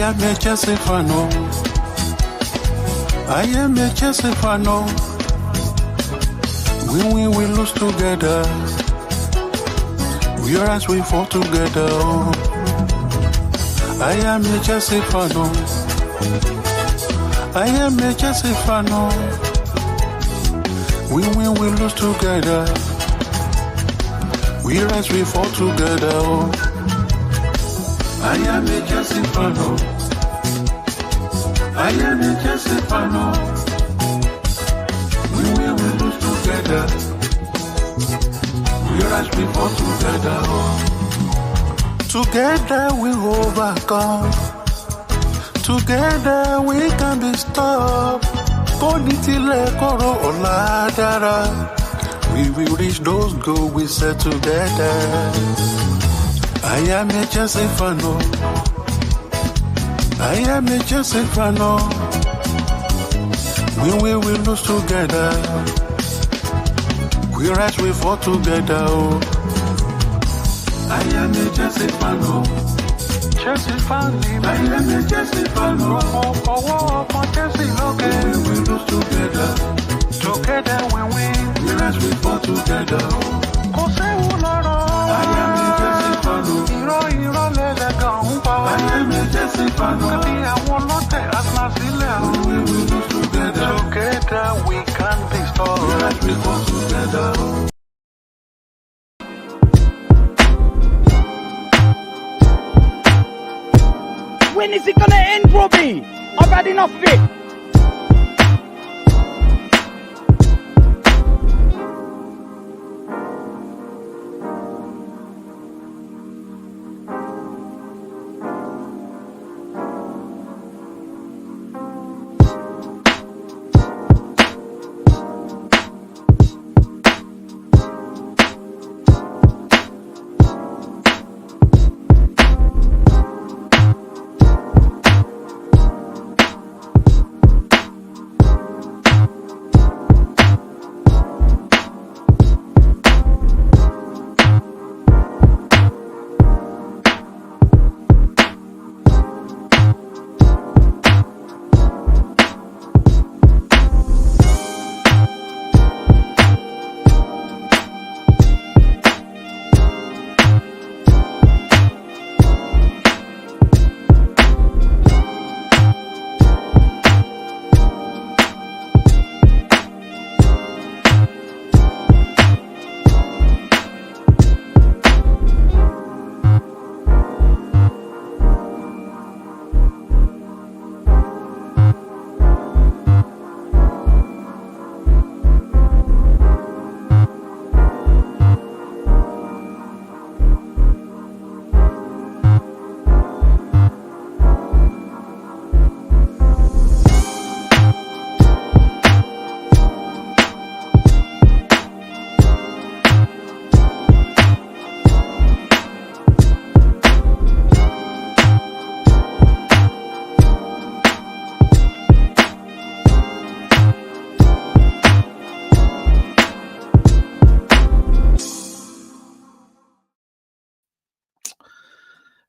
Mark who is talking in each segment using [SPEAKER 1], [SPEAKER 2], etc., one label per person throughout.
[SPEAKER 1] am a Chelsea fan. I am a Chelsea fan. We win, we lose together. We rise, we fall together. I am a Chelsea fan. I am a Chelsea fan. We win, we lose together. We rise, we fall together. I am a Chelsea fan. I am a Chelsea fan. We win, we lose together. We rise, we fall together. Together we overcome. Together we can be stopped. We will reach those goals we set together. I am a Chelsea fan. I am a Chelsea fan. We will lose together. We rise, we fall together. I am a Chelsea fan. Chelsea fan. I am a Chelsea fan. Chelsea, okay. We lose together. Together we win. We rise, we fall together. I am a Chelsea fan. I am a Chelsea fan. We lose together.
[SPEAKER 2] Together we can be strong.
[SPEAKER 1] We rise, we fall together.
[SPEAKER 3] When is it gonna end, Robbie? I've had enough of it.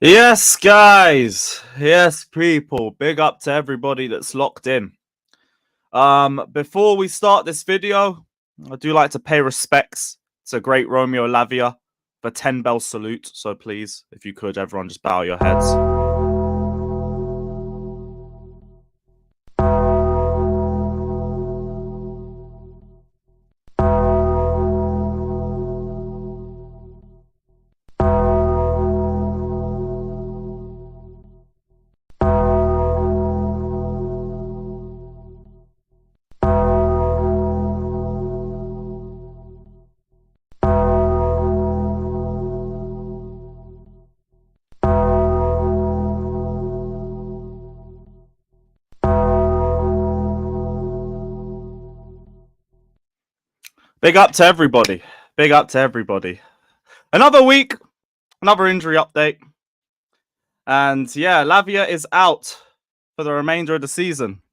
[SPEAKER 4] Yes, guys. Yes, people. Big up to everybody that's locked in. Before we start this video, I do like to pay respects to great Romeo LAVIA, the 10 bell salute. So please, if you could, everyone just bow your heads. Big up to everybody. Big up to everybody. Another week, another injury update. And yeah, LAVIA is out for the remainder of the season.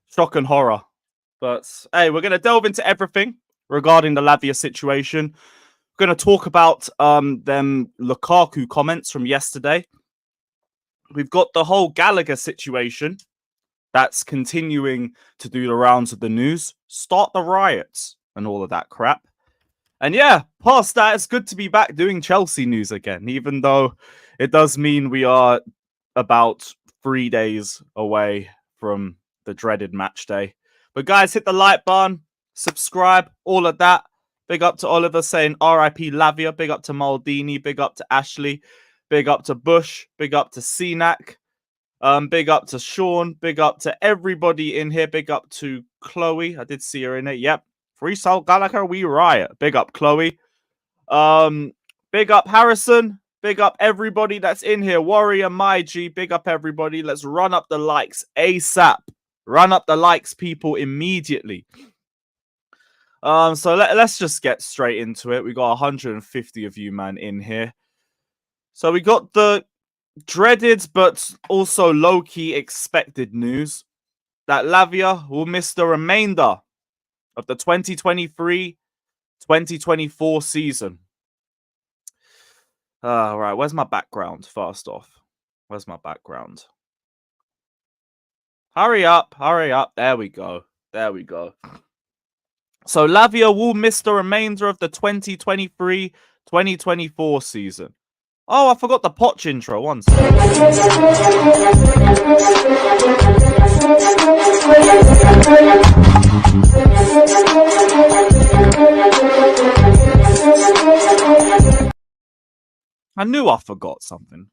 [SPEAKER 4] Shock and horror. But hey, we're going to delve into everything regarding the LAVIA situation. We're going to talk about them Lukaku comments from yesterday. we've got the whole Gallagher situation that's continuing to do the rounds of the news. Start the riots and all of that crap. And yeah, past that, it's good to be back doing Chelsea news again, even though it does mean we are about 3 days away from the dreaded match day. But guys, hit the like button, subscribe, all of that. Big up to Oliver saying RIP Lavia. Big up to Maldini. Big up to Ashley. Big up to Bush. Big up to Cenac. Big up to Sean. Big up to everybody in here. Big up to Chloe. I did see her in it. Yep. Free Salt Gallagher, we riot. Big up Chloe. Big up Harrison. Big up everybody that's in here. Warrior, my G. Big up everybody. Let's run up the likes ASAP. Run up the likes, people, immediately. So let's just get straight into it. We got 150 of you, man, in here. So we got the dreaded but also low-key expected news that Lavia will miss the remainder of the 2023-2024 season. Right, where's my background, first off? Where's my background? Hurry up, hurry up. There we go. There we go. So Lavia will miss the remainder of the 2023-2024 season. Oh, I forgot the Poch intro. One second. I knew I forgot something.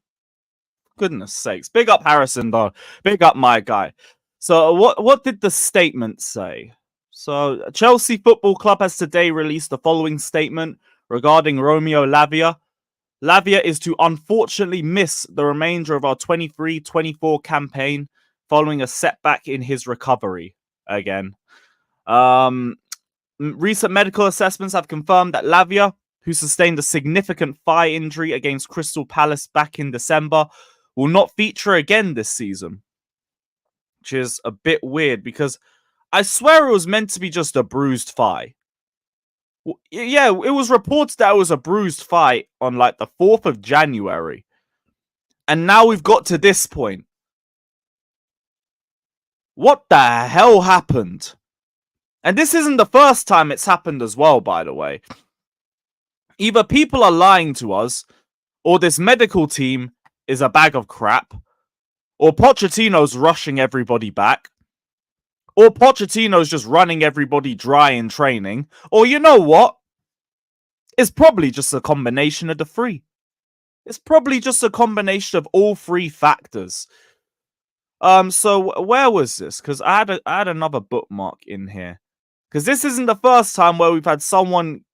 [SPEAKER 4] Goodness sakes. Big up Harrison, though. Big up my guy. So what did the statement say? So Chelsea Football Club has today released the following statement regarding Romeo Lavia. Lavia is to unfortunately miss the remainder of our 23-24 campaign following a setback in his recovery again. Recent medical assessments have confirmed that Lavia, who sustained a significant thigh injury against Crystal Palace back in December, will not feature again this season. Which is a bit weird because I swear it was meant to be just a bruised thigh. Yeah, it was reported that it was a bruised thigh on like the 4th of January. And now we've got to this point. What the hell happened? And this isn't the first time it's happened as well, by the way. Either people are lying to us, or this medical team is a bag of crap, or Pochettino's rushing everybody back, or Pochettino's just running everybody dry in training, or you know what? It's probably just a combination of the three. It's probably just a combination of all three factors. So where was this? Because I had another bookmark in here. Because this isn't the first time where we've had someone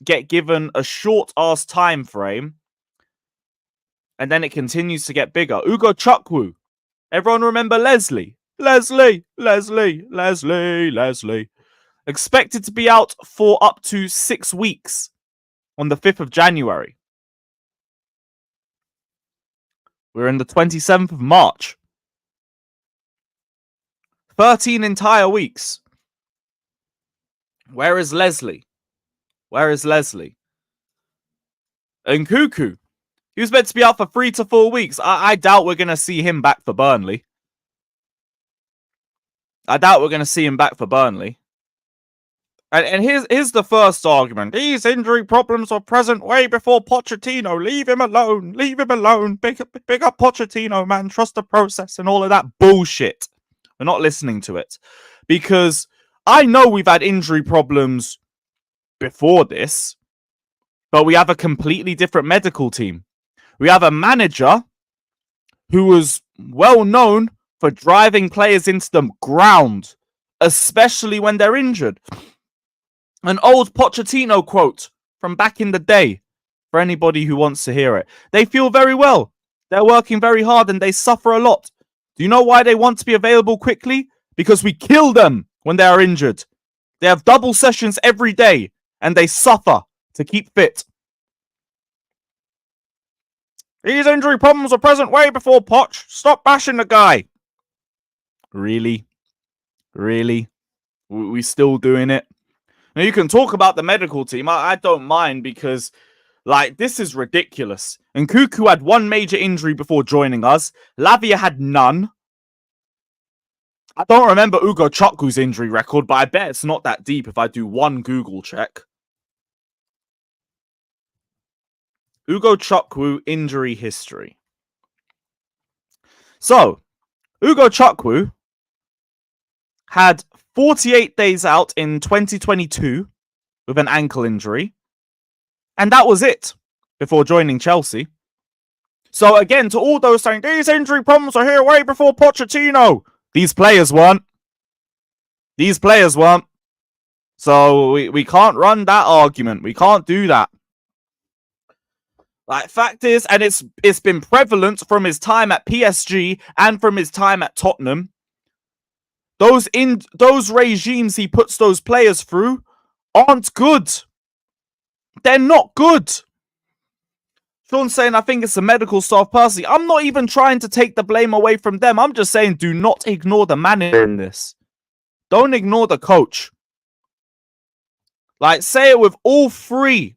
[SPEAKER 4] get given a short-ass time frame, and then it continues to get bigger. Ugo Chukwu. Everyone remember Leslie? Leslie. Expected to be out for up to 6 weeks on the 5th of January. We're in the 27th of March. 13 entire weeks. Where is Leslie? Where is Leslie? And Cuckoo. He was meant to be out for 3 to 4 weeks. I doubt we're going to see him back for Burnley. And here's the first argument. These injury problems were present way before Pochettino. Leave him alone. Leave him alone. Big up Pochettino, man. Trust the process and all of that bullshit. We're not listening to it. Because I know we've had injury problems before this. But we have a completely different medical team. We have a manager who was well known for driving players into the ground, especially when they're injured. An old Pochettino quote from back in the day, for anybody who wants to hear it. They feel very well. They're working very hard and they suffer a lot. Do you know why they want to be available quickly? Because we kill them when they are injured. They have double sessions every day and they suffer to keep fit. These injury problems were present way before Poch. Stop bashing the guy. Really? Really? We still doing it? Now, you can talk about the medical team. I don't mind because Like, this is ridiculous. And Nkunku had one major injury before joining us. Lavia had none. I don't remember Ugo Chukwu's injury record, but I bet it's not that deep if I do one Google check. Ugo Chukwu injury history. So, Ugo Chukwu had 48 days out in 2022 with an ankle injury. And that was it before joining Chelsea. So again, to all those saying, these injury problems are here way before Pochettino. These players weren't. These players weren't. So we can't run that argument. We can't do that. Like, fact is, and it's been prevalent from his time at PSG and from his time at Tottenham. Those regimes he puts those players through aren't good. They're not good. Sean's saying, I think it's the medical staff personally. I'm not even trying to take the blame away from them. I'm just saying, do not ignore the manager in this. Don't ignore the coach. Like, say it with all three.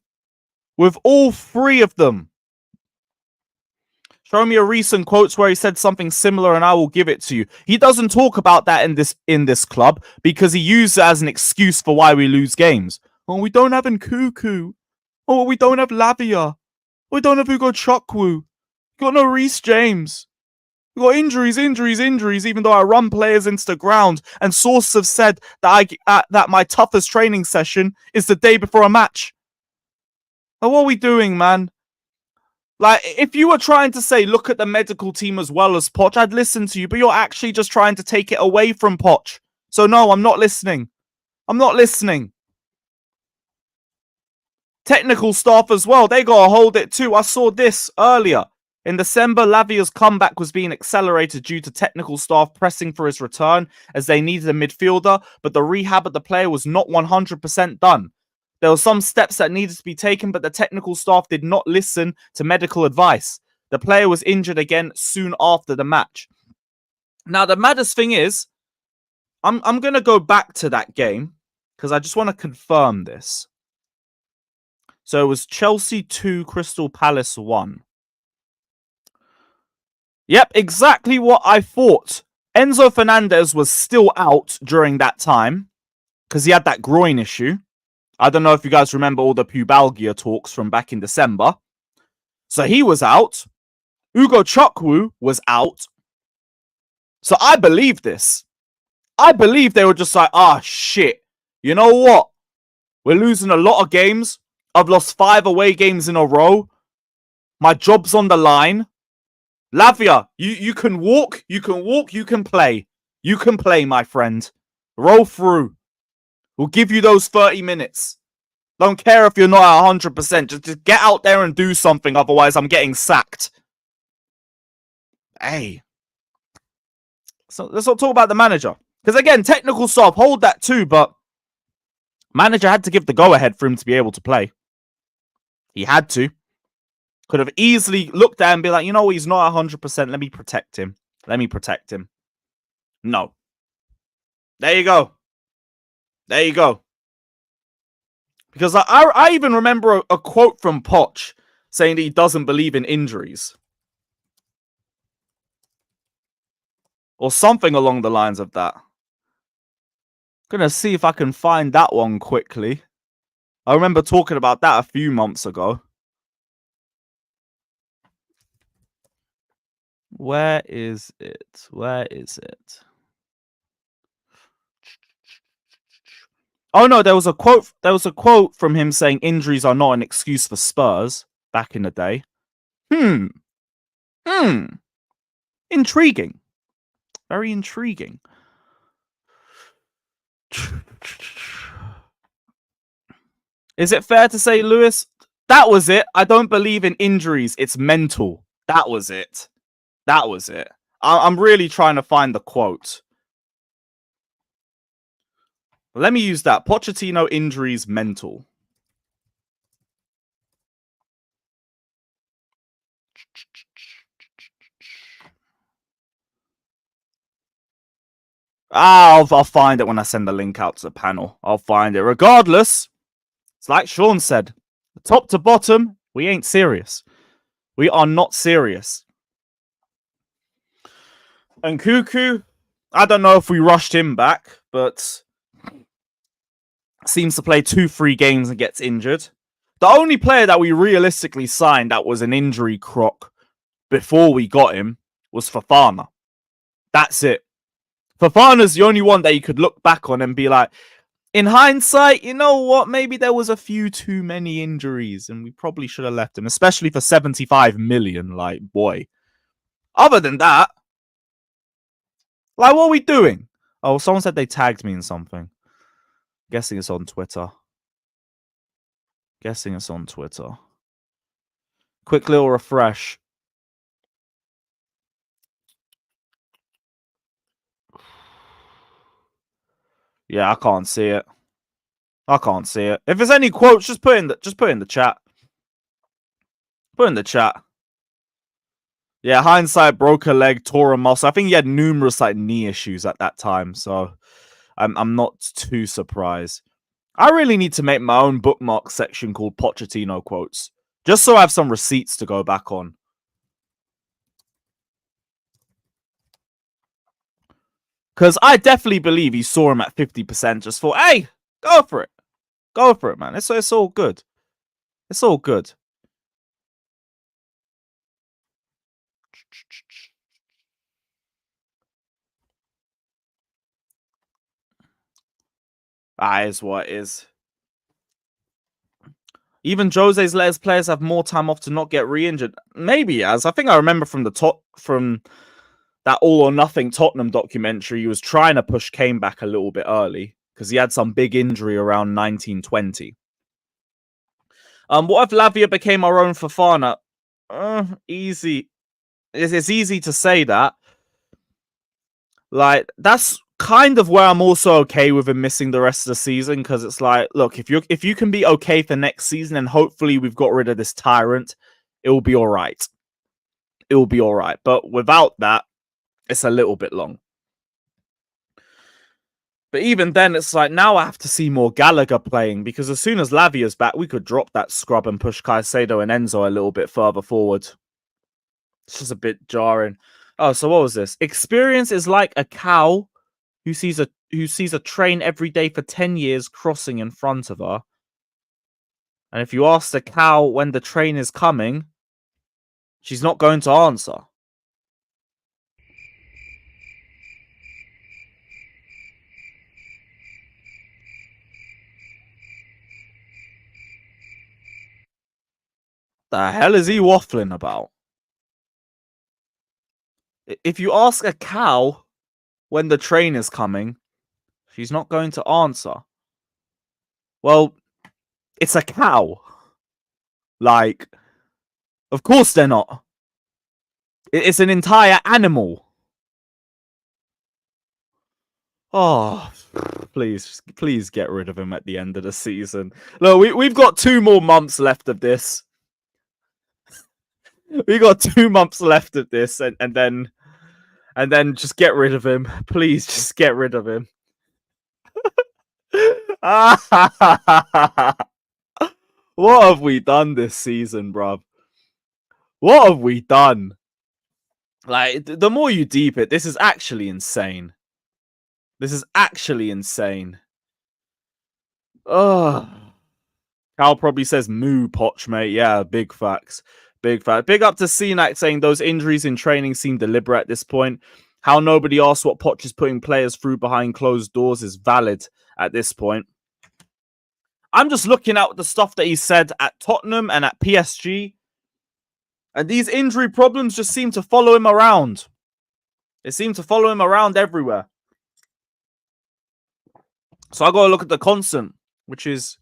[SPEAKER 4] With all three of them. Show me a recent quotes where he said something similar and I will give it to you. He doesn't talk about that in this club because he used it as an excuse for why we lose games. Oh, we don't have Nkunku. Oh, we don't have Lavia. We don't have Ugo Chukwu. We got no Reece James. We got injuries, even though I run players into the ground. And sources have said that that my toughest training session is the day before a match. Now, what are we doing, man? Like, if you were trying to say, look at the medical team as well as Poch, I'd listen to you. But you're actually just trying to take it away from Poch. So no, I'm not listening. I'm not listening. Technical staff as well. They got to hold it too. I saw this earlier. In December, Lavia's comeback was being accelerated due to technical staff pressing for his return as they needed a midfielder, but the rehab of the player was not 100% done. There were some steps that needed to be taken, but the technical staff did not listen to medical advice. The player was injured again soon after the match. Now, the maddest thing is, I'm going to go back to that game because I just want to confirm this. So it was Chelsea 2, Crystal Palace 1. Yep, exactly what I thought. Enzo Fernandez was still out during that time because he had that groin issue. I don't know if you guys remember all the pubalgia talks from back in December. So he was out. Ugo Chukwu was out. So I believe this. I believe they were just like, shit. You know what? We're losing a lot of games. I've lost 5 away games in a row. My job's on the line. Lavia, you can walk, you can play. You can play, my friend. Roll through. We'll give you those 30 minutes. Don't care if you're not at 100%. Just get out there and do something, otherwise I'm getting sacked. Hey. So let's not talk about the manager. Because again, technical staff hold that too, but manager had to give the go-ahead for him to be able to play. He had to. Could have easily looked at him and be like, you know what, he's not 100%. Let me protect him. Let me protect him. No. There you go. There you go. Because I even remember a quote from Poch saying that he doesn't believe in injuries. Or something along the lines of that. Gonna see if I can find that one quickly. I remember talking about that a few months ago. Where is it? Where is it? Oh no, there was a quote. There was a quote from him saying injuries are not an excuse for Spurs back in the day. Intriguing. Very intriguing. Is it fair to say, Lewis? That was it. I don't believe in injuries. It's mental. That was it. That was it. I'm really trying to find the quote. Let me use that. Pochettino injuries mental. I'll find it when I send the link out to the panel. I'll find it. Regardless, it's like Sean said. Top to bottom, We ain't serious. We are not serious. And Cuckoo, I don't know if we rushed him back, but seems to play 2-3 games and gets injured. The only player that we realistically signed that was an injury crock before we got him was Fofana. That's it. Fofana's the only one that you could look back on and be like, in hindsight, you know what? Maybe there was a few too many injuries and we probably should have left him, especially for 75 million. Like, boy. Other than that, like, what are we doing? Oh, someone said they tagged me in something. Guessing it's on Twitter. Quick little refresh. Yeah, I can't see it. If there's any quotes, just put in the chat. Put in the chat. Yeah, hindsight, broke a leg, tore a muscle. I think he had numerous like knee issues at that time, so I'm not too surprised. I really need to make my own bookmark section called Pochettino quotes, just so I have some receipts to go back on. Because I definitely believe he saw him at 50%, just thought, hey, go for it. Go for it, man. It's all good. It's all good. That is what it is. Even Jose's let his players have more time off to not get re-injured. Maybe he has. I think I remember from that All or Nothing Tottenham documentary, he was trying to push Kane back a little bit early because he had some big injury around 1920. What if Lavia became our own Fofana? Easy. It's easy to say that. Like, that's kind of where I'm also okay with him missing the rest of the season, because it's like, look, if you can be okay for next season and hopefully we've got rid of this tyrant, it will be all right. It will be all right. But without that, it's a little bit long. But even then, it's like, now I have to see more Gallagher playing, because as soon as Lavia's back, we could drop that scrub and push Caicedo and Enzo a little bit further forward. It's just a bit jarring. Oh, so what was this? Experience is like a cow who sees a train every day for 10 years crossing in front of her. And if you ask the cow when the train is coming, she's not going to answer. The hell is he waffling about? If you ask a cow when the train is coming, she's not going to answer. Well, it's a cow. Like, of course they're not. It's an entire animal. Oh, please get rid of him at the end of the season. Look, we've got 2 more months left of this. We got 2 months left of this, and then just get rid of him. Please, just get rid of him. What have we done this season, bruv? What have we done? Like, the more you deep it, this is actually insane. This is actually insane. Ugh. Cal probably says moo, Poch, mate. Yeah, big facts. Big fact. Big up to CNAC saying those injuries in training seem deliberate at this point. How nobody asks what Poch is putting players through behind closed doors is valid at this point. I'm just looking at the stuff that he said at Tottenham and at PSG. And these injury problems just seem to follow him around. They seem to follow him around everywhere. So I got to look at the constant, which is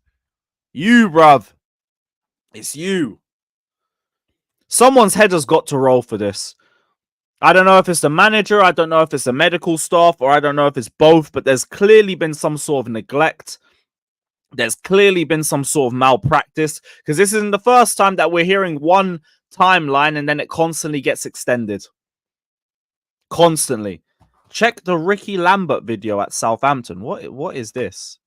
[SPEAKER 4] you, bruv. It's you. Someone's head has got to roll for this. I don't know if it's the manager, I don't know if it's the medical staff, or I don't know if it's both, but there's clearly been some sort of neglect. There's clearly been some sort of malpractice, because this isn't the first time that we're hearing one timeline and then it constantly gets extended. Constantly. Check the Ricky Lambert video at Southampton. What is this?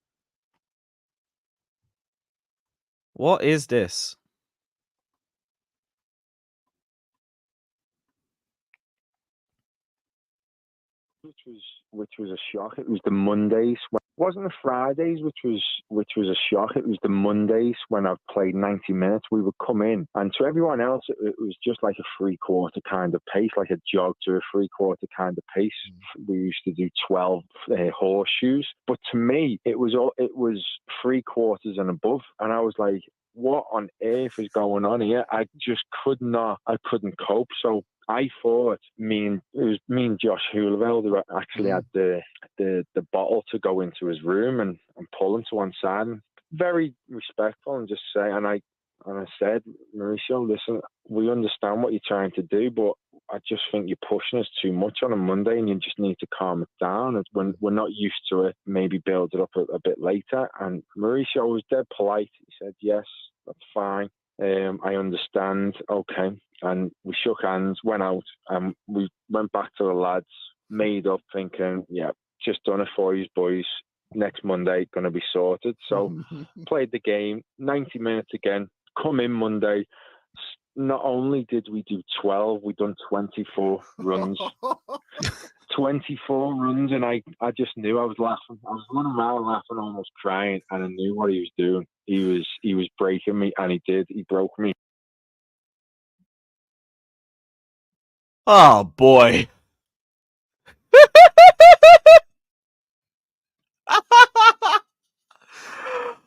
[SPEAKER 4] What is this?
[SPEAKER 5] which was a shock. It was the Mondays. It wasn't the Fridays, which was a shock. It was the Mondays when I've played 90 minutes. We would come in, and to everyone else, it was just like a 3/4 kind of pace, like a jog to a 3/4 kind of pace. We used to do 12 horseshoes, but to me, it was 3/4 and above, and I was like, what on earth is going on here? I just couldn't cope. So I thought it was me and Josh Houlivel who actually had the bottle to go into his room and pull him to one side, and very respectful, and just say, and I said, Mauricio, listen, we understand what you're trying to do, but I just think you're pushing us too much on a Monday, and you just need to calm it down. And we're not used to it, maybe build it up a bit later. And Mauricio was dead polite. He said, yes, that's fine. I understand. Okay. And we shook hands, went out, and we went back to the lads, made up, thinking, yeah, just done it for you boys. Next Monday, going to be sorted. So played the game, 90 minutes again, come in Monday. Not only did we do 12, we done 24 runs. 24 runs, and I just knew. I was laughing. I was running around laughing, almost crying, and I knew what he was doing. He was breaking me, and he did. He broke me.
[SPEAKER 4] Oh boy.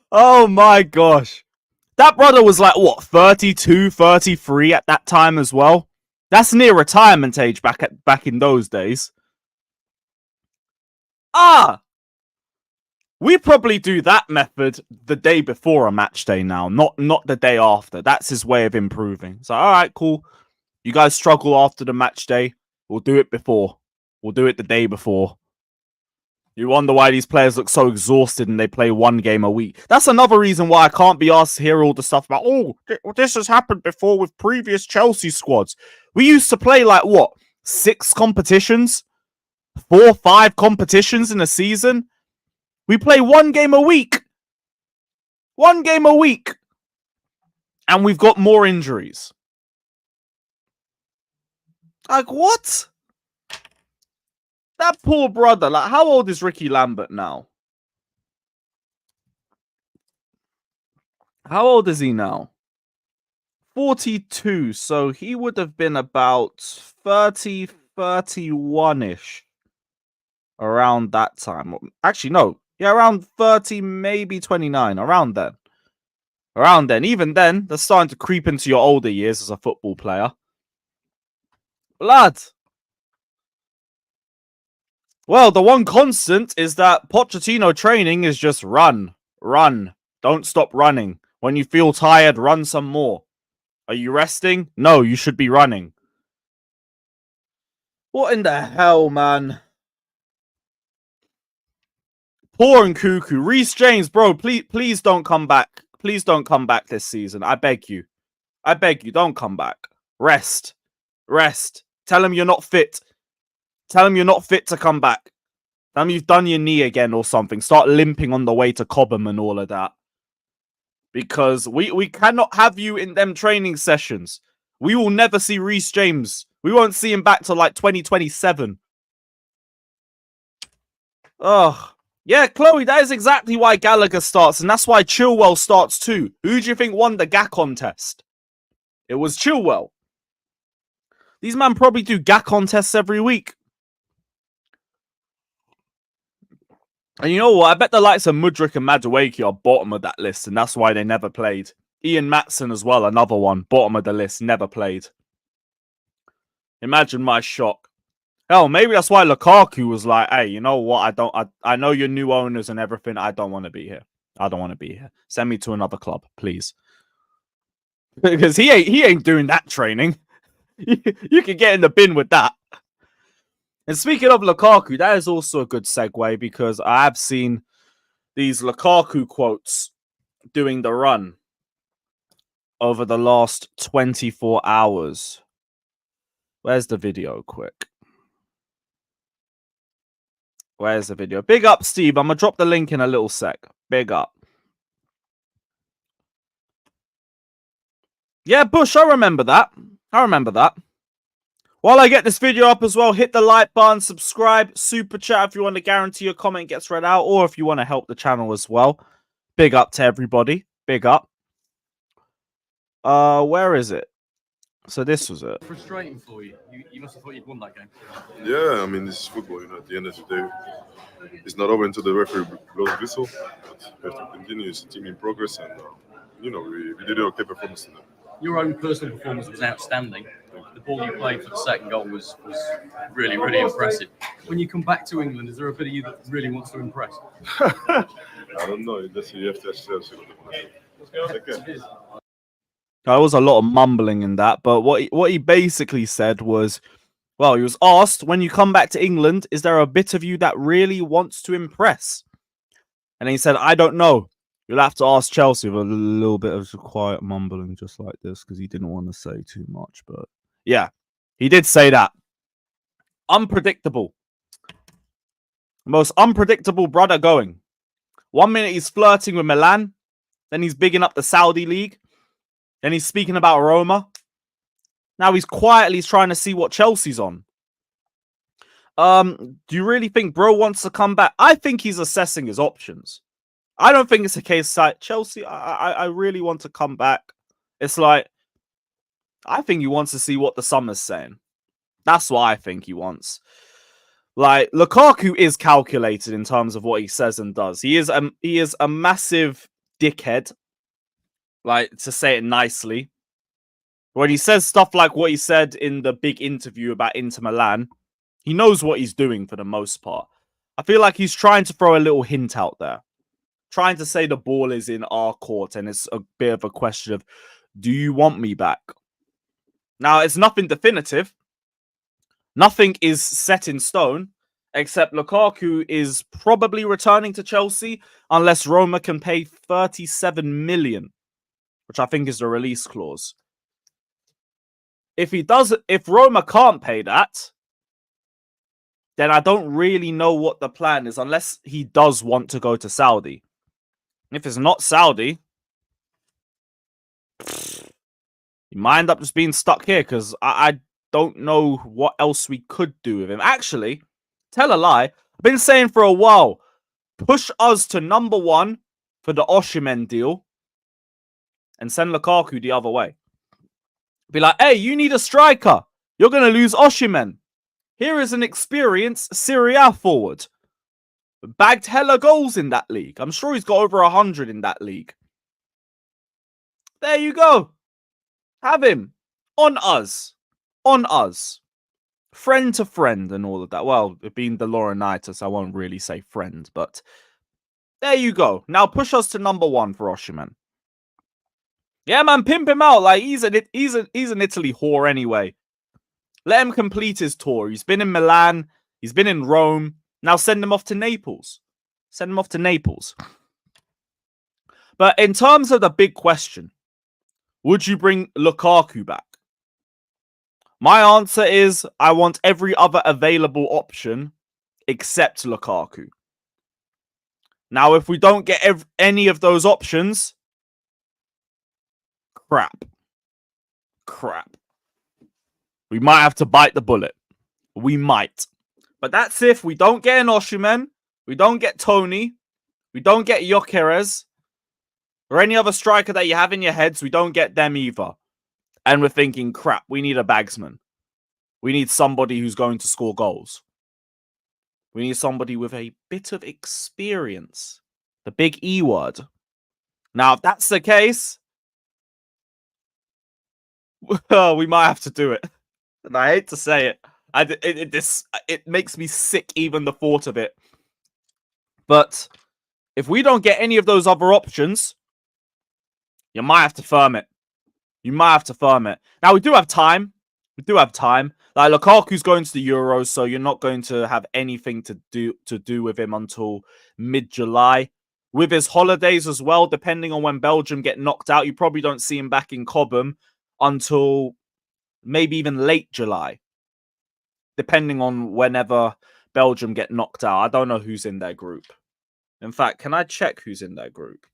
[SPEAKER 4] Oh my gosh. That brother was like, what, 32, 33 at that time as well? That's near retirement age back in those days. We probably do that method the day before a match day now, not the day after. That's his way of improving. So, all right, cool. You guys struggle after the match day. We'll do it before. We'll do it the day before. You wonder why these players look so exhausted and they play one game a week. That's another reason why I can't be asked to hear all the stuff about, this has happened before with previous Chelsea squads. We used to play like, what, 6 competitions? 4, 5 competitions in a season? We play one game a week. One game a week. And we've got more injuries. Like, what? That poor brother. Like, how old is Ricky Lambert now? How old is he now? 42. So he would have been about 30, 31-ish. Around that time. Actually, no. Yeah, around 30, maybe 29. Around then. Around then. Even then, they're starting to creep into your older years as a football player. Blood. Well, the one constant is that Pochettino training is just run. Run. Don't stop running. When you feel tired, run some more. Are you resting? No, you should be running. What in the hell, man? Poor and Cuckoo. Reece James, bro, please don't come back. Please don't come back this season. I beg you. I beg you, don't come back. Rest. Rest. Tell him you're not fit. Tell him you're not fit to come back. Tell him you've done your knee again or something. Start limping on the way to Cobham and all of that. Because we cannot have you in them training sessions. We will never see Reece James. We won't see him back till like 2027. Ugh. Yeah, Chloe, that is exactly why Gallagher starts, and that's why Chilwell starts too. Who do you think won the GA contest? It was Chilwell. These men probably do GA contests every week. And you know what? I bet the likes of Mudryk and Madueke are bottom of that list, and that's why they never played. Ian Matson as well, another one. Bottom of the list, never played. Imagine my shock. Hell, maybe that's why Lukaku was like, hey, you know what? I know you're new owners and everything. I don't want to be here. I don't want to be here. Send me to another club, please. Because he ain't doing that training. You can get in the bin with that. And speaking of Lukaku, that is also a good segue because I have seen these Lukaku quotes doing the run over the last 24 hours. Where's the video quick? Where's the video? Big up, Steve. I'm going to drop the link in a little sec. Big up. Yeah, Bush, I remember that. I remember that. While I get this video up as well, hit the like button, subscribe, super chat if you want to guarantee your comment gets read out, or if you want to help the channel as well. Big up to everybody. Big up. Where is it? So this was it.
[SPEAKER 6] Frustrating for you. You must have thought you'd won that game.
[SPEAKER 7] Yeah, I mean, this is football, you know, at the end of the day. It's not over until the referee blows the whistle, but we have to continue. It's a team in progress, and, you know, we did an okay performance today.
[SPEAKER 6] Your own personal performance was outstanding. The ball you played for the second goal was really, really impressive. When you come back to England, is there a bit of you that really wants to impress?
[SPEAKER 7] I don't know. You have to ask yourself. Okay.
[SPEAKER 4] There was a lot of mumbling in that, but what he basically said was, well, he was asked, when you come back to England, is there a bit of you that really wants to impress? And he said, I don't know. You'll have to ask Chelsea with a little bit of quiet mumbling just like this because he didn't want to say too much. But yeah, he did say that. Unpredictable. Most unpredictable brother going. 1 minute he's flirting with Milan. Then he's bigging up the Saudi league. Then he's speaking about Roma. Now he's quietly trying to see what Chelsea's on. Do you really think bro wants to come back? I think he's assessing his options. I don't think it's a case like Chelsea. I really want to come back. It's like, I think he wants to see what the summer's saying. That's what I think he wants. Like, Lukaku is calculated in terms of what he says and does. He is a massive dickhead. Like, to say it nicely. When he says stuff like what he said in the big interview about Inter Milan, he knows what he's doing for the most part. I feel like he's trying to throw a little hint out there. Trying to say the ball is in our court and it's a bit of a question of, do you want me back? Now, it's nothing definitive. Nothing is set in stone, except Lukaku is probably returning to Chelsea unless Roma can pay 37 million, which I think is the release clause. If Roma can't pay that, then I don't really know what the plan is unless he does want to go to Saudi. If it's not Saudi, he might end up just being stuck here because I don't know what else we could do with him. Actually, tell a lie. I've been saying for a while, push us to number 1 for the Osimhen deal and send Lukaku the other way. Be like, hey, you need a striker. You're going to lose Osimhen. Here is an experienced Serie A forward. Bagged hella goals in that league. I'm sure he's got over 100 in that league. There you go. Have him. On us. On us. Friend to friend and all of that. Well, being the Laurinaitis, I won't really say friend, but there you go. Now push us to number 1 for Osimhen. Yeah, man, pimp him out. Like, he's an Italy whore anyway. Let him complete his tour. He's been in Milan. He's been in Rome. Now send him off to Naples. Send him off to Naples. But in terms of the big question, would you bring Lukaku back? My answer is I want every other available option except Lukaku. Now, if we don't get any of those options, crap. We might have to bite the bullet. We might. But that's if we don't get an Osimhen, we don't get Tony, we don't get Gyökeres, or any other striker that you have in your heads, we don't get them either. And we're thinking, crap, we need a bagsman. We need somebody who's going to score goals. We need somebody with a bit of experience. The big E word. Now, if that's the case, we might have to do it. And I hate to say it. It makes me sick even the thought of it. But if we don't get any of those other options, you might have to firm it. You might have to firm it. Now, we do have time. We do have time. Like, Lukaku's going to the Euros, so you're not going to have anything to do with him until mid-July. With his holidays as well, depending on when Belgium get knocked out, you probably don't see him back in Cobham until maybe even late July. Depending on whenever Belgium get knocked out. I don't know who's in their group. In fact, can I check who's in their group?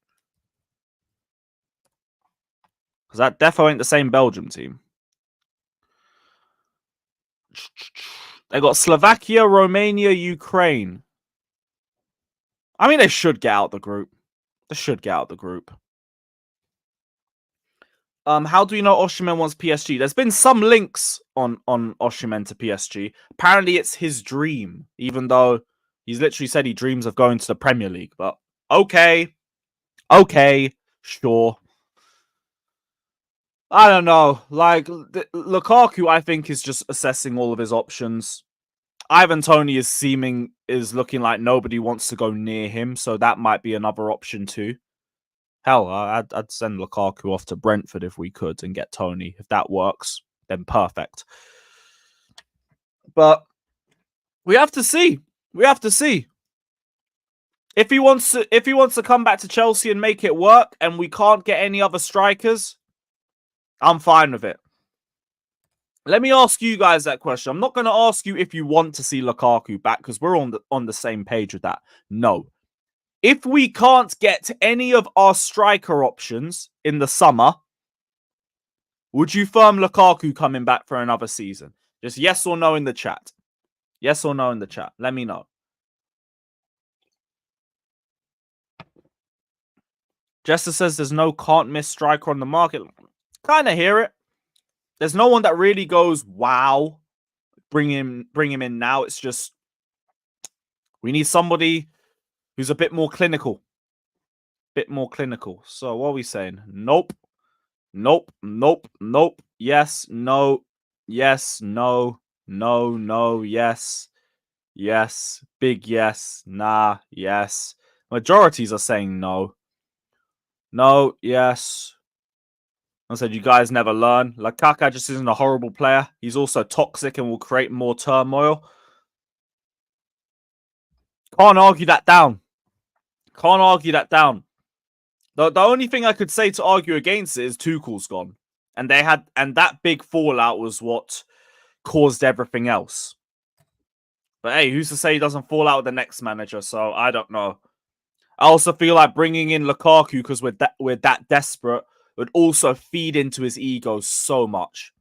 [SPEAKER 4] Because that defo ain't the same Belgium team. They got Slovakia, Romania, Ukraine. I mean, they should get out the group. They should get out the group. How do you know Osimhen wants PSG? There's been some links on Osimhen to PSG. Apparently, it's his dream, even though he's literally said he dreams of going to the Premier League. But okay, sure. I don't know. Like Lukaku, I think is just assessing all of his options. Ivan Toney is looking like nobody wants to go near him, so that might be another option too. Hell, I'd send Lukaku off to Brentford if we could and get Toney. If that works, then perfect. But we have to see. We have to see. If he wants to come back to Chelsea and make it work, and we can't get any other strikers, I'm fine with it. Let me ask you guys that question. I'm not going to ask you if you want to see Lukaku back because we're on the same page with that. No. If we can't get any of our striker options in the summer, would you firm Lukaku coming back for another season? Just yes or no in the chat. Yes or no in the chat. Let me know. Jester says there's no can't miss striker on the market. Kind of hear it. There's no one that really goes, wow, bring him in now. It's just we need somebody who's a bit more clinical. So what are we saying? Nope. Yes, no. Yes, no. No, yes. Yes. Big yes. Nah, yes. Majorities are saying no. No, yes. I said, you guys never learn. Lukaku just isn't a horrible player. He's also toxic and will create more turmoil. Can't argue that down. The only thing I could say to argue against it is Tuchel's gone. And that big fallout was what caused everything else. But hey, who's to say he doesn't fall out with the next manager? So I don't know. I also feel like bringing in Lukaku because we're that desperate would also feed into his ego so much.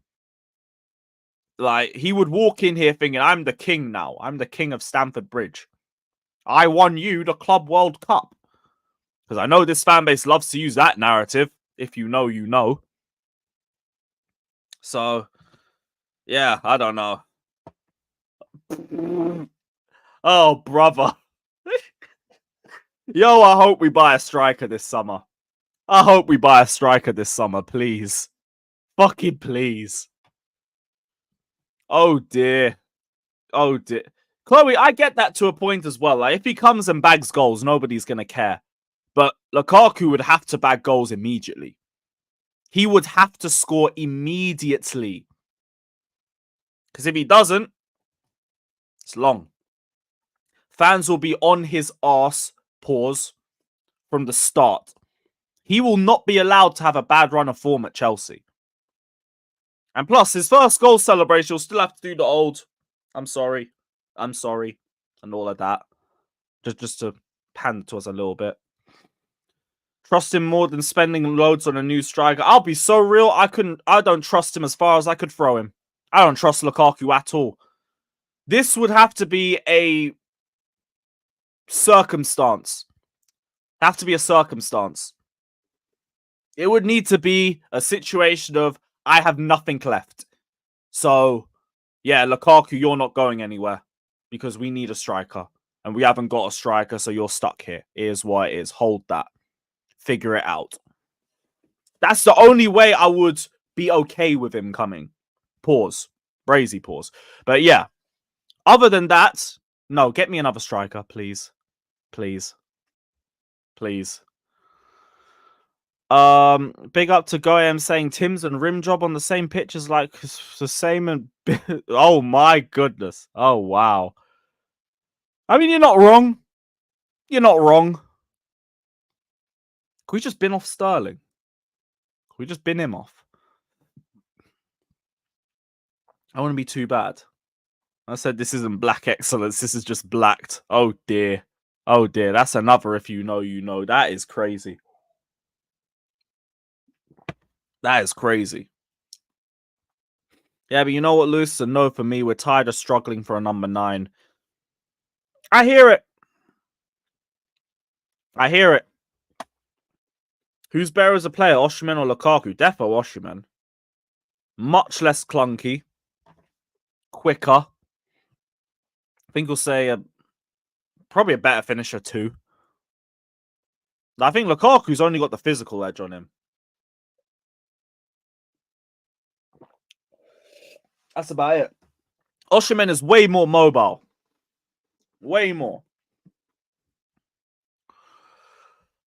[SPEAKER 4] Like, he would walk in here thinking, I'm the king now. I'm the king of Stamford Bridge. I won you the Club World Cup. Because I know this fan base loves to use that narrative. If you know, you know. So, yeah, I don't know. Oh, brother. Yo, I hope we buy a striker this summer. Please. Fucking please. Oh, dear. Chloe, I get that to a point as well. Like, if he comes and bags goals, nobody's going to care. But Lukaku would have to bag goals immediately. He would have to score immediately. Because if he doesn't, it's long. Fans will be on his arse, pause, from the start. He will not be allowed to have a bad run of form at Chelsea. And plus, his first goal celebration, he'll still have to do the old, I'm sorry, and all of that. Just to pander to us a little bit. Trust him more than spending loads on a new striker. I'll be so real, I don't trust him as far as I could throw him. I don't trust Lukaku at all. This would have to be a circumstance. Have to be a circumstance. It would need to be a situation of, I have nothing left. So, yeah, Lukaku, you're not going anywhere. Because we need a striker. And we haven't got a striker, so you're stuck here. Here's what it is. Hold that. Figure it out. That's the only way I would be okay with him coming. Pause. Brazy pause. But yeah. Other than that, no, get me another striker, please. Please. Big up to Goyam saying Tim's and Rim Job on the same pitch is like the same and oh my goodness. Oh wow. I mean, you're not wrong. Can we just bin off Sterling? Can we just bin him off? I wouldn't be too bad. I said this isn't black excellence. This is just blacked. Oh dear. That's another if you know, you know. That is crazy. Yeah, but you know what, Lewis? A no for me. We're tired of struggling for a number 9. I hear it. I hear it. Who's better as a player, Osimhen or Lukaku? Defo Osimhen. Much less clunky. Quicker. I think we'll say probably a better finisher too. I think Lukaku's only got the physical edge on him. That's about it. Osimhen is way more mobile. Way more.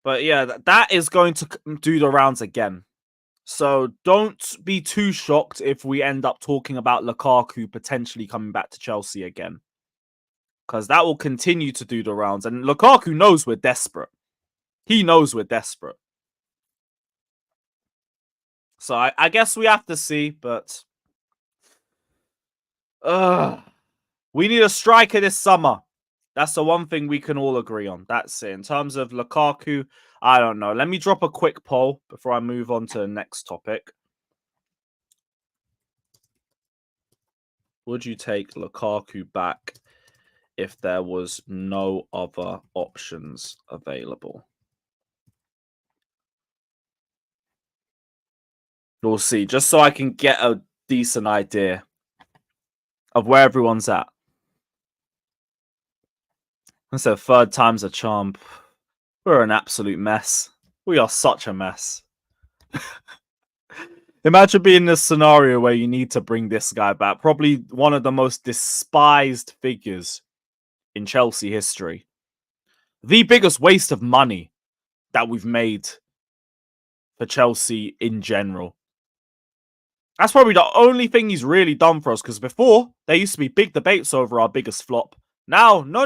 [SPEAKER 4] But yeah, that is going to do the rounds again. So don't be too shocked if we end up talking about Lukaku potentially coming back to Chelsea again. Because that will continue to do the rounds. And Lukaku knows we're desperate. He knows we're desperate. So I guess we have to see, but... we need a striker this summer. That's the one thing we can all agree on. That's it. In terms of Lukaku, I don't know. Let me drop a quick poll before I move on to the next topic. Would you take Lukaku back if there was no other options available? We'll see. Just so I can get a decent idea of where everyone's at. I said 3rd time's a charm. We're an absolute mess. We are such a mess. Imagine being in this scenario where you need to bring this guy back. Probably one of the most despised figures in Chelsea history. The biggest waste of money that we've made for Chelsea in general. That's probably the only thing he's really done for us. Because before, there used to be big debates over our biggest flop. Now, no.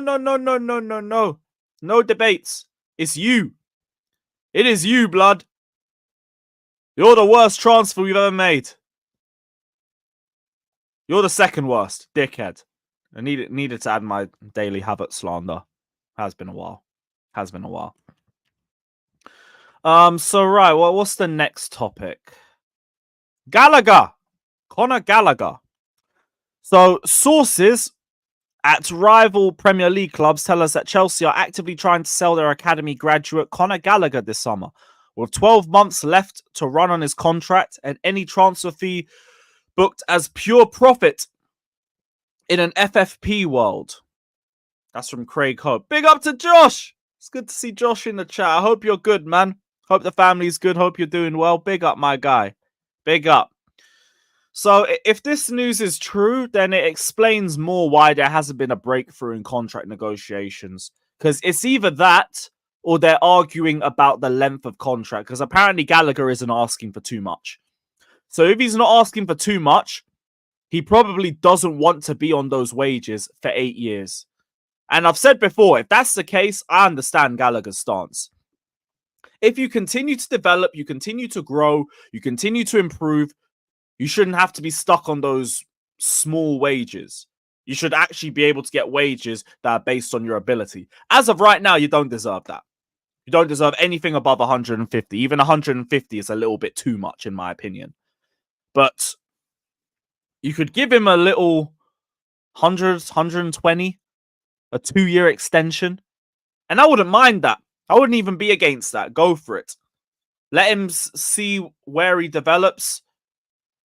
[SPEAKER 4] No debates. It's you. It is you, blood. You're the worst transfer we've ever made. You're the 2nd worst, dickhead. I needed to add my daily habit slander. Has been a while. So right, well, what's the next topic? Gallagher. Conor Gallagher. So sources at rival Premier League clubs tell us that Chelsea are actively trying to sell their academy graduate Conor Gallagher this summer. With 12 months left to run on his contract and any transfer fee booked as pure profit in an FFP world. That's from Craig Hope. Big up to Josh. It's good to see Josh in the chat. I hope you're good, man. Hope the family's good. Hope you're doing well. Big up, my guy. Big up. So if this news is true, then it explains more why there hasn't been a breakthrough in contract negotiations. Because it's either that or they're arguing about the length of contract. Because apparently Gallagher isn't asking for too much. So if he's not asking for too much, he probably doesn't want to be on those wages for 8 years. And I've said before, if that's the case, I understand Gallagher's stance. If you continue to develop, you continue to grow, you continue to improve, you shouldn't have to be stuck on those small wages. You should actually be able to get wages that are based on your ability. As of right now, you don't deserve that. You don't deserve anything above 150. Even 150 is a little bit too much, in my opinion. But you could give him a little 100, 120, a 2-year extension. And I wouldn't mind that. I wouldn't even be against that. Go for it. Let him see where he develops.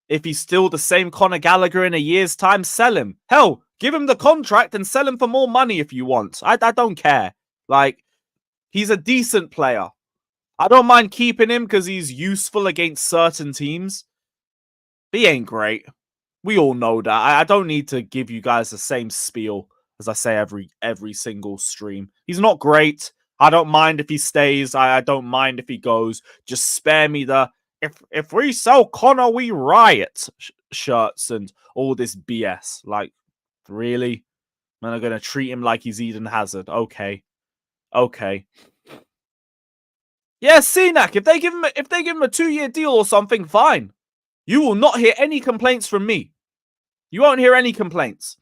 [SPEAKER 4] If he's still the same Conor Gallagher in a year's time, sell him. Hell, give him the contract and sell him for more money if you want. I don't care. Like, he's a decent player. I don't mind keeping him because he's useful against certain teams. But he ain't great. We all know that. I don't need to give you guys the same spiel as I say every single stream. He's not great. I don't mind if he stays. I don't mind if he goes. Just spare me the if we sell Conor, we riot shirts and all this BS. Like, really? Man, I'm gonna treat him like he's Eden Hazard. Okay. Yeah, Cenac, if they give him a 2-year deal or something, fine. You will not hear any complaints from me. You won't hear any complaints.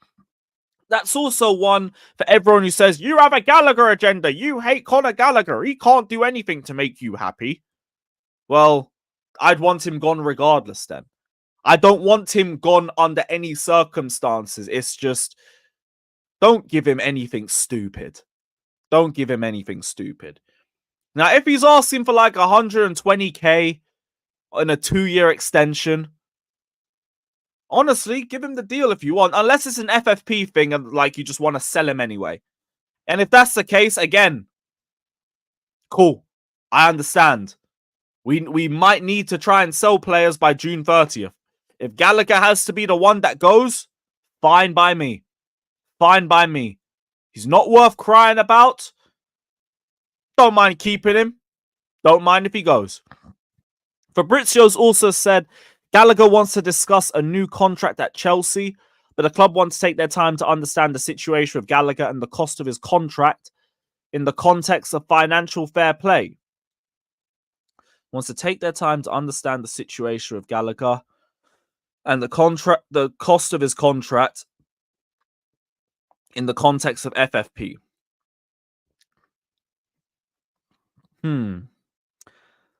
[SPEAKER 4] That's also one for everyone who says, you have a Gallagher agenda. You hate Conor Gallagher. He can't do anything to make you happy. Well, I'd want him gone regardless then. I don't want him gone under any circumstances. It's just, don't give him anything stupid. Don't give him anything stupid. Now, if he's asking for like 120k in a 2-year extension, honestly, give him the deal if you want. Unless it's an FFP thing and like you just want to sell him anyway. And if that's the case, again, cool. I understand. We might need to try and sell players by June 30th. If Gallagher has to be the one that goes, fine by me. Fine by me. He's not worth crying about. Don't mind keeping him. Don't mind if he goes. Fabrizio's also said Gallagher wants to discuss a new contract at Chelsea, but the club wants to take their time to understand the situation of Gallagher and the cost of his contract in the context of financial fair play. Wants to take their time to understand the situation of Gallagher and the cost of his contract in the context of FFP.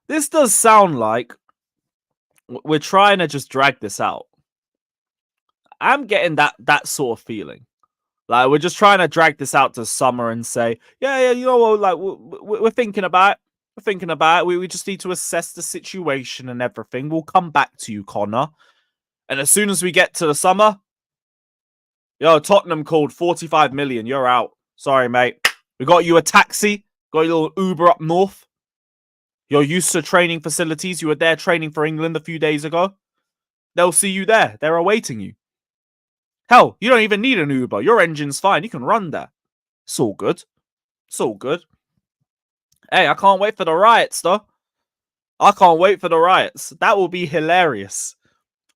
[SPEAKER 4] This does sound like we're trying to just drag this out. I'm getting that sort of feeling. Like, we're just trying to drag this out to summer and say, yeah, you know what, like, we're thinking about it. We're thinking about it. We just need to assess the situation and everything. We'll come back to you, Connor. And as soon as we get to the summer, yo, Tottenham called 45 million. You're out. Sorry, mate. We got you a taxi. Got your little Uber up north. You're used to training facilities. You were there training for England a few days ago. They'll see you there. They're awaiting you. Hell, you don't even need an Uber. Your engine's fine. You can run there. It's all good. It's all good. Hey, I can't wait for the riots, though. I can't wait for the riots. That will be hilarious.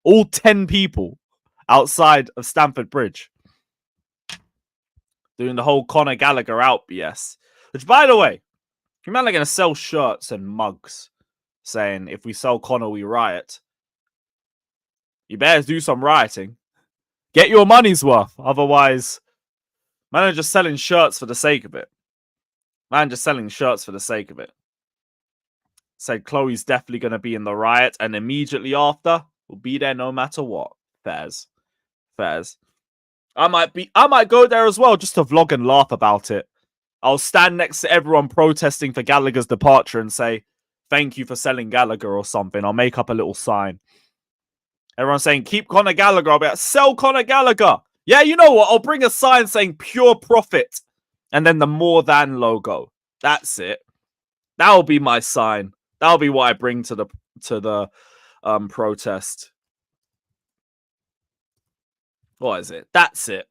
[SPEAKER 4] All 10 people outside of Stamford Bridge doing the whole Conor Gallagher out BS. Which, by the way, you man are going to sell shirts and mugs saying, if we sell Conor, we riot. You better do some rioting. Get your money's worth. Otherwise, man are just selling shirts for the sake of it. Man just selling shirts for the sake of it. Said Chloe's definitely going to be in the riot, and immediately after, we'll be there no matter what. Fairs. I might go there as well just to vlog and laugh about it. I'll stand next to everyone protesting for Gallagher's departure and say, thank you for selling Gallagher or something. I'll make up a little sign. Everyone's saying, keep Conor Gallagher. I'll be like, sell Conor Gallagher. Yeah, you know what? I'll bring a sign saying pure profit. And then the more than logo. That's it. That'll be my sign. That'll be what I bring to the protest. What is it? That's it.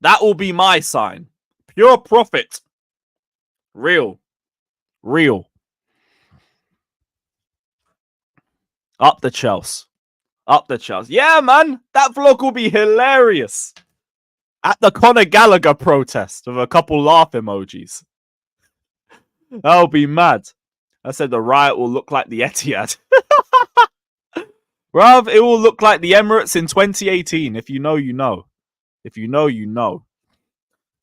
[SPEAKER 4] That will be my sign. Pure profit. Real. Up the Chelsea. Yeah, man. That vlog will be hilarious. At the Conor Gallagher protest with a couple laugh emojis. That'll be mad. I said the riot will look like the Etihad. Bruv, it will look like the Emirates in 2018. If you know, you know. If you know, you know.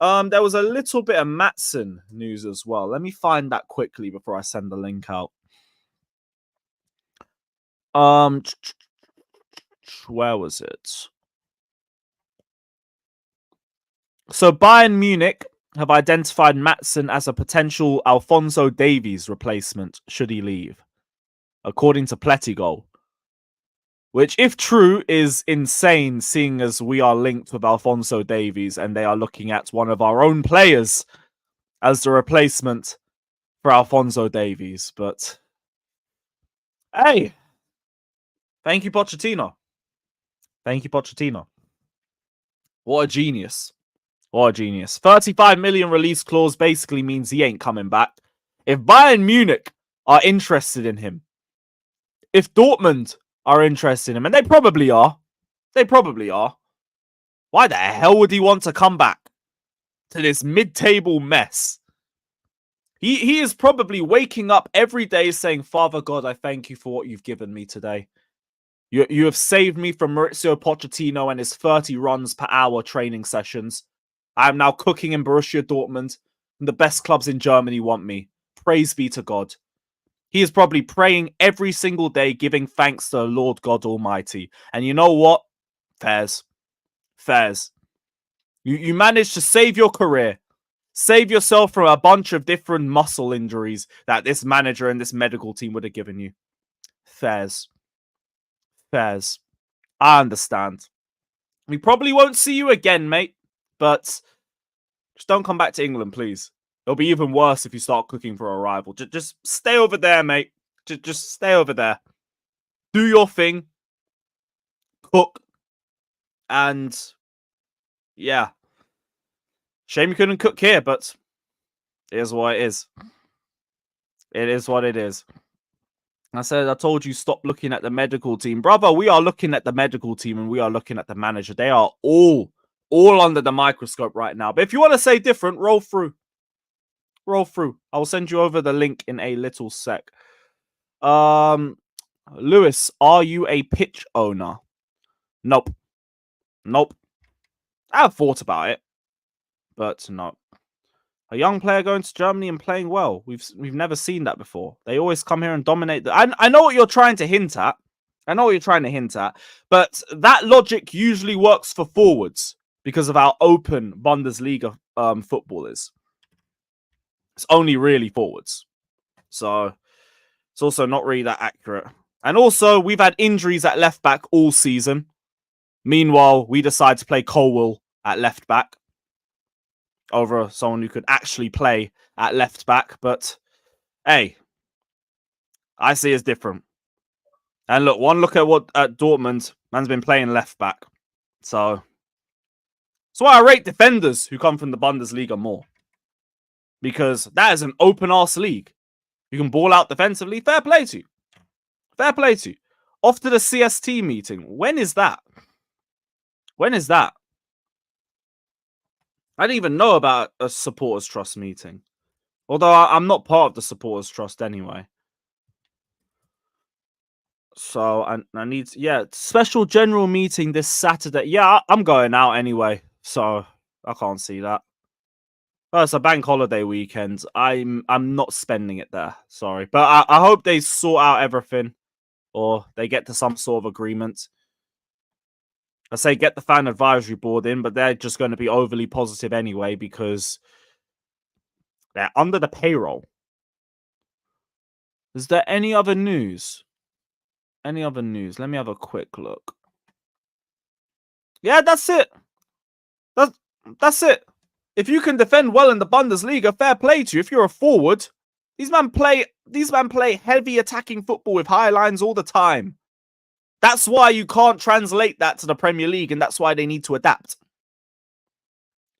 [SPEAKER 4] There was a little bit of Maatsen news as well. Let me find that quickly before I send the link out. Where was it? So Bayern Munich have identified Maatsen as a potential Alphonso Davies replacement should he leave, according to Plettigol. Which, if true, is insane, seeing as we are linked with Alphonso Davies and they are looking at one of our own players as the replacement for Alphonso Davies. But, hey, thank you, Pochettino. Thank you, Pochettino. What a genius. What a genius. 35 million release clause basically means he ain't coming back. If Bayern Munich are interested in him, if Dortmund are interested in him, and they probably are. Why the hell would he want to come back to this mid-table mess? He is probably waking up every day saying, Father God, I thank you for what you've given me today. You have saved me from Maurizio Pochettino and his 30 runs per hour training sessions. I am now cooking in Borussia Dortmund, and the best clubs in Germany want me. Praise be to God. he is probably praying every single day, giving thanks to the Lord God Almighty. And you know what? Fairs. You managed to save your career. Save yourself from a bunch of different muscle injuries that this manager and this medical team would have given you. Fairs. I understand. We probably won't see you again, mate. But just don't come back to England, please. It'll be even worse if you start cooking for a rival. Just stay over there, mate. Just stay over there. Do your thing. Cook. And yeah. Shame you couldn't cook here, but it is what it is. It is what it is. I told you, stop looking at the medical team. Brother, we are looking at the medical team and we are looking at the manager. They are all under the microscope right now. But if you want to say different, roll through. I will send you over the link in a little sec. Lewis, are you a pitch owner? Nope. I've thought about it, but no. A young player going to Germany and playing well. We've never seen that before. They always come here and dominate. I know what you're trying to hint at. But that logic usually works for forwards because of how open Bundesliga football is. It's only really forwards. So it's also not really that accurate. And also, we've had injuries at left back all season. Meanwhile, we decide to play Colwell at left back over someone who could actually play at left back. But hey, I see it's different. And look, one look at what at Dortmund, man's been playing left back. So that's why I rate defenders who come from the Bundesliga more. Because that is an open arse league. You can ball out defensively. Fair play to you. Off to the CST meeting. When is that? I didn't even know about a supporters trust meeting. Although I'm not part of the supporters trust anyway. So I need special general meeting this Saturday. Yeah, I'm going out anyway. So I can't see that. Oh, it's a bank holiday weekend. I'm not spending it there. Sorry. But I hope they sort out everything. Or they get to some sort of agreement. I say get the fan advisory board in, but they're just going to be overly positive anyway because they're under the payroll. Is there any other news? Let me have a quick look. Yeah, that's it. That's it. If you can defend well in the Bundesliga, fair play to you. If you're a forward, these men play heavy attacking football with high lines all the time. That's why you can't translate that to the Premier League, and that's why they need to adapt.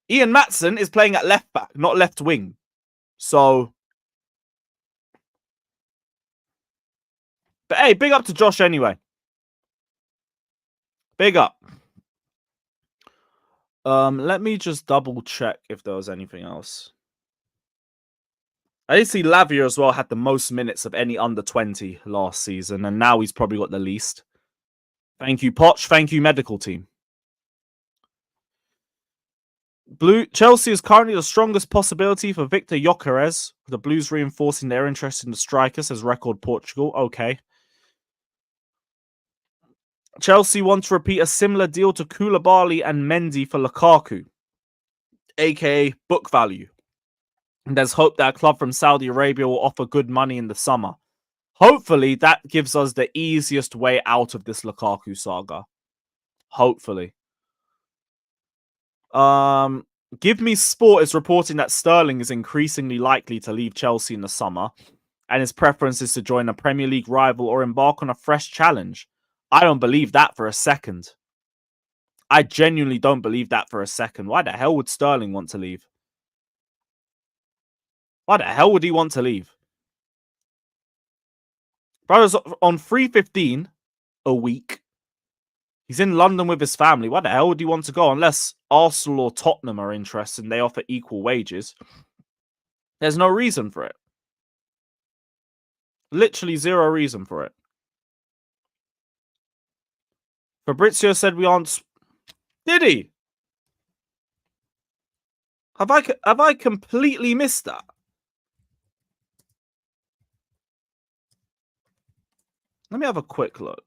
[SPEAKER 4] Ian Maatsen is playing at left back, not left wing. So, but hey, big up to Josh anyway. Big up. Let me just double check if there was anything else. I did see Lavia as well had the most minutes of any under 20 last season, and now he's probably got the least. Thank you, Poch. Thank you, medical team. Chelsea is currently the strongest possibility for Victor Gyökeres, with the Blues reinforcing their interest in the striker, says Record Portugal. Okay. Chelsea want to repeat a similar deal to Koulibaly and Mendy for Lukaku, aka book value. And there's hope that a club from Saudi Arabia will offer good money in the summer. Hopefully, that gives us the easiest way out of this Lukaku saga. Hopefully. Give Me Sport is reporting that Sterling is increasingly likely to leave Chelsea in the summer, and his preference is to join a Premier League rival or embark on a fresh challenge. I don't believe that for a second. I genuinely don't believe that for a second. Why the hell would Sterling want to leave? Why the hell would he want to leave? Brothers on 315 a week. He's in London with his family. Why the hell would he want to go? Unless Arsenal or Tottenham are interested and they offer equal wages. There's no reason for it. Literally zero reason for it. Fabrizio said we aren't... Did he? Have I completely missed that? Let me have a quick look.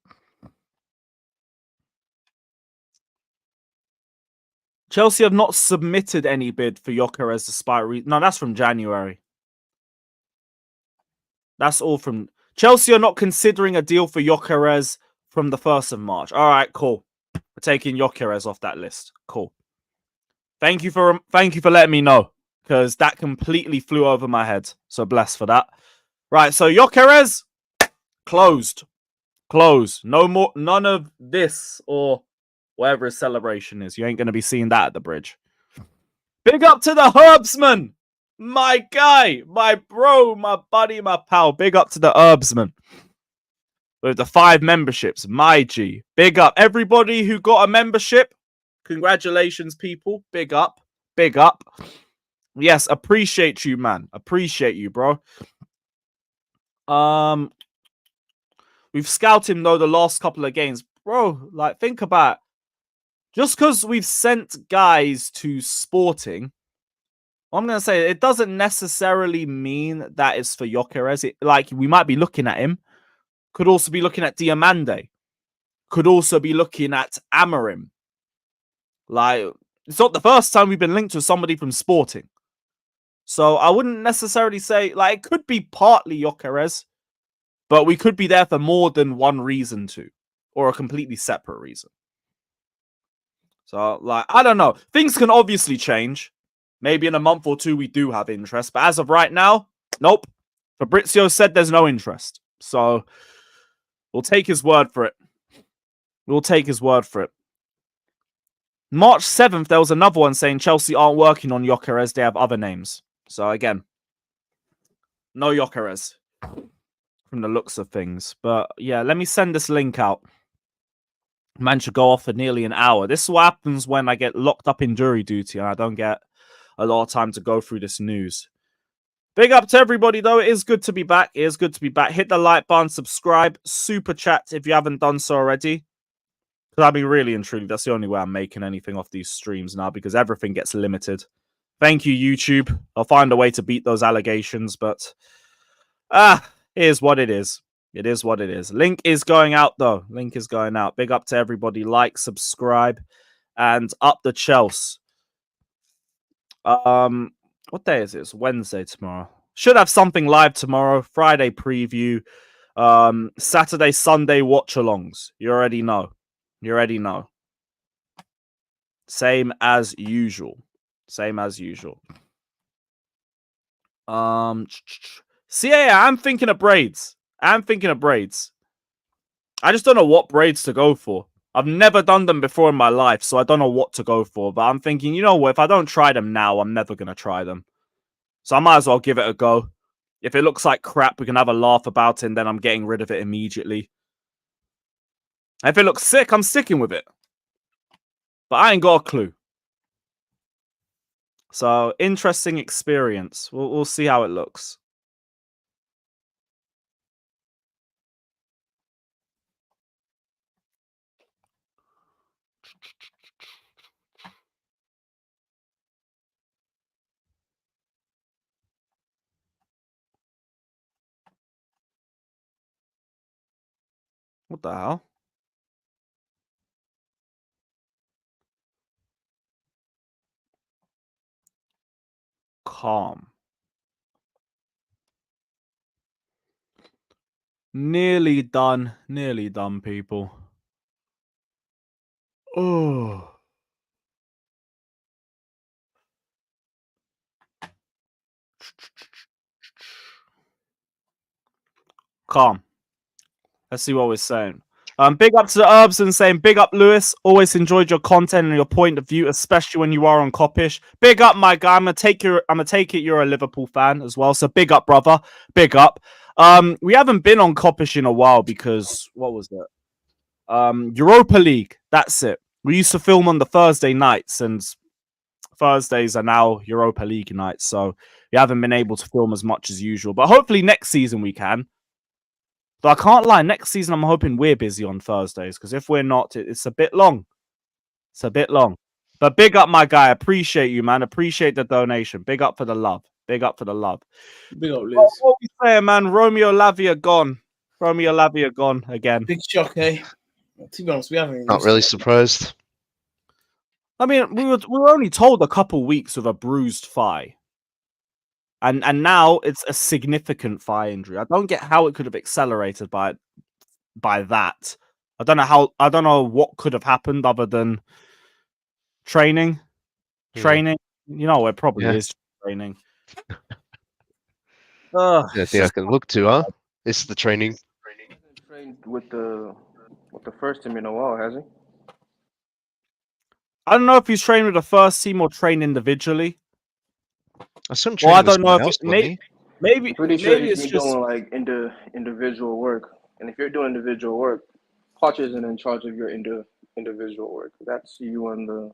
[SPEAKER 4] Chelsea have not submitted any bid for Gyökeres despite no, that's from January. That's all from Chelsea are not considering a deal for Gyökeres from the 1st of March. All right, cool. We're taking Gyökeres off that list. Cool. Thank you for letting me know, because that completely flew over my head. So bless for that. Right, so Gyökeres closed. No more, none of this or whatever his celebration is. You ain't gonna be seeing that at the bridge. Big up to the Herbsman, my guy, my bro, my buddy, my pal. Big up to the Herbsman with the 5 memberships, my G. Big up everybody who got a membership. Congratulations, people. Big up. Big up. Yes, appreciate you, man. Appreciate you, bro. We've scouted him, though, the last couple of games. Bro, like, think about it. Just because we've sent guys to Sporting, I'm going to say it doesn't necessarily mean that it's for Gyökeres. Like, we might be looking at him. Could also be looking at Diamande. Could also be looking at Amorim. Like, it's not the first time we've been linked to somebody from Sporting. So I wouldn't necessarily say, like, it could be partly Gyökeres, but we could be there for more than one reason too, or a completely separate reason. So, like, I don't know. Things can obviously change. Maybe in a month or two we do have interest, but as of right now, nope. Fabrizio said there's no interest. So we'll take his word for it. We'll take his word for it. March 7th, there was another one saying Chelsea aren't working on Gyökeres. They have other names. So, again, no Gyökeres from the looks of things. But, yeah, let me send this link out. Man should go off for nearly an hour. This is what happens when I get locked up in jury duty and I don't get a lot of time to go through this news. Big up to everybody, though. It is good to be back. It is good to be back. Hit the like button, subscribe, super chat if you haven't done so already. I mean, really and truly, that's the only way I'm making anything off these streams now, because everything gets limited. Thank you, YouTube. I'll find a way to beat those allegations, but here's what it is. It is what it is. Link is going out, though. Link is going out. Big up to everybody. Like, subscribe, and up the Chelsea. What day is it? It's Wednesday tomorrow. Should have something live tomorrow. Friday preview. Saturday, Sunday watch-alongs. You already know. You already know. Same as usual. Same as usual. CA, I'm thinking of braids. I just don't know what braids to go for. I've never done them before in my life, so I don't know what to go for. But I'm thinking, you know what? If I don't try them now, I'm never going to try them. So I might as well give it a go. If it looks like crap, we can have a laugh about it, and then I'm getting rid of it immediately. If it looks sick, I'm sticking with it. But I ain't got a clue. So, interesting experience. We'll see how it looks. What the hell? Calm. Nearly done. Nearly done, people. Oh. Calm. Let's see what we're saying. Big up to the Herbs and saying, big up, Lewis. Always enjoyed your content and your point of view, especially when you are on Coppish. Big up, my guy. I'm gonna take it you're a Liverpool fan as well. So big up, brother. Big up. We haven't been on Coppish in a while because what was that? Europa League. That's it. We used to film on the Thursday nights, and Thursdays are now Europa League nights. So we haven't been able to film as much as usual. But hopefully next season we can. But I can't lie, next season I'm hoping we're busy on Thursdays, because if we're not, it's a bit long. It's a bit long. But big up, my guy. Appreciate you, man. Appreciate the donation. Big up for the love. Big up for the love.
[SPEAKER 8] Big up, Liz.
[SPEAKER 4] What we saying, man? Romeo Lavia gone. Romeo Lavia gone again.
[SPEAKER 8] Big shock, eh? To be honest, we haven't.
[SPEAKER 9] Not really surprised.
[SPEAKER 4] I mean, we were only told a couple weeks with a bruised thigh, and now it's a significant thigh injury. I don't get how it could have accelerated by that. I don't know what could have happened other than training. You know, it probably is training.
[SPEAKER 9] I think I can look to, huh? It's the training.
[SPEAKER 10] Trained with the first team in a while, has he?
[SPEAKER 4] I don't know if he's trained with the first team or trained individually.
[SPEAKER 9] I saw him
[SPEAKER 4] Well, I
[SPEAKER 9] training
[SPEAKER 4] don't
[SPEAKER 9] with
[SPEAKER 4] know
[SPEAKER 9] someone
[SPEAKER 4] if
[SPEAKER 9] else,
[SPEAKER 10] I'm pretty sure
[SPEAKER 4] maybe
[SPEAKER 10] he's
[SPEAKER 4] it's
[SPEAKER 10] been
[SPEAKER 4] just
[SPEAKER 10] doing like individual work. And if you're doing individual work, coach isn't in charge of your individual work. That's you and the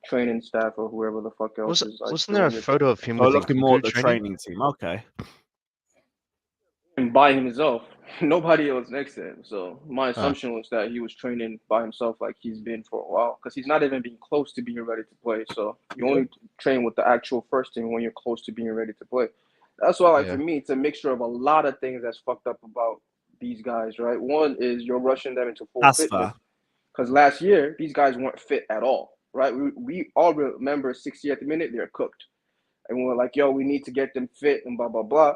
[SPEAKER 10] training staff or whoever the fuck else is. Like,
[SPEAKER 9] wasn't there a
[SPEAKER 10] doing your
[SPEAKER 9] photo of him
[SPEAKER 4] oh,
[SPEAKER 9] with
[SPEAKER 4] looking more
[SPEAKER 9] Lukaku
[SPEAKER 4] at the training team. Okay.
[SPEAKER 10] And by himself, nobody else next to him. So my assumption was that he was training by himself, like he's been for a while, because he's not even being close to being ready to play. So you only train with the actual first team when you're close to being ready to play. That's why, like, for me, it's a mixture of a lot of things that's fucked up about these guys, right? One is you're rushing them into full fitness. Because last year, these guys weren't fit at all, right? We all remember 60th minute, they're cooked. And we were like, yo, we need to get them fit and blah, blah, blah.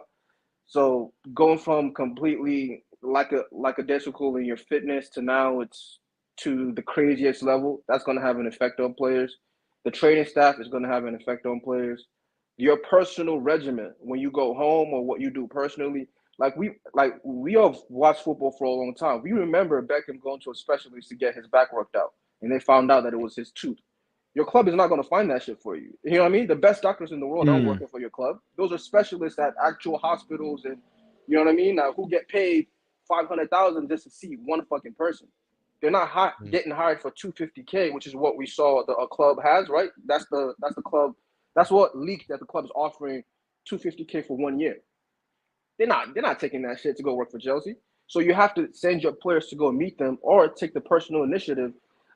[SPEAKER 10] So going from completely like a decimal in your fitness to now it's to the craziest level, that's going to have an effect on players. The training staff is going to have an effect on players. Your personal regimen when you go home or what you do personally, like we all watched football for a long time. We remember Beckham going to a specialist to get his back worked out, and they found out that it was his tooth. Your club is not going to find that shit for you. You know what I mean? The best doctors in the world aren't working for your club. Those are specialists at actual hospitals, and you know what I mean? Now, who get paid $500,000 just to see one fucking person? They're not getting hired for $250K, which is what we saw a club has, right? That's the club. That's what leaked, that the club is offering $250K for 1 year. They're not taking that shit to go work for Chelsea. So you have to send your players to go meet them or take the personal initiative.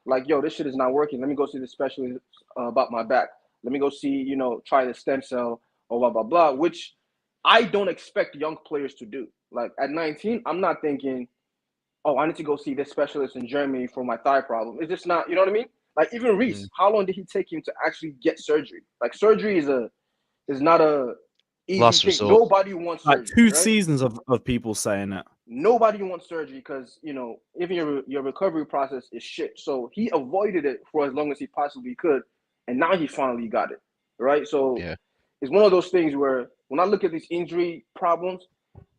[SPEAKER 10] Like, yo, this shit is not working. Let me go see the specialist about my back. Let me go see, try the stem cell or blah, blah, blah, which I don't expect young players to do. Like, at 19, I'm not thinking, oh, I need to go see this specialist in Germany for my thigh problem. It's just not, you know what I mean? Like, even Reece, how long did he take him to actually get surgery? Like, surgery is not a easy
[SPEAKER 9] Last
[SPEAKER 10] thing.
[SPEAKER 9] resort.
[SPEAKER 10] Nobody wants
[SPEAKER 4] Like
[SPEAKER 10] surgery.
[SPEAKER 4] 2 seasons of people saying it.
[SPEAKER 10] Nobody wants surgery because, even your recovery process is shit. So he avoided it for as long as he possibly could, and now he finally got it, right? So it's one of those things where when I look at these injury problems,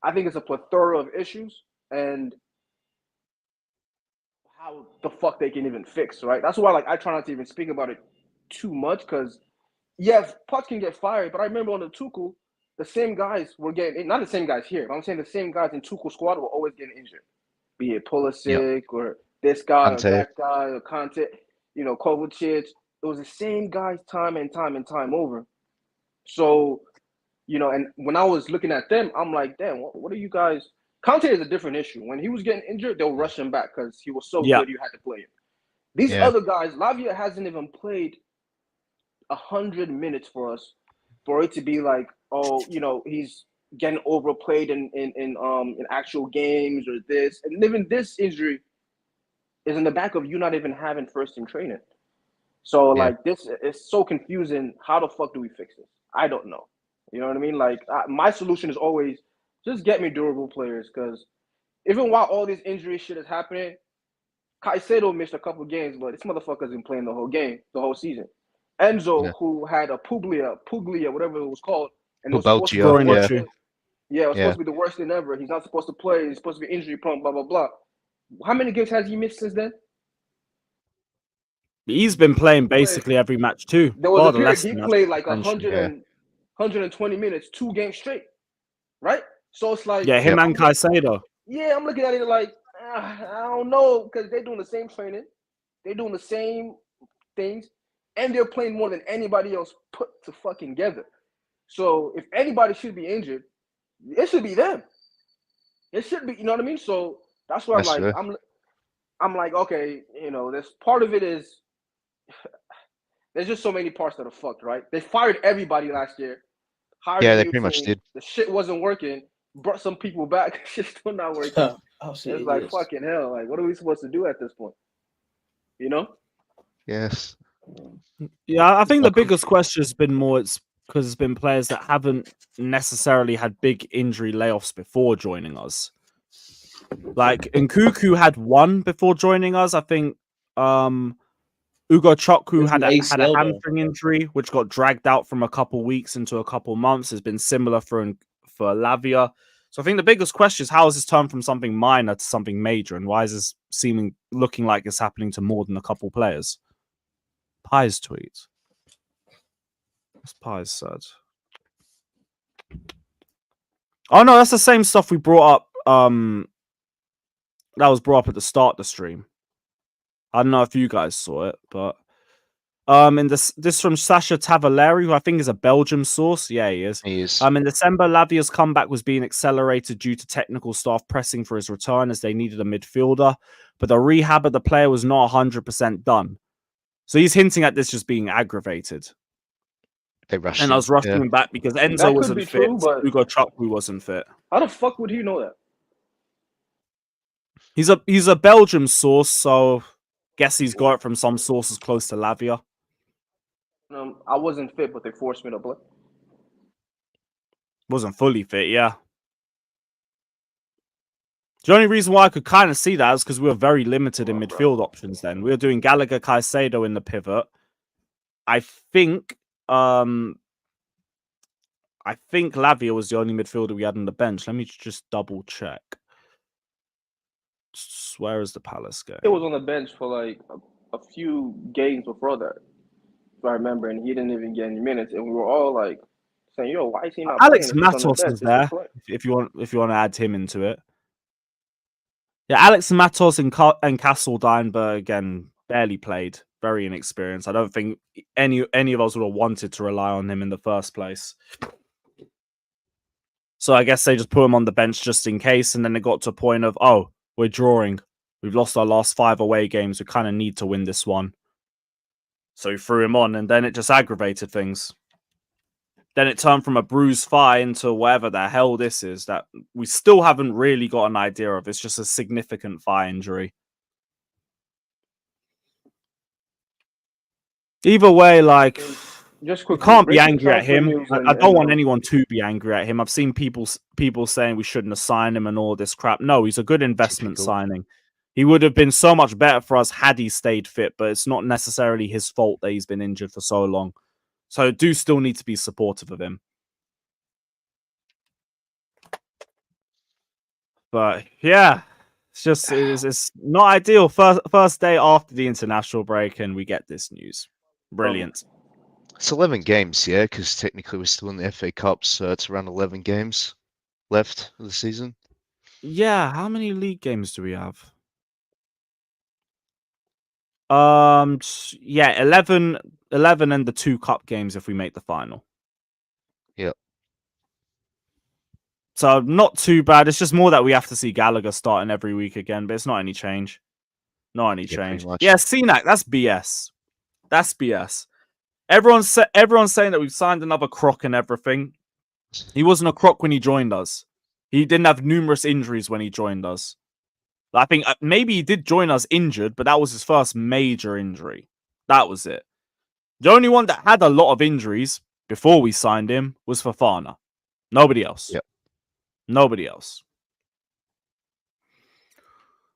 [SPEAKER 10] I think it's a plethora of issues and how the fuck they can even fix, right? That's why, like, I try not to even speak about it too much because, Potts can get fired, but I remember on the Tuchel, the same guys were getting, not the same guys here, but I'm saying the same guys in Tuchel's squad were always getting injured. Be it Pulisic or this guy or that guy or Conte, Kovacic. It was the same guys time and time over. So, and when I was looking at them, I'm like, damn, what are you guys? Conte is a different issue. When he was getting injured, they'll rush him back because he was so good you had to play him. These other guys, Lavia hasn't even played 100 minutes for us for it to be like, oh, he's getting overplayed in actual games or this. And even this injury is in the back of you not even having first team training. So like this is so confusing. How the fuck do we fix this? I don't know. You know what I mean? Like my solution is always just get me durable players because even while all this injury shit is happening, Caicedo missed a couple games, but this motherfucker's been playing the whole season. Enzo, who had a Puglia, whatever it was called, and it was supposed to be the worst thing. It was supposed to be the worst thing ever. He's not supposed to play. He's supposed to be injury prone, blah, blah, blah. How many games has he missed since then?
[SPEAKER 4] He's been playing basically every match too.
[SPEAKER 10] There was a period he played like 120 minutes, 2 games straight, right? So it's like...
[SPEAKER 4] Yeah, him and Caicedo.
[SPEAKER 10] Yeah, I'm looking at it like, I don't know, because they're doing the same training. They're doing the same things. And they're playing more than anybody else put to fucking together. So if anybody should be injured, it should be them. It should be, you know what I mean? So that's why I'm like, okay, this part of it is there's just so many parts that are fucked, right? They fired everybody last year.
[SPEAKER 9] They pretty much did.
[SPEAKER 10] The shit wasn't working. brought some people back. It's just still not working.
[SPEAKER 8] Oh, shit,
[SPEAKER 10] It's like
[SPEAKER 8] idiots.
[SPEAKER 10] fucking hell. Like, what are we supposed to do at this point? You know?
[SPEAKER 9] Yes.
[SPEAKER 4] Yeah, I think the biggest question has been more it's because it's been players that haven't necessarily had big injury layoffs before joining us. Like Nkuku had one before joining us. I think Ugo Chukwu
[SPEAKER 8] It's
[SPEAKER 4] had
[SPEAKER 8] an
[SPEAKER 4] a
[SPEAKER 8] ACL, though.
[SPEAKER 4] hamstring injury, which got dragged out from a couple weeks into a couple months. Has been similar for Lavia. So I think the biggest question is how has this turned from something minor to something major, and why is this looking like it's happening to more than a couple players? Pies tweet. What's Pies said? Oh no, that's the same stuff we brought up. That was brought up at the start of the stream. I don't know if you guys saw it, but in this from Sasha Tavaleri, who I think is a Belgium source. Yeah, he is.
[SPEAKER 9] He is.
[SPEAKER 4] In December, Lavia's comeback was being accelerated due to technical staff pressing for his return as they needed a midfielder, but the rehab of the player was not 100% done. So he's hinting at this just being aggravated.
[SPEAKER 9] They rushed
[SPEAKER 4] And I was rushing him back because Enzo wasn't fit.
[SPEAKER 10] True, but
[SPEAKER 4] Ugo Chukwu wasn't fit.
[SPEAKER 10] how the fuck would he know that?
[SPEAKER 4] He's a Belgium source, so guess he's got it from some sources close to Lavia.
[SPEAKER 10] I wasn't fit, but they forced me to play.
[SPEAKER 4] Wasn't fully fit, yeah. The only reason why I could kind of see that is because we were very limited in midfield options then. We were doing Gallagher, Caicedo in the pivot. I think Lavia was the only midfielder we had on the bench. Let me just double check. Where is the Palace game?
[SPEAKER 10] It was on the bench for like a few games before that, if I remember, and he didn't even get any minutes. And we were all like saying, "Yo, why is he not
[SPEAKER 4] Alex
[SPEAKER 10] playing?
[SPEAKER 4] Matos is there. If you want to add him into it, yeah, Alex Matos and Castledine, but again, barely played, very inexperienced. I don't think any of us would have wanted to rely on him in the first place. So I guess they just put him on the bench just in case, and then it got to a point of, oh, we're drawing. We've lost our last 5 away games. We kind of need to win this one. So he threw him on, and then it just aggravated things. Then it turned from a bruised thigh into whatever the hell this is that we still haven't really got an idea of. It's just a significant thigh injury. Either way, like,
[SPEAKER 10] just
[SPEAKER 4] we can't be angry at him. I don't want anyone to be angry at him. I've seen people saying we shouldn't have signed him and all this crap. No, he's a good investment signing. He would have been so much better for us had he stayed fit, but it's not necessarily his fault that he's been injured for so long. So do still need to be supportive of him. But yeah, it's not ideal. First day after the international break, and we get this news. Brilliant.
[SPEAKER 9] It's 11 games, yeah, because technically we're still in the FA Cup, so it's around 11 games left of the season.
[SPEAKER 4] Yeah, how many league games do we have? Yeah, 11 and the 2 cup games if we make the final.
[SPEAKER 9] Yep.
[SPEAKER 4] So not too bad. It's just more that we have to see Gallagher starting every week again, but it's not any change. Not any change. Yeah, CNAC, that's BS. That's BS. Everyone's saying that we've signed another croc and everything. He wasn't a croc when he joined us. He didn't have numerous injuries when he joined us. I think maybe he did join us injured, but that was his first major injury. That was it. The only one that had a lot of injuries before we signed him was Fofana. Nobody else.
[SPEAKER 9] Yep.
[SPEAKER 4] Nobody else.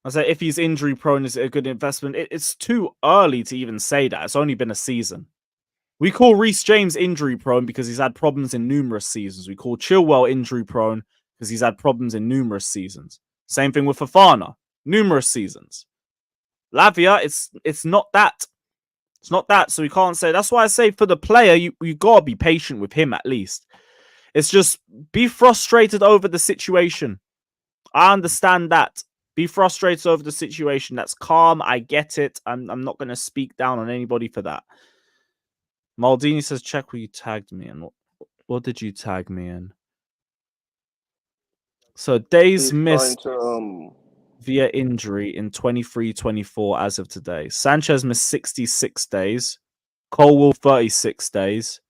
[SPEAKER 4] I say if he's injury prone, is it a good investment? It's too early to even say that. It's only been a season. We call Reece James injury prone because he's had problems in numerous seasons. We call Chilwell injury prone because he's had problems in numerous seasons. Same thing with Fofana. Numerous seasons. Lavia, it's not that. It's not that, so we can't say. That's why I say for the player, you got to be patient with him at least. It's just be frustrated over the situation. I understand that. Be frustrated over the situation. That's calm. I get it. I'm not going to speak down on anybody for that. Maldini says, check what you tagged me in. What did you tag me in? So days missed via injury in 23-24 as of today. Sanchez missed 66 days. Colwill 36 days.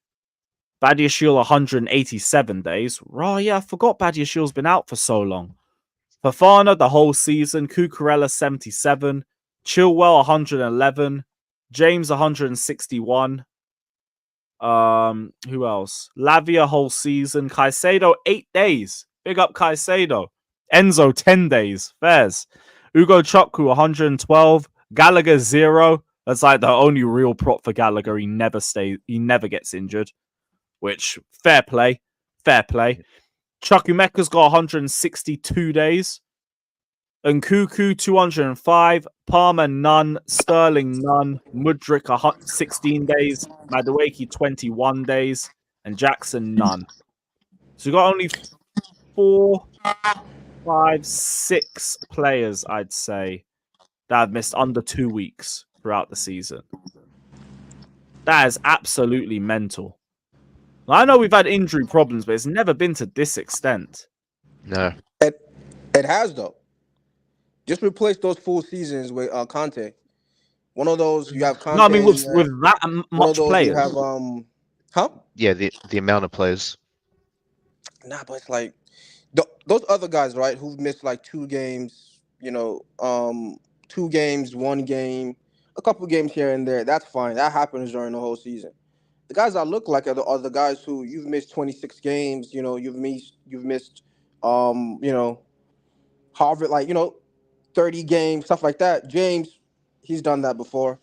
[SPEAKER 4] Badiashile 187 days. Oh, yeah, I forgot Badiashile's been out for so long. Fofana the whole season. Cucurella 77. Chilwell 111. James 161. Who else? Lavia whole season. Caicedo 8 days. Big up Caicedo. Enzo 10 days. Fairs. Ugo Chukwu 112. Gallagher 0. That's like the only real prop for Gallagher. He never gets injured. Which fair play. Chukwemeka's got 162 days. Nkuku 205, Palmer none, Sterling none, Mudryk 16 days, Madueke 21 days, and Jackson none. So we got only 4, 5, 6 players, I'd say, that have missed under 2 weeks throughout the season. That is absolutely mental. I know we've had injury problems, but it's never been to this extent.
[SPEAKER 9] No.
[SPEAKER 11] It has, though. Just replace those full seasons with Conte. One of those you have Conte.
[SPEAKER 4] No, I mean with that much players.
[SPEAKER 11] You have huh?
[SPEAKER 9] Yeah, the amount of players.
[SPEAKER 11] Nah, but it's like those other guys, right? Who've missed like 2 games. 2 games, 1 game, a couple games here and there. That's fine. That happens during the whole season. The guys that look like are the guys who you've missed 26 games. You've missed Harvard, 30 games, stuff like that. James, he's done that before.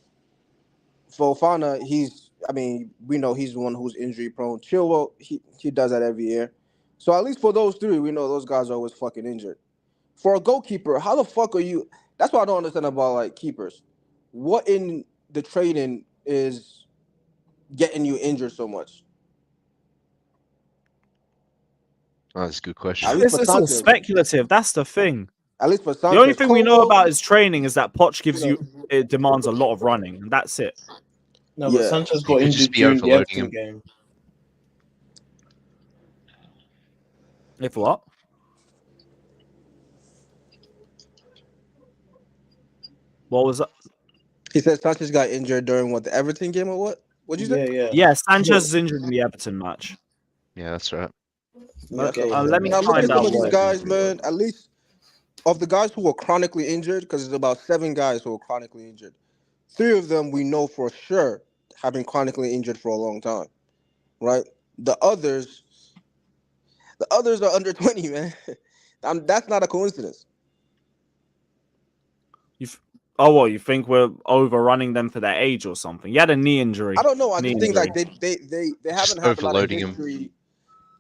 [SPEAKER 11] Fofana, we know he's the one who's injury prone. Chilwell, he does that every year. So at least for those 3, we know those guys are always fucking injured. For a goalkeeper, how the fuck are you? That's what I don't understand about keepers. What in the training is getting you injured so much?
[SPEAKER 9] Oh, that's a good question.
[SPEAKER 4] This is all speculative. That's the thing.
[SPEAKER 11] At least for Sanchez.
[SPEAKER 4] The only thing we know about his training is that Poch it demands a lot of running, and that's it.
[SPEAKER 8] No, but Sanchez got injured during the Everton game.
[SPEAKER 4] If what? What was that?
[SPEAKER 11] He said Sanchez got injured during the Everton game or what? What'd you say?
[SPEAKER 4] Yeah, Sanchez is injured in the Everton match.
[SPEAKER 9] Yeah, that's right.
[SPEAKER 4] Let me
[SPEAKER 11] now,
[SPEAKER 4] find
[SPEAKER 11] look at
[SPEAKER 4] out.
[SPEAKER 11] some of these guys, man. At least of the guys who were chronically injured, because there's about 7 guys who were chronically injured. 3 of them we know for sure have been chronically injured for a long time, right? The others are under 20, man. That's not a coincidence.
[SPEAKER 4] You think we're overrunning them for their age or something? He had a knee injury.
[SPEAKER 11] I don't know. I just think they haven't had a lot of history.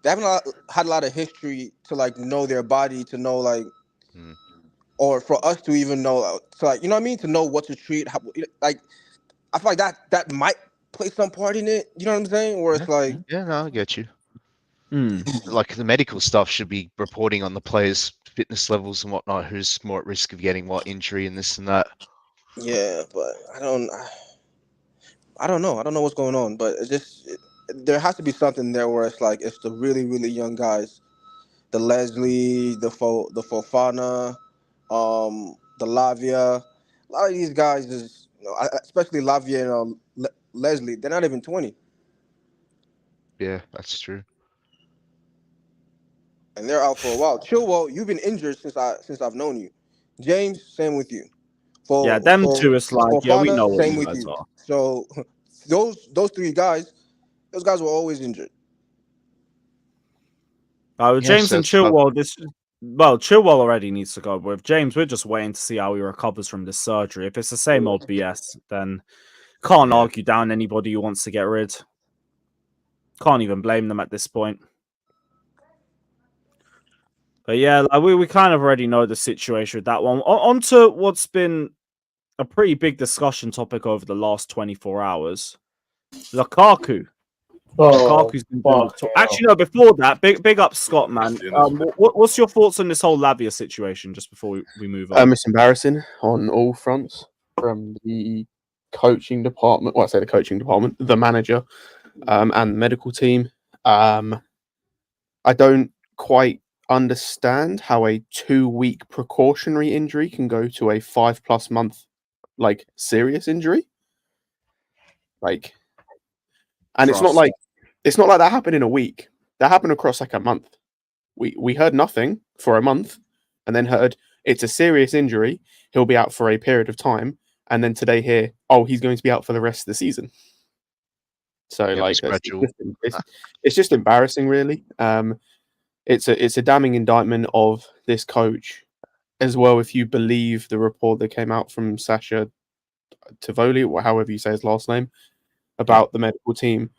[SPEAKER 11] They haven't had a lot of history to know their body, to know or for us to even know, to you know what I mean, to know what to treat. I feel like that might play some part in it. You know what I'm saying? Where it's
[SPEAKER 9] yeah, no, I get you. Like the medical stuff should be reporting on the players' fitness levels and whatnot. Who's more at risk of getting what injury and this and that.
[SPEAKER 11] Yeah, but I don't know. I don't know what's going on, but there has to be something there where it's the really, really young guys, the Leslie, the Fofana, the Lavia. A lot of these guys especially Lavia and Leslie, they're not even 20.
[SPEAKER 9] Yeah, that's true.
[SPEAKER 11] And they're out for a while. Chilwell, you've been injured since I've known you. James, same with you.
[SPEAKER 4] Them two is
[SPEAKER 11] Fofana,
[SPEAKER 4] we know what
[SPEAKER 11] same
[SPEAKER 4] you
[SPEAKER 11] with
[SPEAKER 4] guys
[SPEAKER 11] you.
[SPEAKER 4] are.
[SPEAKER 11] So those 3 guys, those guys were always injured.
[SPEAKER 4] James and Chilwell, Chilwell already needs to go. But with James, we're just waiting to see how he recovers from this surgery. If it's the same old BS, then can't argue down anybody who wants to get rid. Can't even blame them at this point. But yeah, we kind of already know the situation with that one. On to what's been a pretty big discussion topic over the last 24 hours. Lukaku. Lukaku's been actually, no, before that, big up Scott, man. What's your thoughts on this whole Lavia situation just before we move on?
[SPEAKER 12] It's embarrassing on all fronts, from the coaching department. Well, I say the coaching department, the manager, and the medical team. I don't quite understand how a 2-week precautionary injury can go to a 5+ month serious injury. And it's not like it's not like that happened in a week. That happened across like a month. We heard nothing for a month, and then heard it's a serious injury. He'll be out for a period of time, and then today hear, oh, he's going to be out for the rest of the season. So like, it's just embarrassing, really. It's a damning indictment of this coach as well. If you believe the report that came out from Sasha Tivoli, or however you say his last name, about the medical team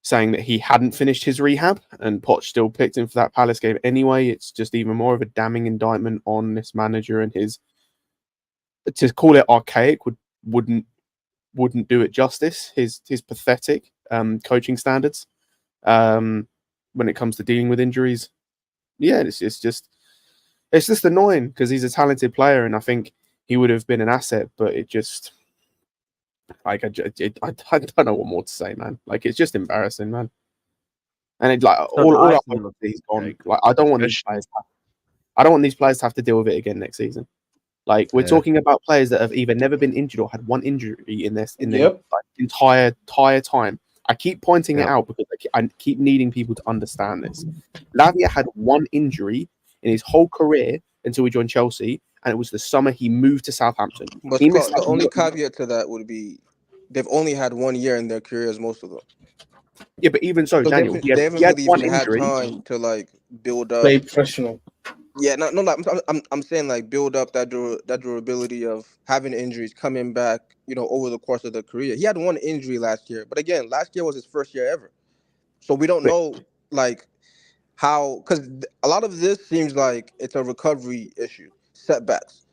[SPEAKER 12] saying that he hadn't finished his rehab and Poch still picked him for that Palace game anyway, it's just even more of a damning indictment on this manager and his. To call it archaic wouldn't do it justice. His pathetic coaching standards when it comes to dealing with injuries. Yeah, it's just annoying because he's a talented player and I think he would have been an asset, but it just like I don't know what more to say, man. Like it's just embarrassing, man. And it like all he's gone. Like I don't want these players. I don't want these players to have to deal with it again next season. Like we're talking about players that have either never been injured or had one injury in their like, entire time. I keep pointing it out because I keep needing people to understand this. Lavia had one injury in his whole career until he joined Chelsea, and it was the summer he moved to Southampton.
[SPEAKER 11] But Scott, the only caveat to that would be they've only had 1 year in their careers, most of them.
[SPEAKER 12] Yeah, but even so, Daniel,
[SPEAKER 11] they haven't really even had time to like build up.
[SPEAKER 8] Play professional.
[SPEAKER 11] Yeah, no, like I'm saying like build up that durability of having injuries, coming back, over the course of the career. He had one injury last year, but again, last year was his first year ever, so we don't know like how, because a lot of this seems like it's a recovery issue, setbacks.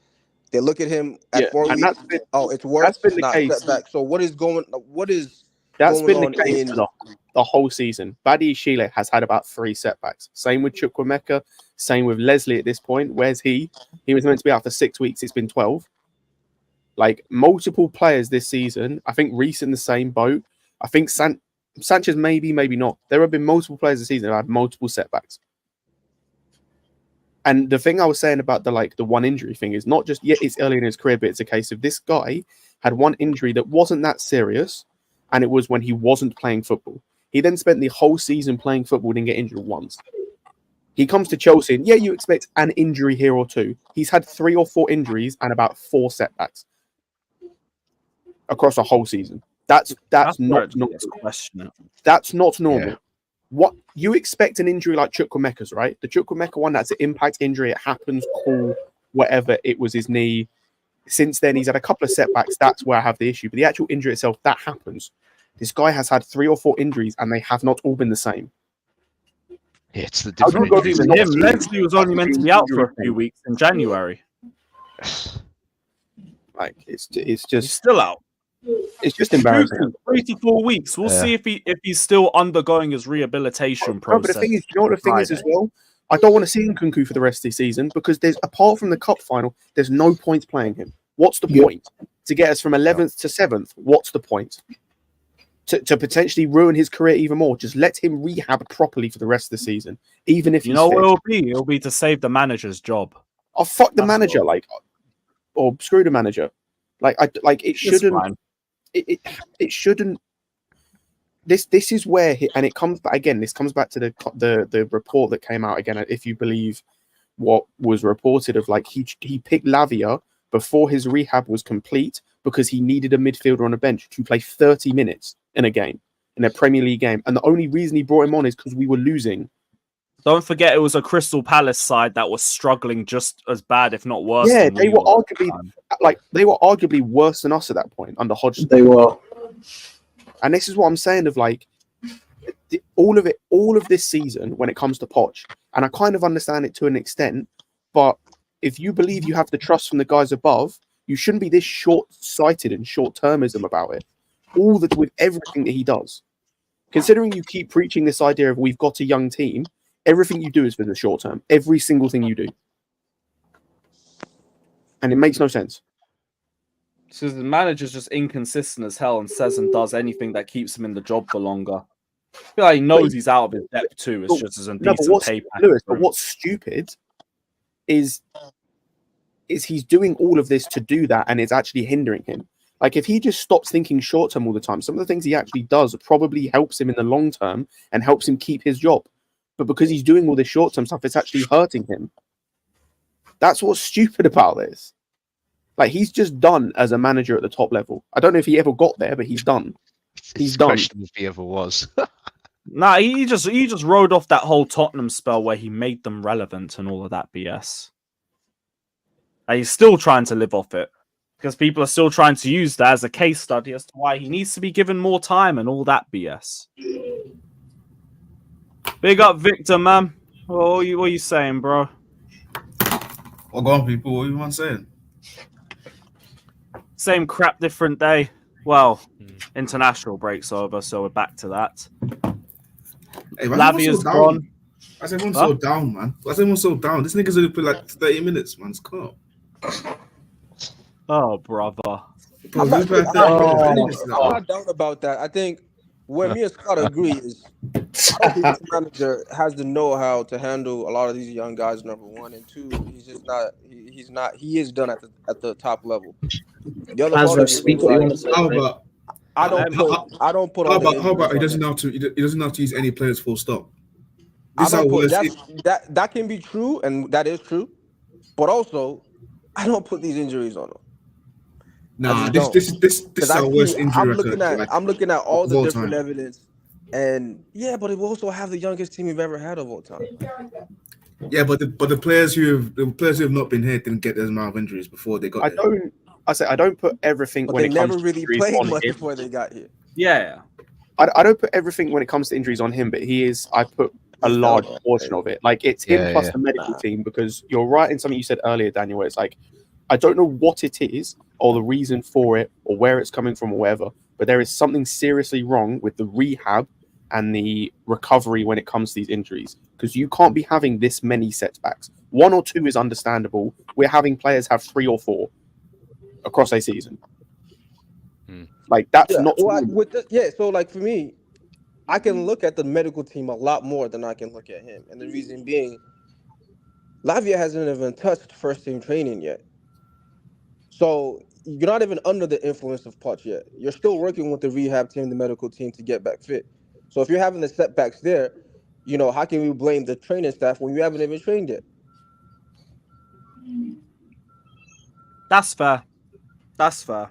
[SPEAKER 11] They look at him at 4 weeks. It's worse, not setback. So what is going on
[SPEAKER 12] the whole season? Badi Shile has had about 3 setbacks. Same with Chukwuemeka. Same with Leslie at this point. Where's he? He was meant to be out for 6 weeks. It's been 12. Like multiple players this season. I think Reece in the same boat. I think Sanchez maybe not. There have been multiple players this season that have had multiple setbacks. And the thing I was saying about the one injury thing is not just it's early in his career, but it's a case of this guy had one injury that wasn't that serious, and it was when he wasn't playing football. He then spent the whole season playing football, didn't get injured once. He comes to Chelsea, and you expect an injury here or two. He's had 3 or 4 injuries and about 4 setbacks across a whole season. That's not normal. That's not normal. Yeah. What you expect an injury like Chukwuemeka's, right? The Chukwuemeka one, that's an impact injury. It happens, cool, whatever. It was his knee. Since then, he's had a couple of setbacks. That's where I have the issue. But the actual injury itself, that happens. This guy has had 3 or 4 injuries, and they have not all been the same.
[SPEAKER 9] Yeah, it's the different.
[SPEAKER 4] Not even him. Leslie was only meant to be out for a few weeks in January.
[SPEAKER 12] Like it's just
[SPEAKER 4] he's still out.
[SPEAKER 12] It's just embarrassing.
[SPEAKER 4] 3 to 4 weeks. We'll see if he's still undergoing his rehabilitation process.
[SPEAKER 12] But the thing is, you know what the thing is as well? I don't want to see Nkunku for the rest of the season because apart from the cup final, there's no point playing him. What's the point? To get us from 11th to 7th, what's the point? To potentially ruin his career even more. Just let him rehab properly for the rest of the season. Even if
[SPEAKER 4] what it'll be? It'll be to save the manager's job.
[SPEAKER 12] Oh, fuck the manager, or screw the manager. It shouldn't. It shouldn't. This is where it comes back again. This comes back to the report that came out again. If you believe what was reported of he picked Lavia before his rehab was complete because he needed a midfielder on a bench to play 30 minutes in a game, in a Premier League game, and the only reason he brought him on is because we were losing.
[SPEAKER 4] Don't forget, it was a Crystal Palace side that was struggling just as bad, if not worse.
[SPEAKER 12] Yeah, they were arguably worse than us at that point under Hodgson.
[SPEAKER 8] They were,
[SPEAKER 12] and this is what I'm saying of all of this season when it comes to Poch, and I kind of understand it to an extent, but if you believe you have the trust from the guys above, you shouldn't be this short-sighted and short-termism about it. With everything that he does, considering you keep preaching this idea of we've got a young team. Everything you do is for the short term. Every single thing you do. And it makes no sense.
[SPEAKER 4] So the manager's just inconsistent as hell and says and does anything that keeps him in the job for longer. I feel like he knows he's out of his depth too. It's just as indecent pay packet.
[SPEAKER 12] Lewis, but what's stupid is he's doing all of this to do that and it's actually hindering him. Like, if he just stops thinking short term all the time, some of the things he actually does probably helps him in the long term and helps him keep his job. But because he's doing all this short term stuff, it's actually hurting him. That's what's stupid about this. Like, he's just done as a manager at the top level. I don't know if he ever got there, but he's done. He's done.
[SPEAKER 9] Questionable if he ever was.
[SPEAKER 4] Nah, he just rode off that whole Tottenham spell where he made them relevant and all of that BS. And he's still trying to live off it because people are still trying to use that as a case study as to why he needs to be given more time and all that BS. Big up Victor, man. What are you saying, bro?
[SPEAKER 13] Well, go on, people. What you want saying?
[SPEAKER 4] Same crap, different day. Well, international break's over, so we're back to that.
[SPEAKER 13] Hey,
[SPEAKER 4] Lavia's gone.
[SPEAKER 13] I said everyone's so down, man. I said everyone's so down. This nigga's only played like 30 minutes, man. It's calm.
[SPEAKER 4] Oh, brother.
[SPEAKER 11] I'm not down about that. I think where me and Scott agree is I don't think this manager has the know-how to handle a lot of these young guys, number one. And two, he's just not he is done at the top level. The other part of it is like, I don't put
[SPEAKER 13] how about he doesn't have to use any players full stop.
[SPEAKER 11] That can be true, and that is true. But also, I don't put these injuries on him.
[SPEAKER 13] Nah, this is our worst injury record.
[SPEAKER 11] I'm looking at all the different evidence, and but it will also have the youngest team we've ever had of all time.
[SPEAKER 13] Yeah, but the players who have not been here didn't get those amount of injuries before they got here.
[SPEAKER 12] I don't put everything when it comes to
[SPEAKER 11] really
[SPEAKER 12] injuries
[SPEAKER 11] played
[SPEAKER 12] on
[SPEAKER 11] much
[SPEAKER 12] him.
[SPEAKER 11] before they got here.
[SPEAKER 4] Yeah.
[SPEAKER 12] I don't put everything when it comes to injuries on him, but I put a large portion of it. Like, it's him plus the medical team, because you're right in something you said earlier, Daniel, where it's like, I don't know what it is or the reason for it or where it's coming from or whatever, but there is something seriously wrong with the rehab and the recovery when it comes to these injuries, because you can't be having this many setbacks. 1 or 2 is understandable. We're having players have 3 or 4 across a season. Like, that's not
[SPEAKER 11] so like for me, I can look at the medical team a lot more than I can look at him. And the reason being, Lavia hasn't even touched first team training yet. So you're not even under the influence of Poch yet. You're still working with the rehab team, the medical team to get back fit. So if you're having the setbacks there, how can we blame the training staff when you haven't even trained yet?
[SPEAKER 4] That's fair. That's why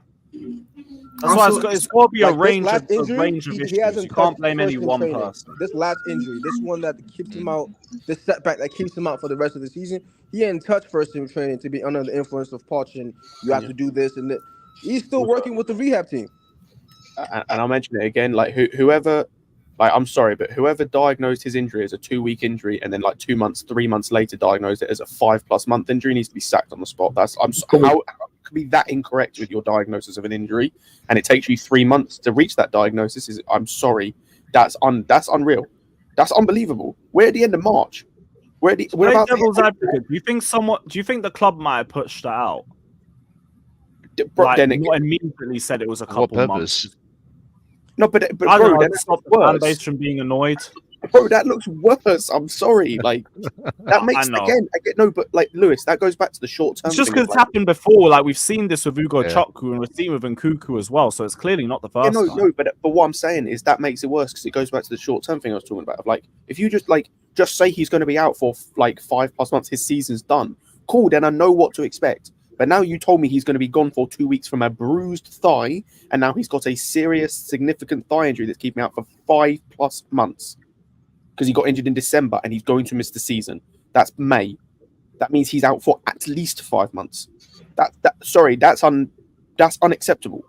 [SPEAKER 4] it's got to be a range of issues. You can't blame any one person.
[SPEAKER 11] This last injury, this one that keeps him out, this setback that keeps him out for the rest of the season, he didn't touch first team training to be under the influence of Poch, and you have to do this and that. He's still working with the rehab team.
[SPEAKER 12] And I'll mention it again, like whoever, like, I'm sorry, but whoever diagnosed his injury as a 2-week injury and then like 2 months, 3 months later diagnosed it as a 5+ month injury needs to be sacked on the spot. How could be that incorrect with your diagnosis of an injury, and it takes you 3 months to reach that diagnosis? I'm sorry, that's unreal. That's unbelievable. We're at the end of March. We're about
[SPEAKER 4] devil's advocate. Do you think the club might have pushed that out?
[SPEAKER 12] Not
[SPEAKER 4] immediately said it was a couple months.
[SPEAKER 12] No, but
[SPEAKER 4] I
[SPEAKER 12] bro,
[SPEAKER 4] don't know,
[SPEAKER 12] that's
[SPEAKER 4] stop the fan base from being annoyed.
[SPEAKER 12] Bro, that looks worse. I'm sorry. Like, that makes but like, Lewis, that goes back to the short term.
[SPEAKER 4] It's just because it's happened before. Like, we've seen this with Ugo Chukwu, and we've seen with Nkuku as well. So it's clearly not the first time.
[SPEAKER 12] No, but what I'm saying is that makes it worse because it goes back to the short term thing I was talking about. Like, if you just say he's going to be out for like 5+ months, his season's done. Cool, then I know what to expect. But now you told me he's going to be gone for 2 weeks from a bruised thigh, and now he's got a serious, significant thigh injury that's keeping him out for 5+ months because he got injured in December and he's going to miss the season. That's May. That means he's out for at least 5 months. That's unacceptable.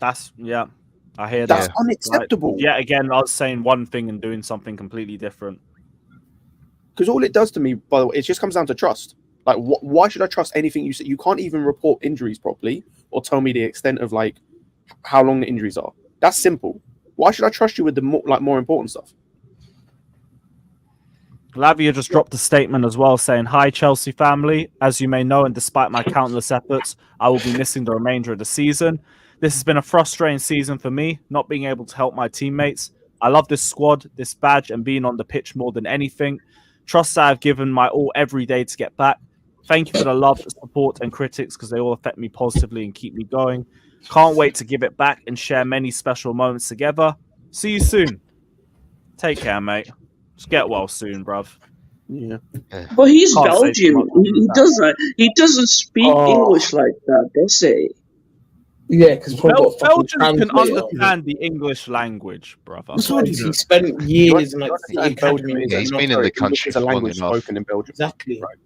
[SPEAKER 4] I hear that.
[SPEAKER 12] That's unacceptable.
[SPEAKER 4] Yeah, again, I was saying one thing and doing something completely different.
[SPEAKER 12] Because all it does to me, by the way, it just comes down to trust. Like, why should I trust anything you say? You can't even report injuries properly or tell me the extent of like how long the injuries are. That's simple. Why should I trust you with the more important stuff?
[SPEAKER 4] Lavia just dropped a statement as well saying, "Hi, Chelsea family. As you may know, and despite my countless efforts, I will be missing the remainder of the season. This has been a frustrating season for me, not being able to help my teammates. I love this squad, this badge, and being on the pitch more than anything. Trust that I've given my all every day to get back. Thank you for the love, support, and critics because they all affect me positively and keep me going. Can't wait to give it back and share many special moments together. See you soon. Take care, mate. Just get well soon, bruv.
[SPEAKER 12] Yeah.
[SPEAKER 14] But he's
[SPEAKER 4] Can't say too
[SPEAKER 14] Belgian.
[SPEAKER 4] much on that.
[SPEAKER 14] He doesn't speak English like that, does he?
[SPEAKER 8] Yeah, because
[SPEAKER 4] Belgians can understand the English language, brother.
[SPEAKER 8] He spent years in like the academy.
[SPEAKER 9] Yeah, he's been in the country for long enough.
[SPEAKER 12] Spoken in Belgium.
[SPEAKER 8] Exactly.
[SPEAKER 12] Right.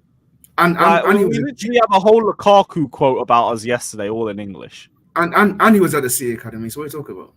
[SPEAKER 13] And
[SPEAKER 4] we literally have a whole Lukaku quote about us yesterday, all in English.
[SPEAKER 13] And he was at the C Academy, so what are you talking about?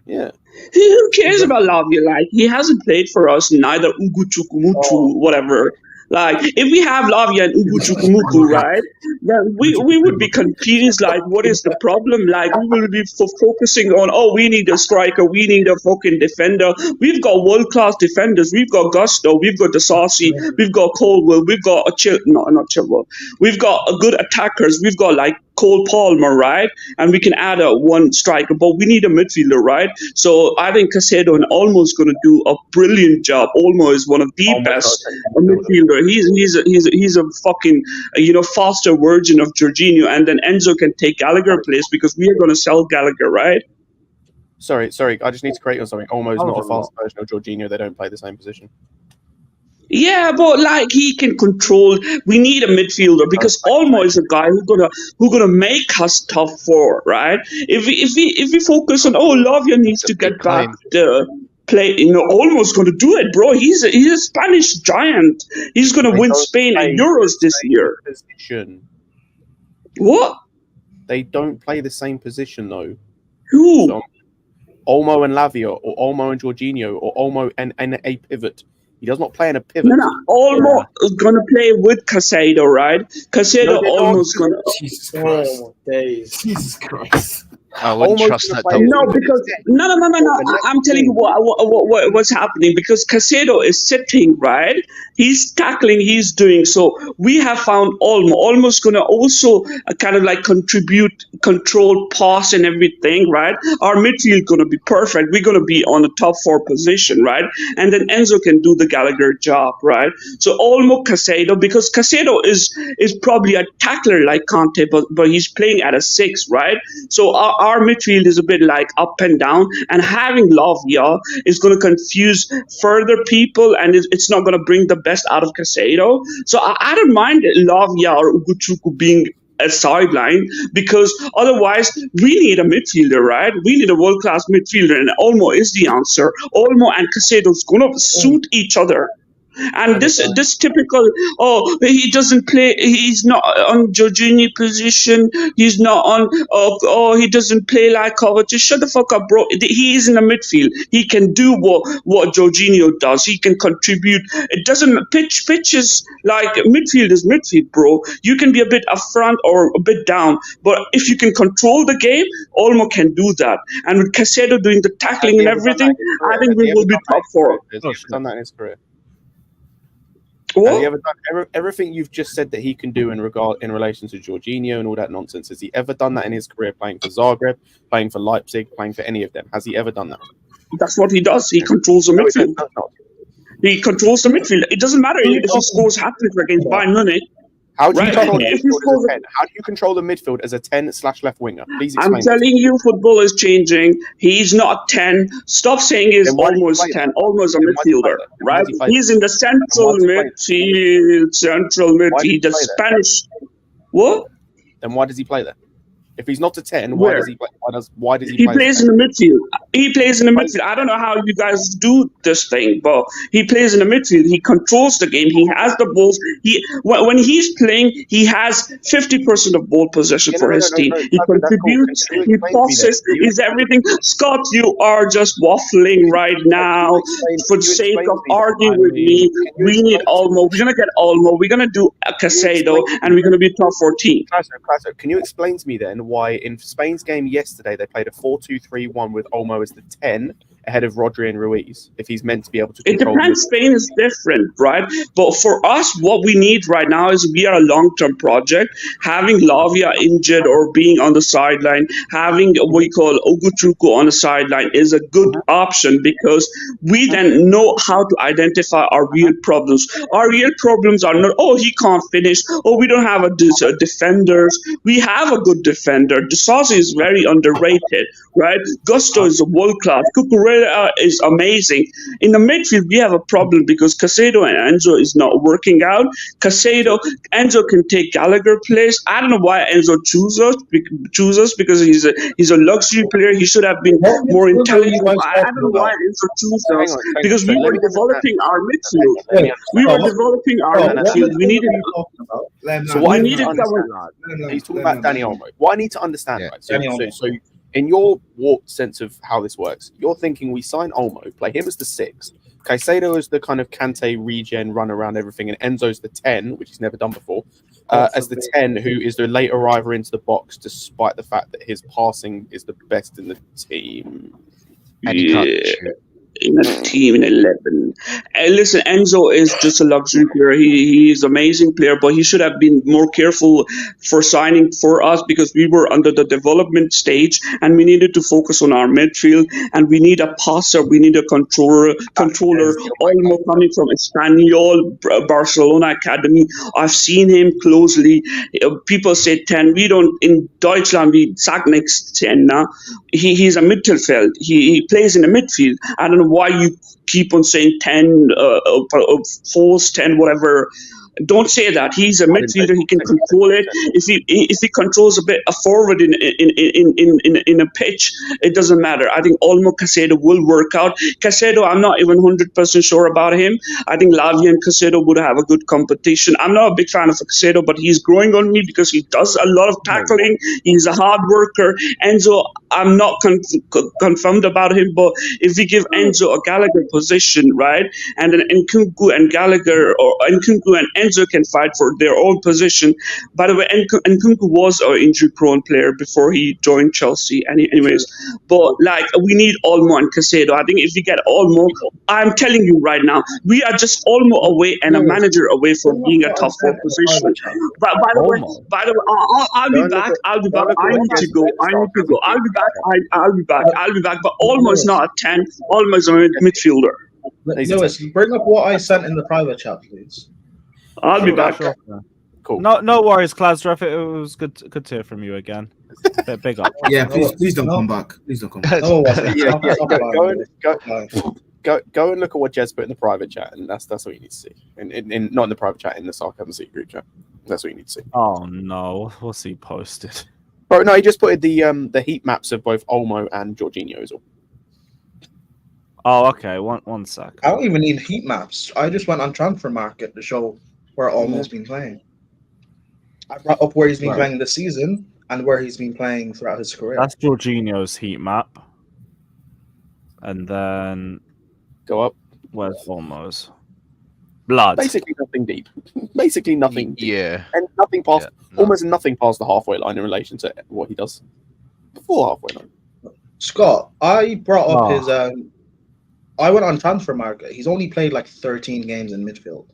[SPEAKER 12] Yeah.
[SPEAKER 14] Who cares about Lavia? Like, he hasn't played for us, neither Uguchukumuchu, whatever. Like, if we have Lavia and Uguchukumuku, right, then we would be confused, like, what is the problem? Like, we will be focusing on, oh, we need a striker, we need a fucking defender. We've got world-class defenders. We've got Gusto, we've got Dasasi, we've got Colwell, we've got not Chilwell. We've got good attackers. We've got, like, Cole Palmer, right? And we can add one striker, but we need a midfielder, right? So I think Caicedo and Olmo is going to do a brilliant job. Olmo is one of the best midfielder. He's a fucking faster version of Jorginho, and then Enzo can take Gallagher place because we are going to sell Gallagher, right?
[SPEAKER 12] Sorry. I just need to correct you on something. Olmo is not a fast version of Jorginho. They don't play the same position.
[SPEAKER 14] Yeah, but like he can control. We need a midfielder because Olmo is a guy who's gonna make us tough for, right? If we focus on Lavia needs to get back the play, Olmo's gonna do it, bro. He's a Spanish giant. He's gonna win Spain and Euros this year.
[SPEAKER 12] Position.
[SPEAKER 14] What?
[SPEAKER 12] They don't play the same position though.
[SPEAKER 14] Who?
[SPEAKER 12] So, Olmo and Lavia, or Olmo and Jorginho, or Olmo and a pivot. He does not play in a pivot.
[SPEAKER 14] No. Olmo is going to play with Caicedo, right? Caicedo almost going to...
[SPEAKER 8] Jesus Christ. Oh, days. Jesus Christ.
[SPEAKER 9] I wouldn't trust that.
[SPEAKER 14] No, because... No. I'm telling you what's happening. Because Caicedo is sitting, right? He's tackling, he's doing. So we have found Olmo. Olmo's going to also kind of like contribute, control, pass and everything, right? Our midfield going to be perfect. We're going to be on the top 4 position, right? And then Enzo can do the Gallagher job, right? So Olmo, Caicedo, because Caicedo is probably a tackler like Conte, but he's playing at a 6, right? So our midfield is a bit like up and down, and having Lavia is going to confuse further people, and it's not going to bring the best out of Caicedo. So I don't mind Lavia or Uguchuku being a sideline, because otherwise we need a midfielder, right? We need a world-class midfielder, and Olmo is the answer. Olmo and Caicedo is going to suit each other. And this typical, he doesn't play, he's not on Jorginho position, he's not on, he doesn't play like cover. Just shut the fuck up, bro. He is in the midfield. He can do what Jorginho does. He can contribute. It doesn't, pitch is like, midfield is midfield, bro. You can be a bit up front or a bit down, but if you can control the game, Olmo can do that. And with Caicedo doing the tackling and everything, I think we will be top 4.
[SPEAKER 12] He's done that in his career.
[SPEAKER 14] What?
[SPEAKER 12] Has he ever done everything you've just said that he can do in relation to Jorginho and all that nonsense? Has he ever done that in his career, playing for Zagreb, playing for Leipzig, playing for any of them? Has he ever done that?
[SPEAKER 14] That's what he does. He controls the midfield. He controls the midfield. It doesn't matter if he scores hat-trick against Bayern Munich.
[SPEAKER 12] How do you control the midfield as a 10/left winger? Please explain.
[SPEAKER 14] I'm telling you, football is changing. He's not 10. Stop saying he's almost 10. Almost a midfielder, right? He's in the central midfield. He does Spanish. What?
[SPEAKER 12] Then why does he play there? If he's not a 10,
[SPEAKER 14] Where?
[SPEAKER 12] why does he play?
[SPEAKER 14] He plays in the midfield. He plays in the midfield. I don't know how you guys do this thing, but he plays in the midfield. He controls the game. He has the balls. When he's playing, he has 50% of ball possession for his team. He contributes. He passes. He's everything. Scott, you are just waffling right now for the sake of arguing with me. We need Olmo. We're gonna get Olmo. We're gonna do a Caicedo, and we're gonna be top 14.
[SPEAKER 12] Classic. Can you explain to me then why in Spain's game yesterday they played a 4-2-3-1 with Olmo as the 10 ahead of Rodri and Ruiz if he's meant to be able to
[SPEAKER 14] It
[SPEAKER 12] control
[SPEAKER 14] depends. Spain is different, right? But for us, what we need right now is we are a long-term project. Having Lavia injured or being on the sideline, having what we call Oguchuku on the sideline is a good option because we then know how to identify our real problems. Our real problems are not, oh, he can't finish, oh, we don't have defenders. We have a good defender. De Sousa is very underrated, right? Gusto is a world-class. Cucurella is amazing. In the midfield, we have a problem because Caicedo and Enzo is not working out. Enzo can take Gallagher place. I don't know why Enzo chooses us because he's a luxury player. He should have been more intelligent. I don't know why Enzo chooses us because we were developing our midfield. We were developing our midfield. We needed.
[SPEAKER 12] So what I need to understand, he's talking about Dani Olmo. What I need to understand, right? So in your warped sense of how this works, you're thinking we sign Olmo, play him as the 6, Caicedo is the kind of Kante regen, run around everything, and Enzo's the 10, which he's never done before, as the 10 who is the late arriver into the box, despite the fact that his passing is the best in the team.
[SPEAKER 9] And he can't shoot.
[SPEAKER 14] In a team in 11. Listen, Enzo is just a luxury player. He is an amazing player, but he should have been more careful for signing for us because we were under the development stage and we needed to focus on our midfield and we need a passer, we need a controller Olmo coming from Espanyol, Barcelona Academy. I've seen him closely. People say 10. We don't, in Deutschland, we sag next 10 now. He's a midfield. He plays in the midfield. I don't know why you keep on saying 10, false 10, whatever. Don't say that. He's a midfielder. He can control it. If he controls a bit a forward in a pitch, it doesn't matter. I think Olmo Caicedo will work out. Caicedo, I'm not even 100% sure about him. I think Lavia and Caicedo would have a good competition. I'm not a big fan of Caicedo, but he's growing on me because he does a lot of tackling. He's a hard worker. Enzo, I'm not confirmed about him, but if we give Enzo a Gallagher position, right, and then Nkunku and Gallagher or Nkunku and Enzo can fight for their own position. By the way, Nkunku was an injury-prone player before he joined Chelsea. Anyways, but like we need Olmo and Caicedo. I think if we get Olmo, I'm telling you right now, we are just Olmo away and a manager away from being a top 4 position. But by the way, I'll be back. I need to go. I'll be back. But Olmo is not a 10. Olmo is a midfielder.
[SPEAKER 8] Lewis, bring up what I sent in the private chat, please.
[SPEAKER 14] I'll be back.
[SPEAKER 4] Cool. No worries, Klasdorf. It was good to hear from you again. Big up.
[SPEAKER 13] Yeah, please don't come back. Please don't come back.
[SPEAKER 12] Go and look at what Jez put in the private chat, and that's what you need to see. In not in the private chat, in the Sarcasm Seat group chat. That's what you need to see.
[SPEAKER 4] Oh no, what's he posted?
[SPEAKER 12] Bro, no, he just put the heat maps of both Olmo and Jorginho as well.
[SPEAKER 4] Oh, okay. One sec.
[SPEAKER 8] I don't even need heat maps. I just went on Transfer Market to show where Olmo's been playing. I brought up where he's been playing this season and where he's been playing throughout his career.
[SPEAKER 4] That's Jorginho's heat map. And then
[SPEAKER 12] go up.
[SPEAKER 4] Where's Olmo's? Blood.
[SPEAKER 12] Basically nothing deep. Basically nothing deep.
[SPEAKER 9] Yeah.
[SPEAKER 12] And nothing past almost nothing past the halfway line in relation to what he does before halfway line.
[SPEAKER 8] Scott, I brought up his I went on Transfer Market. He's only played like 13 games in midfield.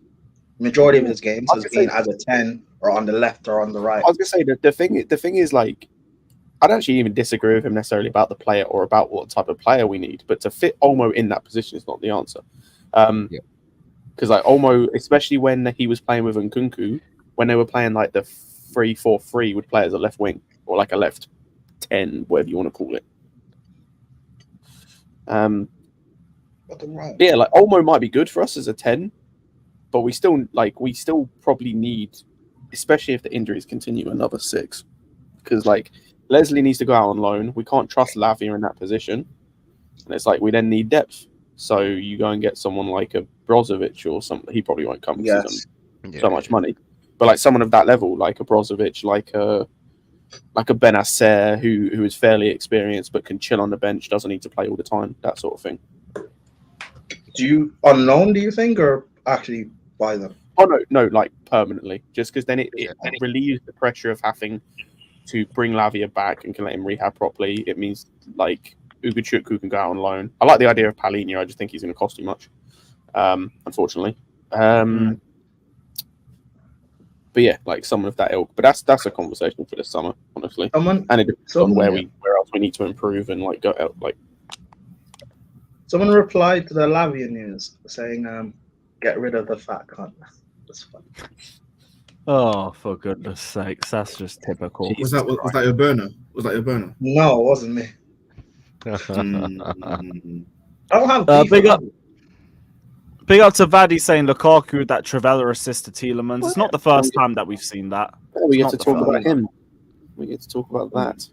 [SPEAKER 8] Majority of his games has been as a 10 or on the left or on the right.
[SPEAKER 12] I was gonna say that the thing is like I don't actually even disagree with him necessarily about the player or about what type of player we need, but to fit Olmo in that position is not the answer. Because like Olmo, especially when he was playing with Nkunku, when they were playing like the 3-4-3, would play as a left wing or like a left 10, whatever you want to call it. Yeah, like Olmo might be good for us as a 10, but we still probably need, especially if the injuries continue, another 6. Because like Leslie needs to go out on loan. We can't trust Lavia in that position, and it's like we then need depth. So you go and get someone like a Brozovic or something. He probably won't come because he's on so much money. But like someone of that level, like a Brozovic, like a Benacer, who is fairly experienced but can chill on the bench, doesn't need to play all the time, that sort of thing.
[SPEAKER 8] Do you on loan? Do you think, or actually buy them?
[SPEAKER 12] Oh no, like permanently. Just because then it relieves the pressure of having to bring Lavia back and can let him rehab properly. It means like Ugochukwu can go out on loan. I like the idea of Palhinha. I just think he's going to cost too much, unfortunately. But yeah, like someone of that ilk. But that's a conversation for this summer, honestly. And it depends on where else we need to improve and like go out. Like
[SPEAKER 8] someone replied to the LAVIA news saying, "Get rid of the fat cunt." That's funny.
[SPEAKER 4] Oh, for goodness sakes, that's just typical.
[SPEAKER 13] Was that your burner? Was that your burner?
[SPEAKER 8] No, it wasn't me. I don't have beef
[SPEAKER 4] big up to Vadi saying Lukaku with that Trivela assist to Tielemans. It's not the first time that we've seen that.
[SPEAKER 12] We get to talk about him. We get to talk about that.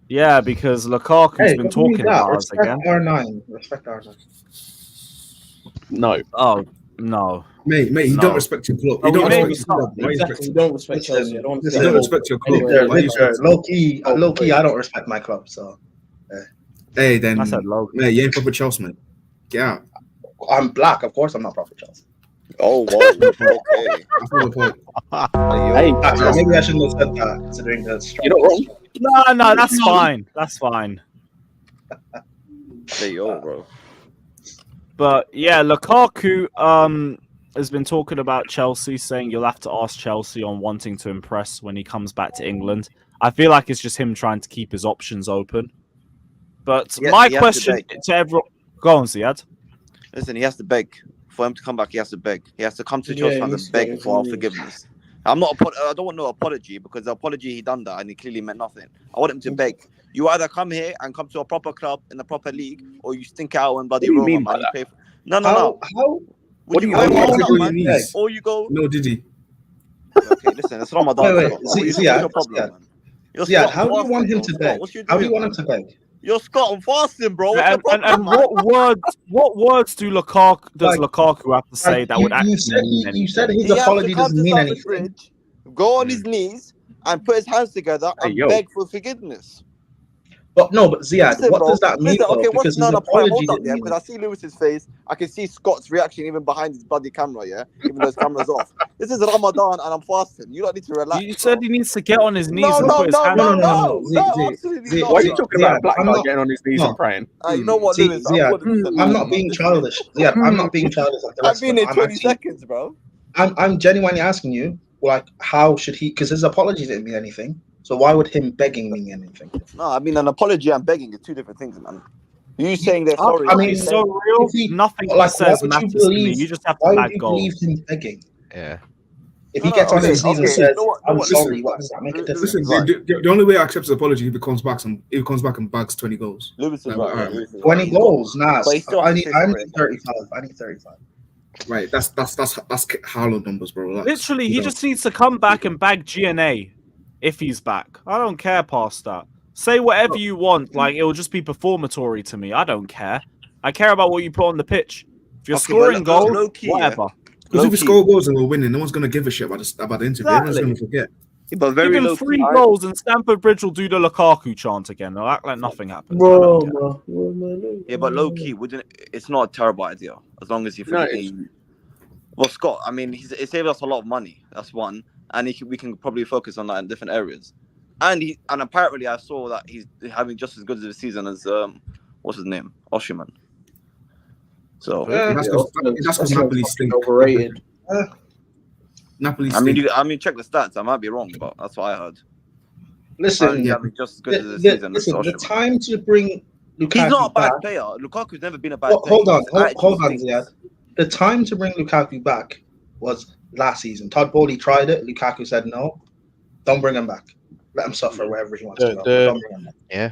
[SPEAKER 4] Yeah, because Lukaku's been talking about us again.
[SPEAKER 8] Respect R9.
[SPEAKER 12] No.
[SPEAKER 4] Oh, no.
[SPEAKER 13] Mate, you don't respect your club. You don't respect your club.
[SPEAKER 11] You don't respect Chelsea.
[SPEAKER 13] You don't respect your club.
[SPEAKER 8] Low key, I don't respect my club. So,
[SPEAKER 13] hey, then,
[SPEAKER 4] I said low.
[SPEAKER 13] Mate, you ain't proper Chelsea, man. Get out.
[SPEAKER 8] I'm black, of course. I'm not proper Chelsea.
[SPEAKER 15] Oh, wow. Okay.
[SPEAKER 13] That's not the point.
[SPEAKER 8] Hey, maybe I shouldn't have said that, considering the strike.
[SPEAKER 12] You're not wrong.
[SPEAKER 4] No, that's fine. That's fine.
[SPEAKER 15] There you go, bro.
[SPEAKER 4] But yeah, Lukaku has been talking about Chelsea, saying you'll have to ask Chelsea on wanting to impress when he comes back to England. I feel like it's just him trying to keep his options open. But my question to everyone... Go on, Ziad.
[SPEAKER 15] Listen, he has to beg. For him to come back, he has to beg. He has to come to Chelsea and beg for our forgiveness. I don't want no apology, because the apology he done that and he clearly meant nothing. I want him to beg. You either come here and come to a proper club in a proper league, or you stink out and bloody Roma, man. You pay for... No.
[SPEAKER 8] What do you
[SPEAKER 15] mean? Or you go...
[SPEAKER 13] No, did he?
[SPEAKER 15] Okay, listen, it's Ramadan.
[SPEAKER 8] Wait. Ziad, how do you want him to beg? How do you want him to beg?
[SPEAKER 15] You're Scott, I'm fasting, bro.
[SPEAKER 4] And what words does Lukaku have to say that would actually mean anything?
[SPEAKER 8] You said his apology doesn't mean anything.
[SPEAKER 15] Fridge, go on his knees and put his hands together and beg for forgiveness.
[SPEAKER 8] But Ziad, what does that mean?
[SPEAKER 15] Okay,
[SPEAKER 8] because his apology didn't mean
[SPEAKER 15] because I see Lewis's face, I can see Scott's reaction even behind his bloody camera, even though his camera's off. This is Ramadan and I'm fasting. You don't need to relax.
[SPEAKER 4] You said he needs to get on his knees and put his hands on.
[SPEAKER 15] No, absolutely not.
[SPEAKER 12] Why are you talking about black guy getting on his knees and praying?
[SPEAKER 15] You know what, Lewis?
[SPEAKER 8] I'm not being childish. Ziad, I'm not being childish.
[SPEAKER 15] I've been in 20 seconds, bro.
[SPEAKER 8] I'm genuinely asking you, like, how should he? Because his apology didn't mean anything. So why would him begging mean anything?
[SPEAKER 15] No, I mean, an apology and begging are two different things, man. You saying they're sorry?
[SPEAKER 4] I mean, he's so real. Nothing he says matters to me. You just have to back goal.
[SPEAKER 8] Why would you believe him begging?
[SPEAKER 9] Yeah.
[SPEAKER 8] If he gets on his knees and says, "I'm sorry," what does that make a difference?
[SPEAKER 13] Listen, the only way I accept his apology, if he comes back and bags 20 goals.
[SPEAKER 15] Lewis is right.
[SPEAKER 8] 20 goals, nah. I need 35. I need 35.
[SPEAKER 13] Right, that's Haaland numbers, bro.
[SPEAKER 4] Literally, he just needs to come back and bag GNA if he's back. I don't care past that. Say whatever you want, like it will just be performatory to me. I don't care. I care about what you put on the pitch. If you're scoring goals, whatever.
[SPEAKER 13] Because if we score goals and we're winning, no one's gonna give a shit about the interview. Everyone's gonna forget.
[SPEAKER 15] But very
[SPEAKER 4] Give him 3 goals and Stamford Bridge will do the Lukaku chant again. They'll act like nothing happened.
[SPEAKER 15] Yeah, but low key, it's not a terrible idea as long as you well, Scott, I mean, it saved us a lot of money. That's one, and we can probably focus on that in different areas. And apparently, I saw that he's having just as good as a season as what's his name, Osimhen. So
[SPEAKER 13] that's because Napoli stink.
[SPEAKER 11] Overrated.
[SPEAKER 13] Napoli.
[SPEAKER 15] I mean, check the stats. I might be wrong, but that's what I heard.
[SPEAKER 8] Listen,
[SPEAKER 15] having just as good as a season.
[SPEAKER 8] The time to bring Lukaku
[SPEAKER 15] he's not a bad
[SPEAKER 8] back,
[SPEAKER 15] player. Lukaku's never been a bad player.
[SPEAKER 8] Hold on, Ziad. The time to bring Lukaku back was last season. Todd Bowley tried it. Lukaku said no. Don't bring him back. Let him suffer wherever he wants to go. Don't bring him back.
[SPEAKER 9] Yeah.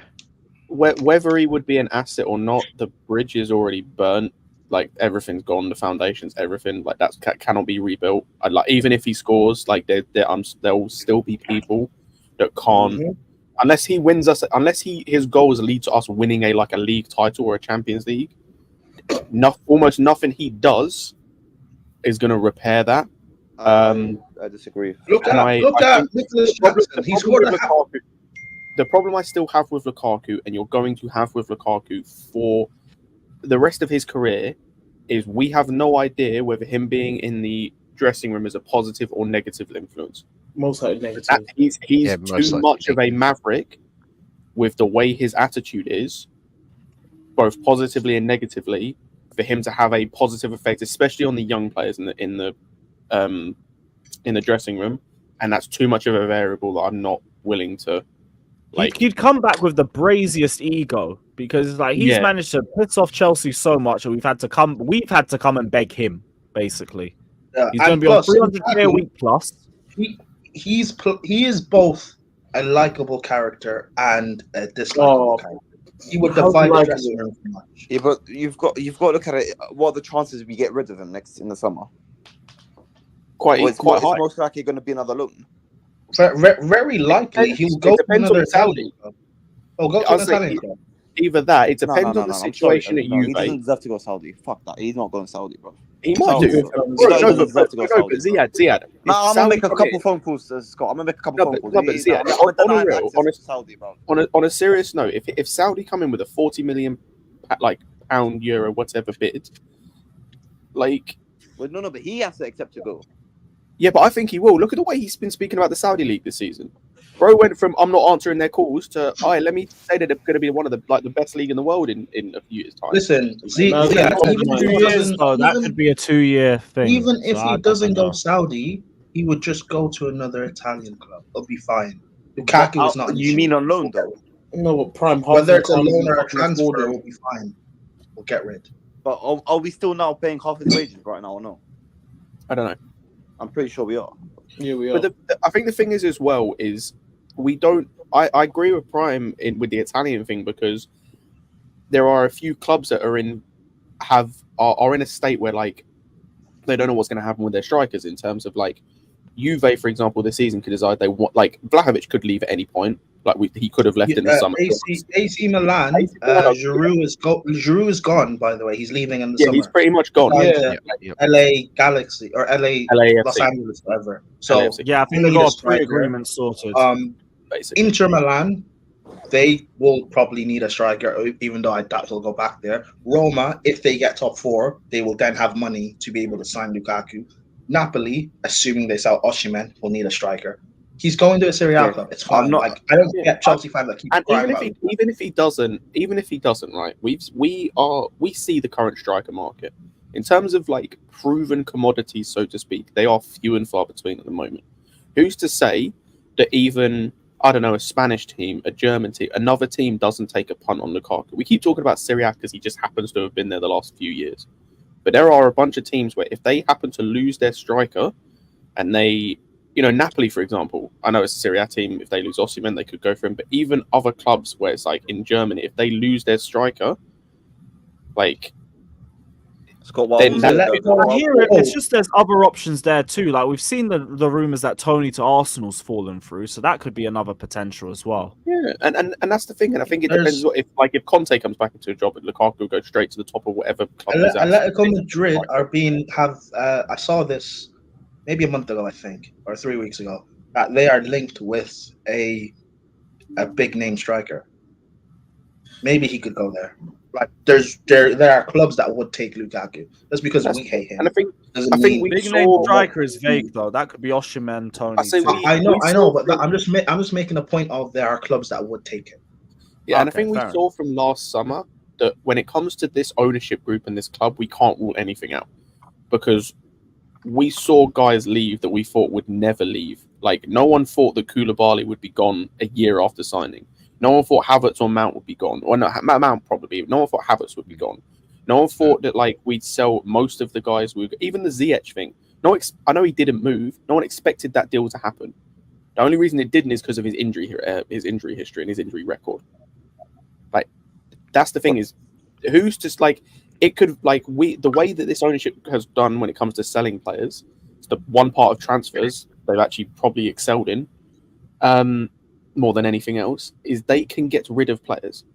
[SPEAKER 12] Whether he would be an asset or not, the bridge is already burnt. Like everything's gone, the foundations, everything. Like that cannot be rebuilt. Like even if he scores, like there will still be people that can't. Unless he wins us, his goals lead to us winning a league title or a Champions League. Almost nothing he does is going to repair that.
[SPEAKER 15] I disagree.
[SPEAKER 8] Look at Nicholas Jackson. He scored
[SPEAKER 12] the problem I still have with Lukaku, and you're going to have with Lukaku for the rest of his career, is we have no idea whether him being in the dressing room is a positive or negative influence.
[SPEAKER 11] Most likely negative.
[SPEAKER 12] He's too much of a maverick with the way his attitude is both positively and negatively, for him to have a positive effect, especially on the young players in the dressing room, and that's too much of a variable that I'm not willing to. Like,
[SPEAKER 4] he'd come back with the braziest ego because like he's managed to piss off Chelsea so much, and we've had to come and beg him basically. He's going to be on 300k a week plus.
[SPEAKER 8] He is both a likable character and a dislikable character. He would divide the dressing room too much.
[SPEAKER 16] Yeah, but you've got to look at it. What are the chances we get rid of him next in the summer?
[SPEAKER 12] Quite
[SPEAKER 16] it's
[SPEAKER 12] high.
[SPEAKER 16] Most likely going to be another loan.
[SPEAKER 8] Very likely he will go to another Italian club. Oh, go to an Italian club.
[SPEAKER 12] Either that. It depends on the situation at Juve.
[SPEAKER 16] He doesn't deserve to go Saudi. Fuck that. He's not going Saudi, bro.
[SPEAKER 12] He might do.
[SPEAKER 16] Ziad.
[SPEAKER 12] I'm
[SPEAKER 16] gonna make a couple phone calls, Scott. I'm gonna make a couple phone calls.
[SPEAKER 12] No, but Ziad, on a serious note, if Saudi come in with a 40 million pound, euro, whatever bid, like,
[SPEAKER 16] well, no, but he has to accept to go.
[SPEAKER 12] Yeah, but I think he will. Look at the way he's been speaking about the Saudi league this season. Bro went from "I'm not answering their calls" to let me say that they're going to be one of the best league in the world in a few years' time.
[SPEAKER 8] Listen,
[SPEAKER 4] that could be a 2-year thing.
[SPEAKER 8] Even if he doesn't go Saudi, he would just go to another Italian club. It'll be fine. Lukaku is not.
[SPEAKER 16] You mean on loan though?
[SPEAKER 17] No, but Prime.
[SPEAKER 8] Whether it's a loan or a transfer, will be fine. We'll get rid.
[SPEAKER 16] But are we still now paying half his wages right now or no?
[SPEAKER 12] I don't know.
[SPEAKER 16] I'm pretty sure we are.
[SPEAKER 17] Yeah, we are.
[SPEAKER 12] But I think the thing is as well is we don't. I agree with Prime with the Italian thing because there are a few clubs that are in a state where like they don't know what's going to happen with their strikers in terms of like Juve, for example, this season could decide they want like Vlahovic could leave at any point. Like he could have left in the summer.
[SPEAKER 8] AC Milan, Giroud is gone. By the way, he's leaving in the summer.
[SPEAKER 12] He's pretty much gone.
[SPEAKER 8] LA Galaxy or LA Los Angeles, whatever. So
[SPEAKER 4] I think they got a pre-agreement sorted.
[SPEAKER 12] Basically.
[SPEAKER 8] Inter Milan, they will probably need a striker, even though I doubt he'll go back there. Roma, if they get top 4, they will then have money to be able to sign Lukaku. Napoli, assuming they sell Osimhen, will need a striker. He's going to a Serie A club. It's fine. I don't get Chelsea fans that keep crying about it.
[SPEAKER 12] Even if he doesn't, right? We see the current striker market in terms of like proven commodities, so to speak. They are few and far between at the moment. Who's to say that even a Spanish team, a German team, another team doesn't take a punt on Lukaku? We keep talking about Serie A because he just happens to have been there the last few years, but there are a bunch of teams where if they happen to lose their striker, and they. Napoli, for example, I know it's a Serie A team. If they lose Osimhen, they could go for him. But even other clubs where it's like in Germany, if they lose their striker, like...
[SPEAKER 4] It's just there's other options there too. Like we've seen the rumours that Tony to Arsenal's fallen through, so that could be another potential as well.
[SPEAKER 12] Yeah, and that's the thing. And I think it depends if Conte comes back into a job, Lukaku will go straight to the top of whatever club he's at.
[SPEAKER 8] Atletico Madrid I saw this maybe a month ago, I think, or 3 weeks ago, that they are linked with a big name striker. Maybe he could go there. Like there are clubs that would take Lukaku. That's because we hate him.
[SPEAKER 12] And I think
[SPEAKER 4] big name striker is vague though. That could be Osimhen, Tony.
[SPEAKER 8] I know, but I'm just making a point of there are clubs that would take him.
[SPEAKER 12] Yeah, and I think we saw from last summer that when it comes to this ownership group and this club, we can't rule anything out because we saw guys leave that we thought would never leave. Like, no one thought that Koulibaly would be gone a year after signing. No one thought Havertz or Mount would be gone. Or no, Mount probably. No one thought Havertz would be gone. No one thought that, like, we'd sell most of the guys. Even the Ziyech thing. I know he didn't move. No one expected that deal to happen. The only reason it didn't is because of his injury history and his injury record. Like, that's the thing is, who's just, like... It could the way that this ownership has done when it comes to selling players, it's the one part of transfers they've actually probably excelled in, more than anything else, is they can get rid of players.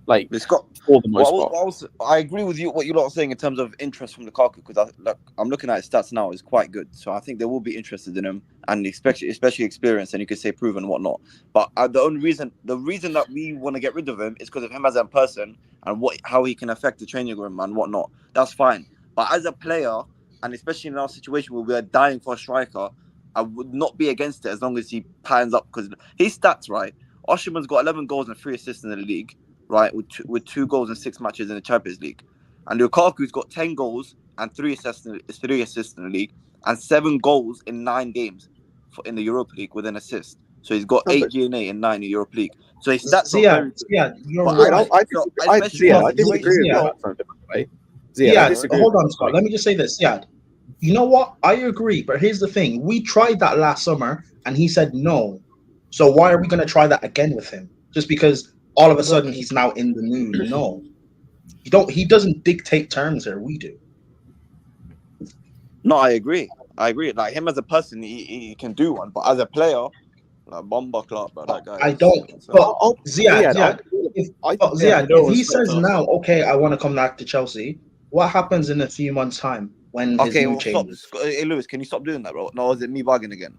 [SPEAKER 12] Like for the most part.
[SPEAKER 16] I agree with you what you're not saying in terms of interest from Lukaku because I'm looking at his stats now is quite good. So I think they will be interested in him and especially experience and you could say proven and whatnot. But the reason that we want to get rid of him is because of him as a person and how he can affect the training room and whatnot. That's fine. But as a player and especially in our situation where we are dying for a striker, I would not be against it as long as he patterns up because his stats right. Osimhen's got 11 goals and 3 assists in the league. right, with 2 goals in 6 matches in the Champions League. And Lukaku's got 10 goals and 3 assists in the league, and 7 goals in 9 games in the Europa League with an assist. So he's got 8 GNA in 9 in the Europa League. So his stats are very good.
[SPEAKER 8] Ziad, you're
[SPEAKER 16] But
[SPEAKER 8] right.
[SPEAKER 12] I disagree with that.
[SPEAKER 8] Ziad, hold on, Scott. Let me just say this, Ziad. You know what? I agree, but here's the thing: we tried that last summer, and he said no. So why are we going to try that again with him? Just because all of a sudden he's now in the mood? No, He doesn't dictate terms here. We do.
[SPEAKER 16] No, I agree. Like him as a person, he can do one, but as a player, like Bomba Clark, bro, that guy.
[SPEAKER 8] I don't. But Ziad, if he says now, okay, I want to come back to Chelsea, what happens in a few months' time when his mood changes?
[SPEAKER 16] Hey, Lewis, can you stop doing that, bro? No, is it me bugging again?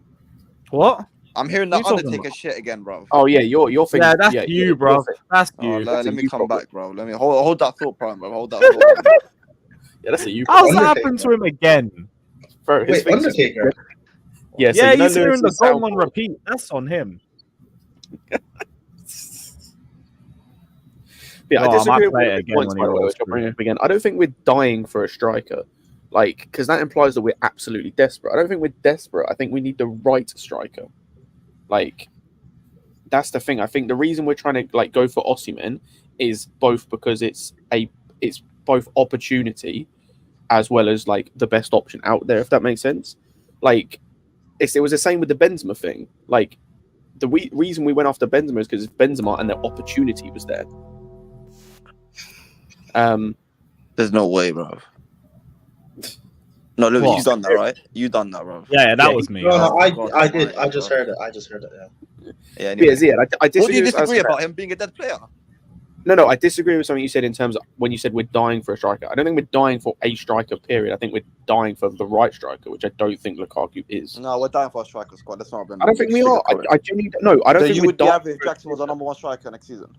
[SPEAKER 4] What?
[SPEAKER 16] I'm hearing that Undertaker shit again, bro.
[SPEAKER 12] Oh yeah, you're thinking.
[SPEAKER 4] Yeah, that's you, bro. That's you.
[SPEAKER 16] Let me come back, bro. Let me hold that thought, Prime, bro. Hold that thought.
[SPEAKER 12] Yeah, that's a you.
[SPEAKER 4] How's that happen to him again?
[SPEAKER 12] Bro,
[SPEAKER 8] Wait, Undertaker.
[SPEAKER 12] Yeah,
[SPEAKER 4] so he's hearing the goal on repeat. That's on him.
[SPEAKER 12] Yeah, I disagree with points, by the way, which I'll bring up again. I don't think we're dying for a striker, like, because that implies that we're absolutely desperate. I don't think we're desperate. I think we need the right striker. Like, that's the thing. I think the reason we're trying to like go for Osimhen is both because it's both opportunity as well as like the best option out there, if that makes sense. Like, it was the same with the Benzema thing. Like, the reason we went after Benzema is because it's Benzema and the opportunity was there.
[SPEAKER 16] There's no way, bro. No, Lewis, you done that, right? You done that, bro.
[SPEAKER 4] Yeah, that was me.
[SPEAKER 8] No, I did. I just heard it.
[SPEAKER 16] Yeah. Anyway.
[SPEAKER 12] I disagree.
[SPEAKER 16] What do you disagree about him being a dead player?
[SPEAKER 12] No, I disagree with something you said in terms of when you said we're dying for a striker. I don't think we're dying for a striker, period. I think we're dying for the right striker, which I don't think Lukaku is.
[SPEAKER 16] No, we're dying for a striker squad. That's not.
[SPEAKER 12] I don't think we are. I genuinely no. I don't think
[SPEAKER 16] you
[SPEAKER 12] we're
[SPEAKER 16] would be
[SPEAKER 12] dying
[SPEAKER 16] happy if Jackson was our number 1 striker next season.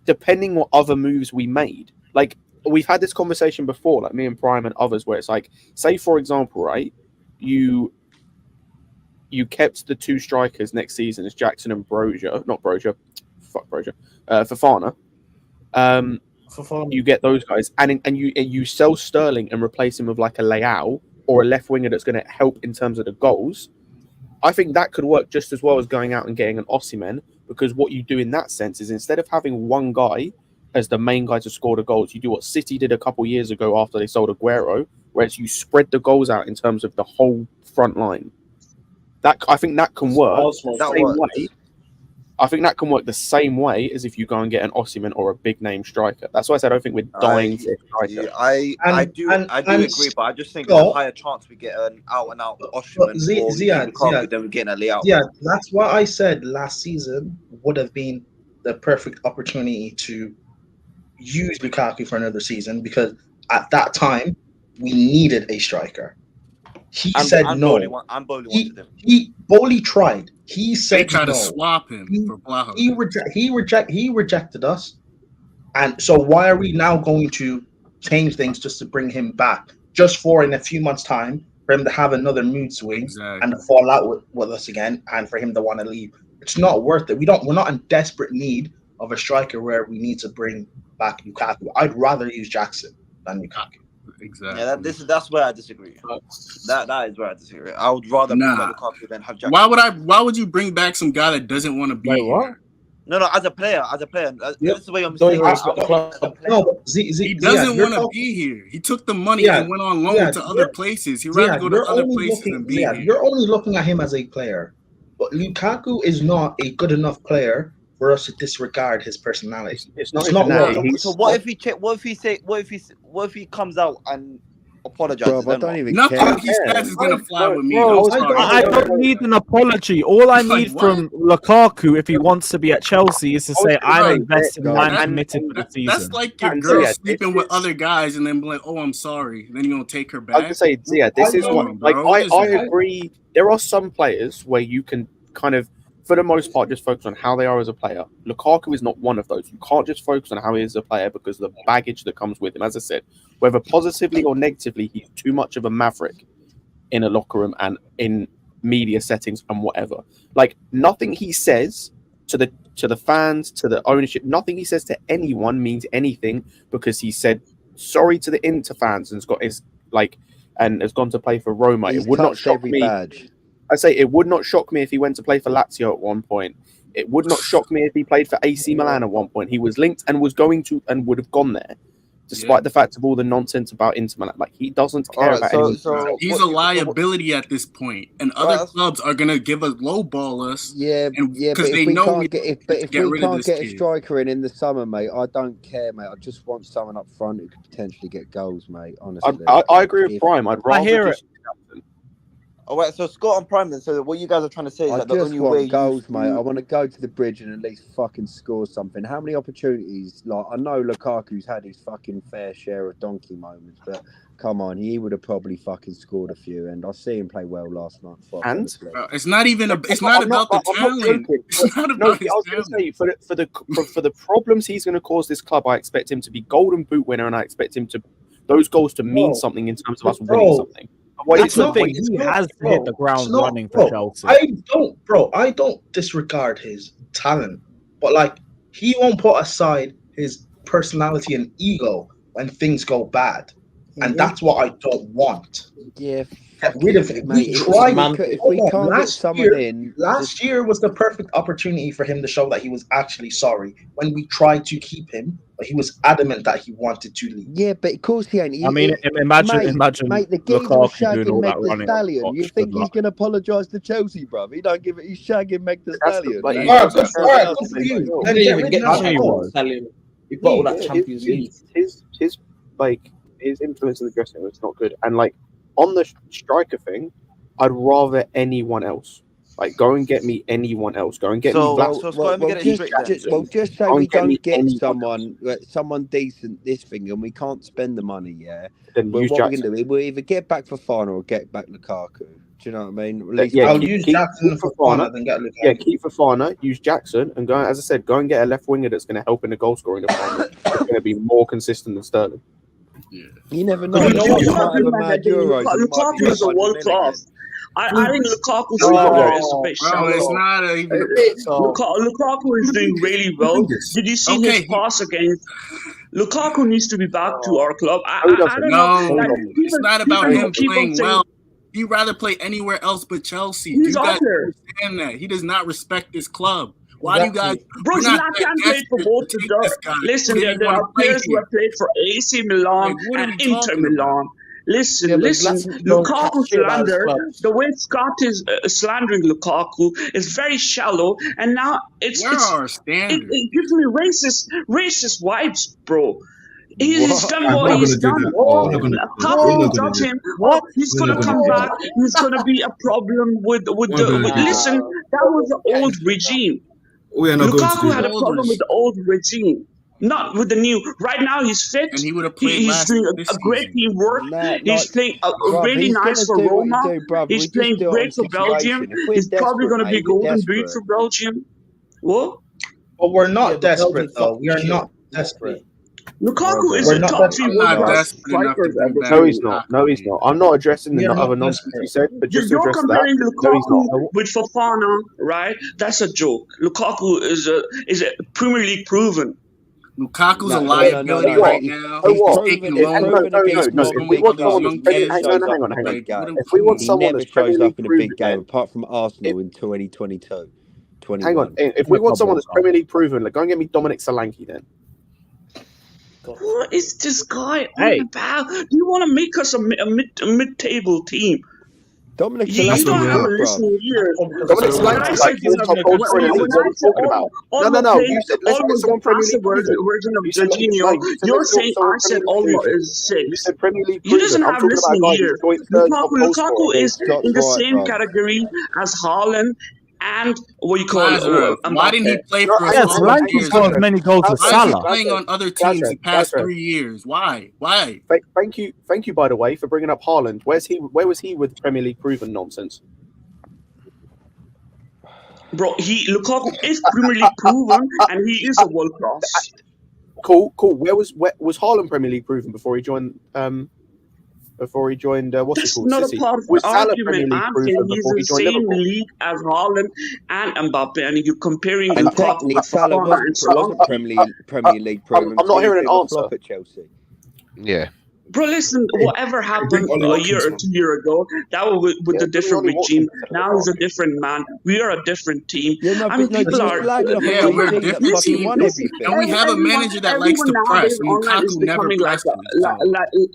[SPEAKER 12] Depending what other moves we made. Like, we've had this conversation before, like me and Prime and others, where it's like, say for example, right, you kept the 2 strikers next season as Jackson and Fofana. You get those guys, and you sell Sterling and replace him with like a Leao or a left winger that's going to help in terms of the goals. I think that could work just as well as going out and getting an Osimhen, because what you do in that sense is instead of having one guy as the main guy to score the goals, you do what City did a couple years ago after they sold Aguero, whereas you spread the goals out in terms of the whole front line. I think that can work the same way. I think that can work the same way as if you go and get an Osimhen or a big name striker. That's why I said I don't think we're dying for a striker.
[SPEAKER 16] I do agree, but I just think there's a higher chance we get an out and out Osimhen or Lukaku than we get a Leao.
[SPEAKER 8] Yeah, that's what I said last season would have been the perfect opportunity to use Lukaku for another season, because at that time we needed a striker. He said no. Bowley tried. He said
[SPEAKER 13] they tried
[SPEAKER 8] no.
[SPEAKER 13] to swap him for Blaha.
[SPEAKER 8] He rejected us. And so why are we now going to change things just to bring him back? Just for in a few months' time for him to have another mood swing and to fall out with us again, and for him to want to leave. It's not worth it. We're not in desperate need of a striker where we need to bring back Lukaku. I'd rather use Jackson than Lukaku.
[SPEAKER 13] Exactly.
[SPEAKER 16] Yeah, that's where I disagree. That is where I disagree. I would rather bring back Lukaku than have Jackson.
[SPEAKER 13] Why would you bring back some guy that doesn't want to be here?
[SPEAKER 16] No, as a player. This is the way I'm saying.
[SPEAKER 13] He doesn't want to be here. He took the money and went on loan to other places. He'd rather go to other places than be here.
[SPEAKER 8] You're only looking at him as a player, but Lukaku is not a good enough player for us to disregard his personality. It's not worth.
[SPEAKER 16] So what if he comes out and apologizes?
[SPEAKER 18] Bro, I don't even
[SPEAKER 13] nothing
[SPEAKER 18] care.
[SPEAKER 13] he says is gonna fly with me.
[SPEAKER 4] I don't need an apology. All I need from Lukaku, if he wants to be at Chelsea, is to say I'm invested and I'm committed for the season.
[SPEAKER 13] That's like your girl sleeping with other guys and then be like, "Oh, I'm sorry." Then you're gonna take her back.
[SPEAKER 12] I was gonna say, yeah, this is what I agree. There are some players where you can kind of, for the most part, just focus on how they are as a player. Lukaku is not one of those. You can't just focus on how he is as a player because of the baggage that comes with him. As I said, whether positively or negatively, he's too much of a maverick in a locker room and in media settings and whatever. Like, nothing he says to the to the fans, to the ownership. Nothing he says to anyone means anything because he said sorry to the Inter fans and has gone to play for Roma.
[SPEAKER 18] He's
[SPEAKER 12] It would not
[SPEAKER 18] touched
[SPEAKER 12] shock
[SPEAKER 18] every
[SPEAKER 12] me.
[SPEAKER 18] badge.
[SPEAKER 12] I say it would not shock me if he went to play for Lazio at one point. It would not shock me if he played for AC Milan at one point. He was linked and was going to and would have gone there, despite the fact of all the nonsense about Inter Milan. Like, he doesn't care about anything.
[SPEAKER 13] So he's a liability at this point, and other clubs are gonna give us lowball us. Because they know we
[SPEAKER 18] if we can't get a striker in the summer, mate, I don't care, mate. I just want someone up front who could potentially get goals, mate. Honestly,
[SPEAKER 12] I agree with Prime. I'd rather
[SPEAKER 15] hear
[SPEAKER 12] just.
[SPEAKER 15] Oh wait, so Scott on Prime then. So what you guys are trying to say is
[SPEAKER 18] I
[SPEAKER 15] that the
[SPEAKER 18] just
[SPEAKER 15] only
[SPEAKER 18] want
[SPEAKER 15] way
[SPEAKER 18] goals, mate. I want to go to the bridge and at least fucking score something. How many opportunities? Like, I know Lukaku's had his fucking fair share of donkey moments, but come on, he would have probably fucking scored a few. And I see him play well last night.
[SPEAKER 13] It's not even. It's not about the talent. It's not about his
[SPEAKER 12] I was going to say for the problems he's going to cause this club, I expect him to be Golden Boot winner, and I expect him to those goals to mean something in terms of us winning something.
[SPEAKER 19] That's the thing. He has hit the ground running for Chelsea.
[SPEAKER 8] I don't disregard his talent, but like, he won't put aside his personality and ego when things go bad, and that's what I don't want.
[SPEAKER 18] Yeah,
[SPEAKER 8] get rid of it.
[SPEAKER 18] Mate, if we can't get someone in.
[SPEAKER 8] Last year was the perfect opportunity for him to show that he was actually sorry when we tried to keep him, but he was adamant that he wanted to leave.
[SPEAKER 18] Yeah, but of course he ain't.
[SPEAKER 19] Imagine
[SPEAKER 18] mate, the geezer was shagging Meg the Stallion. You think he's going to apologise to Chelsea, bro? He don't give it. He's shagging Meg the Stallion.
[SPEAKER 12] He got all that Champions League. His influence in the dressing room is not good. And like on the striker thing, I'd rather anyone else. Like, go and get me anyone else. Go and get me.
[SPEAKER 18] Just say we don't get someone decent this thing, and we can't spend the money. Yeah.
[SPEAKER 12] Then
[SPEAKER 18] what
[SPEAKER 12] use
[SPEAKER 18] we're
[SPEAKER 12] Jackson.
[SPEAKER 18] gonna do? We'll either get back Fofana or get back Lukaku. Do you know what I mean?
[SPEAKER 8] I'll use Jackson for Fofana, then get Lukaku.
[SPEAKER 12] Yeah, keep Fofana, use Jackson, and go. As I said, go and get a left winger that's going to help in the goal scoring department. It's going to be more consistent than Sterling.
[SPEAKER 18] You never know.
[SPEAKER 14] Lukaku is a world class. I think Lukaku's finger is a bit shallow.
[SPEAKER 13] It's not even.
[SPEAKER 14] Lukaku is doing really well. Did you see his pass against? Lukaku needs to be back to our club. I don't know.
[SPEAKER 13] It's not about him playing well. He'd rather play anywhere else but Chelsea. You guys understand that. He does not respect this club. Why do you guys?
[SPEAKER 14] Bro, Zlatan played for both the dogs. Listen, there are players who have played for AC Milan and Inter Milan. Listen. Lukaku slander, the way Scott is slandering Lukaku is very shallow, and now it gives me racist vibes, bro. He's done what he's done. How can you judge him? He's gonna come back. He's gonna be a problem with the. Listen, that was the old regime. Lukaku had a problem with the old regime. Not with the new. Right now, he's fit. And he's doing a great teamwork. He's playing really nice for Roma. He's playing great for Belgium. He's probably going to be golden boot for Belgium. What?
[SPEAKER 8] But we're not desperate, though. We are not desperate.
[SPEAKER 14] Lukaku is a top 3
[SPEAKER 12] No, he's not. No, he's not. I'm not addressing the other nonsense he said, but just to
[SPEAKER 14] You're
[SPEAKER 12] address
[SPEAKER 14] comparing
[SPEAKER 12] that.
[SPEAKER 14] Lukaku with Fofana, right? That's a joke. Lukaku is a Premier League proven.
[SPEAKER 13] Lukaku's a liability right now. He's taking loans against
[SPEAKER 12] If we want someone that's Premier League
[SPEAKER 18] in a big game, apart from Arsenal in 2022.
[SPEAKER 12] Hang on. If we want someone that's Premier League proven, like, go and get me Dominic Solanke then.
[SPEAKER 14] What is this guy on about? You want to make us a mid-table team?
[SPEAKER 18] Dominic
[SPEAKER 14] you don't have a listening ear.
[SPEAKER 12] Dominic Solanke, like, he's top goal scorer. What are you talking about? No. You said let's get someone Premier League proven.
[SPEAKER 14] Version of Jorginho. You're saying I said Olmo is 6.
[SPEAKER 12] You said Premier League
[SPEAKER 14] proven. He doesn't have
[SPEAKER 12] I'm talking
[SPEAKER 14] listening
[SPEAKER 12] about
[SPEAKER 14] ear. Lukaku is in the same category as Haaland. And what you call it?
[SPEAKER 13] Why didn't he play for us?
[SPEAKER 19] Solanke scored as many goals as
[SPEAKER 13] Why is he
[SPEAKER 19] Salah.
[SPEAKER 13] playing on other teams the past 3 years? Why?
[SPEAKER 12] Thank you, by the way, for bringing up Haaland. Where was he with Premier League proven nonsense?
[SPEAKER 14] Bro, Lukaku is Premier League proven, and he is a world class.
[SPEAKER 12] Cool. Where was Haaland Premier League proven before he joined before he joined, what's it
[SPEAKER 14] That's
[SPEAKER 12] called?
[SPEAKER 14] not a
[SPEAKER 12] City?
[SPEAKER 14] part of the
[SPEAKER 12] Was Salah Premier
[SPEAKER 14] argument.
[SPEAKER 12] League
[SPEAKER 14] I'm
[SPEAKER 12] proven
[SPEAKER 14] saying he's
[SPEAKER 12] before
[SPEAKER 14] in
[SPEAKER 12] he
[SPEAKER 14] the
[SPEAKER 12] joined
[SPEAKER 14] same
[SPEAKER 12] Liverpool?
[SPEAKER 14] league as Haaland and Mbappe, and you're comparing
[SPEAKER 18] And
[SPEAKER 14] Lukaku
[SPEAKER 18] technically,
[SPEAKER 14] with
[SPEAKER 18] Salah
[SPEAKER 14] Fofana
[SPEAKER 18] wasn't,
[SPEAKER 14] and so on.
[SPEAKER 18] Premier League proven.
[SPEAKER 12] I'm not
[SPEAKER 18] He was a
[SPEAKER 12] hearing
[SPEAKER 18] bit
[SPEAKER 12] an
[SPEAKER 18] of a
[SPEAKER 12] answer.
[SPEAKER 18] flop at Chelsea.
[SPEAKER 9] Yeah.
[SPEAKER 14] Bro, listen, whatever happened
[SPEAKER 13] Ollie
[SPEAKER 14] a
[SPEAKER 13] Watkins
[SPEAKER 14] year or
[SPEAKER 13] from.
[SPEAKER 14] 2 years ago, that was with
[SPEAKER 12] Yeah,
[SPEAKER 14] a different
[SPEAKER 12] Ollie
[SPEAKER 14] regime.
[SPEAKER 12] Watkins instead of
[SPEAKER 14] Now he's a
[SPEAKER 12] Lukaku.
[SPEAKER 14] different man. We are a different team.
[SPEAKER 18] Yeah, no,
[SPEAKER 14] I mean,
[SPEAKER 18] but no,
[SPEAKER 14] people
[SPEAKER 18] you're
[SPEAKER 14] are.
[SPEAKER 18] slagging off a
[SPEAKER 13] Yeah,
[SPEAKER 18] great
[SPEAKER 13] we're a
[SPEAKER 18] team that
[SPEAKER 13] different
[SPEAKER 18] fucking
[SPEAKER 13] team,
[SPEAKER 18] won everything.
[SPEAKER 13] and we have a manager that likes to press.
[SPEAKER 14] Nowadays online is
[SPEAKER 13] Lukaku never
[SPEAKER 14] becoming like,
[SPEAKER 13] presses. So how is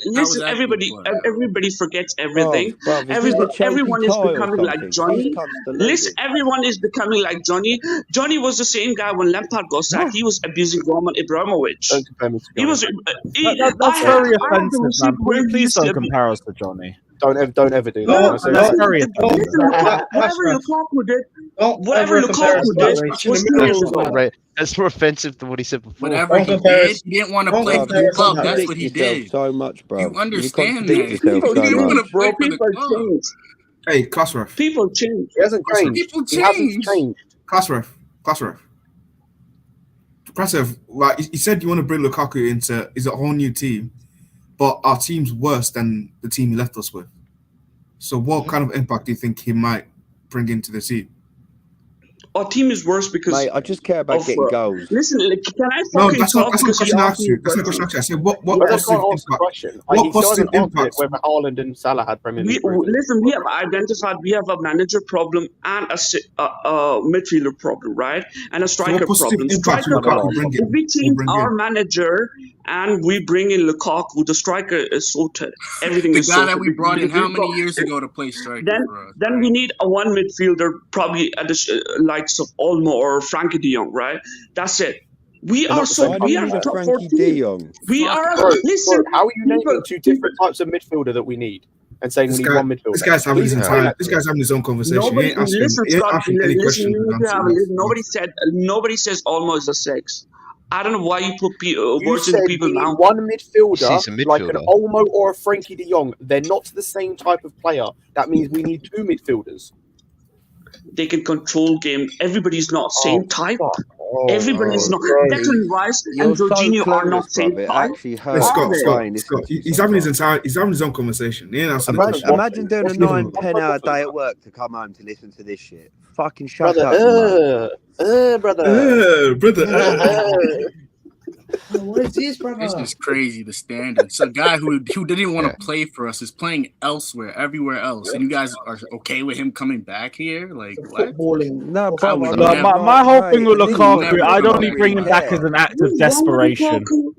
[SPEAKER 14] listen,
[SPEAKER 13] that going to play?
[SPEAKER 14] everybody forgets
[SPEAKER 18] Bruv,
[SPEAKER 14] everything.
[SPEAKER 18] is this a Chelsea
[SPEAKER 14] Everyone is
[SPEAKER 18] tie or
[SPEAKER 14] becoming like
[SPEAKER 18] something?
[SPEAKER 14] Johnny.
[SPEAKER 18] These cunts are
[SPEAKER 14] Listen,
[SPEAKER 18] losing.
[SPEAKER 14] everyone is becoming like Johnny. Johnny was the same guy when Lampard got sacked. He was abusing Roman Abramovich.
[SPEAKER 12] Don't compare me to
[SPEAKER 14] He
[SPEAKER 12] Johnny.
[SPEAKER 14] was.
[SPEAKER 4] That's very
[SPEAKER 14] I have the
[SPEAKER 4] offensive,
[SPEAKER 14] receipt
[SPEAKER 4] man.
[SPEAKER 14] where he
[SPEAKER 4] Please
[SPEAKER 14] used to
[SPEAKER 4] don't compare us to Johnny.
[SPEAKER 12] Don't ever do that.
[SPEAKER 14] No,
[SPEAKER 12] Honestly.
[SPEAKER 4] That's
[SPEAKER 14] listen,
[SPEAKER 4] very offensive.
[SPEAKER 14] whatever Lukaku did was 2 years ago.
[SPEAKER 9] That's more offensive than what he said before.
[SPEAKER 13] Whatever he did, he didn't want to play for the
[SPEAKER 18] You
[SPEAKER 13] club. That's
[SPEAKER 18] contradict
[SPEAKER 13] what he
[SPEAKER 18] yourself
[SPEAKER 13] did.
[SPEAKER 18] so much, bro.
[SPEAKER 13] You understand
[SPEAKER 18] contradict
[SPEAKER 13] that.
[SPEAKER 18] yourself
[SPEAKER 13] He
[SPEAKER 18] so
[SPEAKER 13] didn't want
[SPEAKER 18] much.
[SPEAKER 13] to play for the
[SPEAKER 14] People
[SPEAKER 13] club.
[SPEAKER 14] change.
[SPEAKER 13] Hey, Classref.
[SPEAKER 14] People change.
[SPEAKER 12] He hasn't changed.
[SPEAKER 13] People
[SPEAKER 12] He hasn't
[SPEAKER 13] change.
[SPEAKER 12] changed.
[SPEAKER 20] Classref. Impressive. Like he said, you want to bring Lukaku into is a whole new team, but our team's worse than the team he left us with. So, what kind of impact do you think he might bring into the team?
[SPEAKER 14] Our team is worse because.
[SPEAKER 18] Mate, I just care about getting goals.
[SPEAKER 14] Listen, can I
[SPEAKER 20] No,
[SPEAKER 14] fucking
[SPEAKER 20] that's
[SPEAKER 14] talk?
[SPEAKER 20] not the
[SPEAKER 14] Because
[SPEAKER 20] question
[SPEAKER 14] you
[SPEAKER 20] I
[SPEAKER 14] asked
[SPEAKER 20] asked
[SPEAKER 14] me
[SPEAKER 20] you.
[SPEAKER 14] a
[SPEAKER 20] That's not the
[SPEAKER 14] question.
[SPEAKER 20] question I said. What
[SPEAKER 12] But that's
[SPEAKER 20] positive
[SPEAKER 12] not answer the
[SPEAKER 20] impact?
[SPEAKER 12] question.
[SPEAKER 20] What
[SPEAKER 12] He still
[SPEAKER 20] positive
[SPEAKER 12] hasn't answered
[SPEAKER 20] impact?
[SPEAKER 12] whether Haaland and Salah had Premier League privilege.
[SPEAKER 14] Listen, we have identified we have a manager problem and a midfielder problem, right? And a
[SPEAKER 20] So, what
[SPEAKER 14] striker
[SPEAKER 20] positive
[SPEAKER 14] problem.
[SPEAKER 20] impact
[SPEAKER 14] Striker
[SPEAKER 20] will Lukaku
[SPEAKER 14] problem.
[SPEAKER 20] bring
[SPEAKER 14] If
[SPEAKER 20] in?
[SPEAKER 14] we
[SPEAKER 20] Will
[SPEAKER 14] change
[SPEAKER 20] bring
[SPEAKER 14] our
[SPEAKER 20] in?
[SPEAKER 14] manager and we bring in Lukaku, the striker is sorted. Everything
[SPEAKER 13] The
[SPEAKER 14] is
[SPEAKER 13] guy
[SPEAKER 14] sorted.
[SPEAKER 13] that we brought in
[SPEAKER 14] Because
[SPEAKER 13] how
[SPEAKER 14] we've
[SPEAKER 13] many
[SPEAKER 14] got-
[SPEAKER 13] years ago to play striker
[SPEAKER 14] Then,
[SPEAKER 13] for us?
[SPEAKER 14] then we need a one midfielder, probably at the likes of Olmo or Frankie de Jong, right? That's it. We
[SPEAKER 12] They're
[SPEAKER 14] are
[SPEAKER 12] not the
[SPEAKER 14] so
[SPEAKER 12] same
[SPEAKER 14] we
[SPEAKER 12] type
[SPEAKER 14] are
[SPEAKER 12] of player.
[SPEAKER 14] top
[SPEAKER 18] Frankie de
[SPEAKER 14] 14.
[SPEAKER 18] Jong.
[SPEAKER 14] We are
[SPEAKER 12] Bro,
[SPEAKER 14] listen.
[SPEAKER 12] how are you naming
[SPEAKER 14] people-
[SPEAKER 12] two different types of midfielder that we need and saying
[SPEAKER 20] This
[SPEAKER 12] we need
[SPEAKER 20] guy,
[SPEAKER 12] one midfielder?
[SPEAKER 20] this guy's having
[SPEAKER 12] Please
[SPEAKER 20] his
[SPEAKER 12] explain
[SPEAKER 20] entire.
[SPEAKER 12] that
[SPEAKER 20] This
[SPEAKER 12] to me.
[SPEAKER 20] guy's having his own conversation.
[SPEAKER 14] Nobody
[SPEAKER 20] He ain't answering.
[SPEAKER 14] listen,
[SPEAKER 20] He ain't
[SPEAKER 14] Scott.
[SPEAKER 20] answering any
[SPEAKER 14] Listen,
[SPEAKER 20] questions
[SPEAKER 14] you
[SPEAKER 20] and
[SPEAKER 14] need to have a
[SPEAKER 20] answering.
[SPEAKER 14] listen. Nobody says Olmo is a 6. I don't know why you put
[SPEAKER 12] You
[SPEAKER 14] words into
[SPEAKER 12] said
[SPEAKER 14] people's
[SPEAKER 12] we need
[SPEAKER 14] mouth.
[SPEAKER 12] one midfielder,
[SPEAKER 9] He's a
[SPEAKER 12] like an
[SPEAKER 9] midfielder.
[SPEAKER 12] Olmo or a Frankie de Jong. They're not the same type of player. That means we need two midfielders.
[SPEAKER 14] They can control game. Everybody's not same type.
[SPEAKER 18] Oh,
[SPEAKER 14] Everybody's not.
[SPEAKER 18] bro,
[SPEAKER 14] Declan Rice
[SPEAKER 18] you're
[SPEAKER 14] and
[SPEAKER 18] so
[SPEAKER 14] Jorginho are not
[SPEAKER 18] clueless,
[SPEAKER 14] same
[SPEAKER 18] bro. It
[SPEAKER 14] type.
[SPEAKER 18] actually
[SPEAKER 20] Hey,
[SPEAKER 18] hurts.
[SPEAKER 20] Scott,
[SPEAKER 14] Are they?
[SPEAKER 20] Scott,
[SPEAKER 18] Trying to
[SPEAKER 20] Scott.
[SPEAKER 18] listen to
[SPEAKER 20] He's having his
[SPEAKER 18] sometimes.
[SPEAKER 20] entire. He's having his own conversation. He ain't answering the question.
[SPEAKER 18] Imagine doing a
[SPEAKER 20] What's going
[SPEAKER 18] 9-10 hour day at work to come home to listen to this shit. Fucking shut
[SPEAKER 12] Brother,
[SPEAKER 18] up, you
[SPEAKER 12] brother.
[SPEAKER 20] brother.
[SPEAKER 17] What is this, brother?
[SPEAKER 13] This is crazy. The standards. A guy who didn't want to play for us is playing elsewhere, everywhere else, and you guys are okay with him coming back here? Like what?
[SPEAKER 17] Footballing.
[SPEAKER 18] No,
[SPEAKER 13] I
[SPEAKER 18] bro,
[SPEAKER 13] would
[SPEAKER 18] I'm
[SPEAKER 13] never-
[SPEAKER 18] not.
[SPEAKER 4] My whole thing with
[SPEAKER 18] Mate,
[SPEAKER 4] Lukaku,
[SPEAKER 13] never
[SPEAKER 4] I'd
[SPEAKER 13] come
[SPEAKER 4] only
[SPEAKER 13] back
[SPEAKER 4] bring him
[SPEAKER 13] here.
[SPEAKER 4] back as an act of
[SPEAKER 14] What's wrong with
[SPEAKER 4] desperation.
[SPEAKER 14] Lukaku?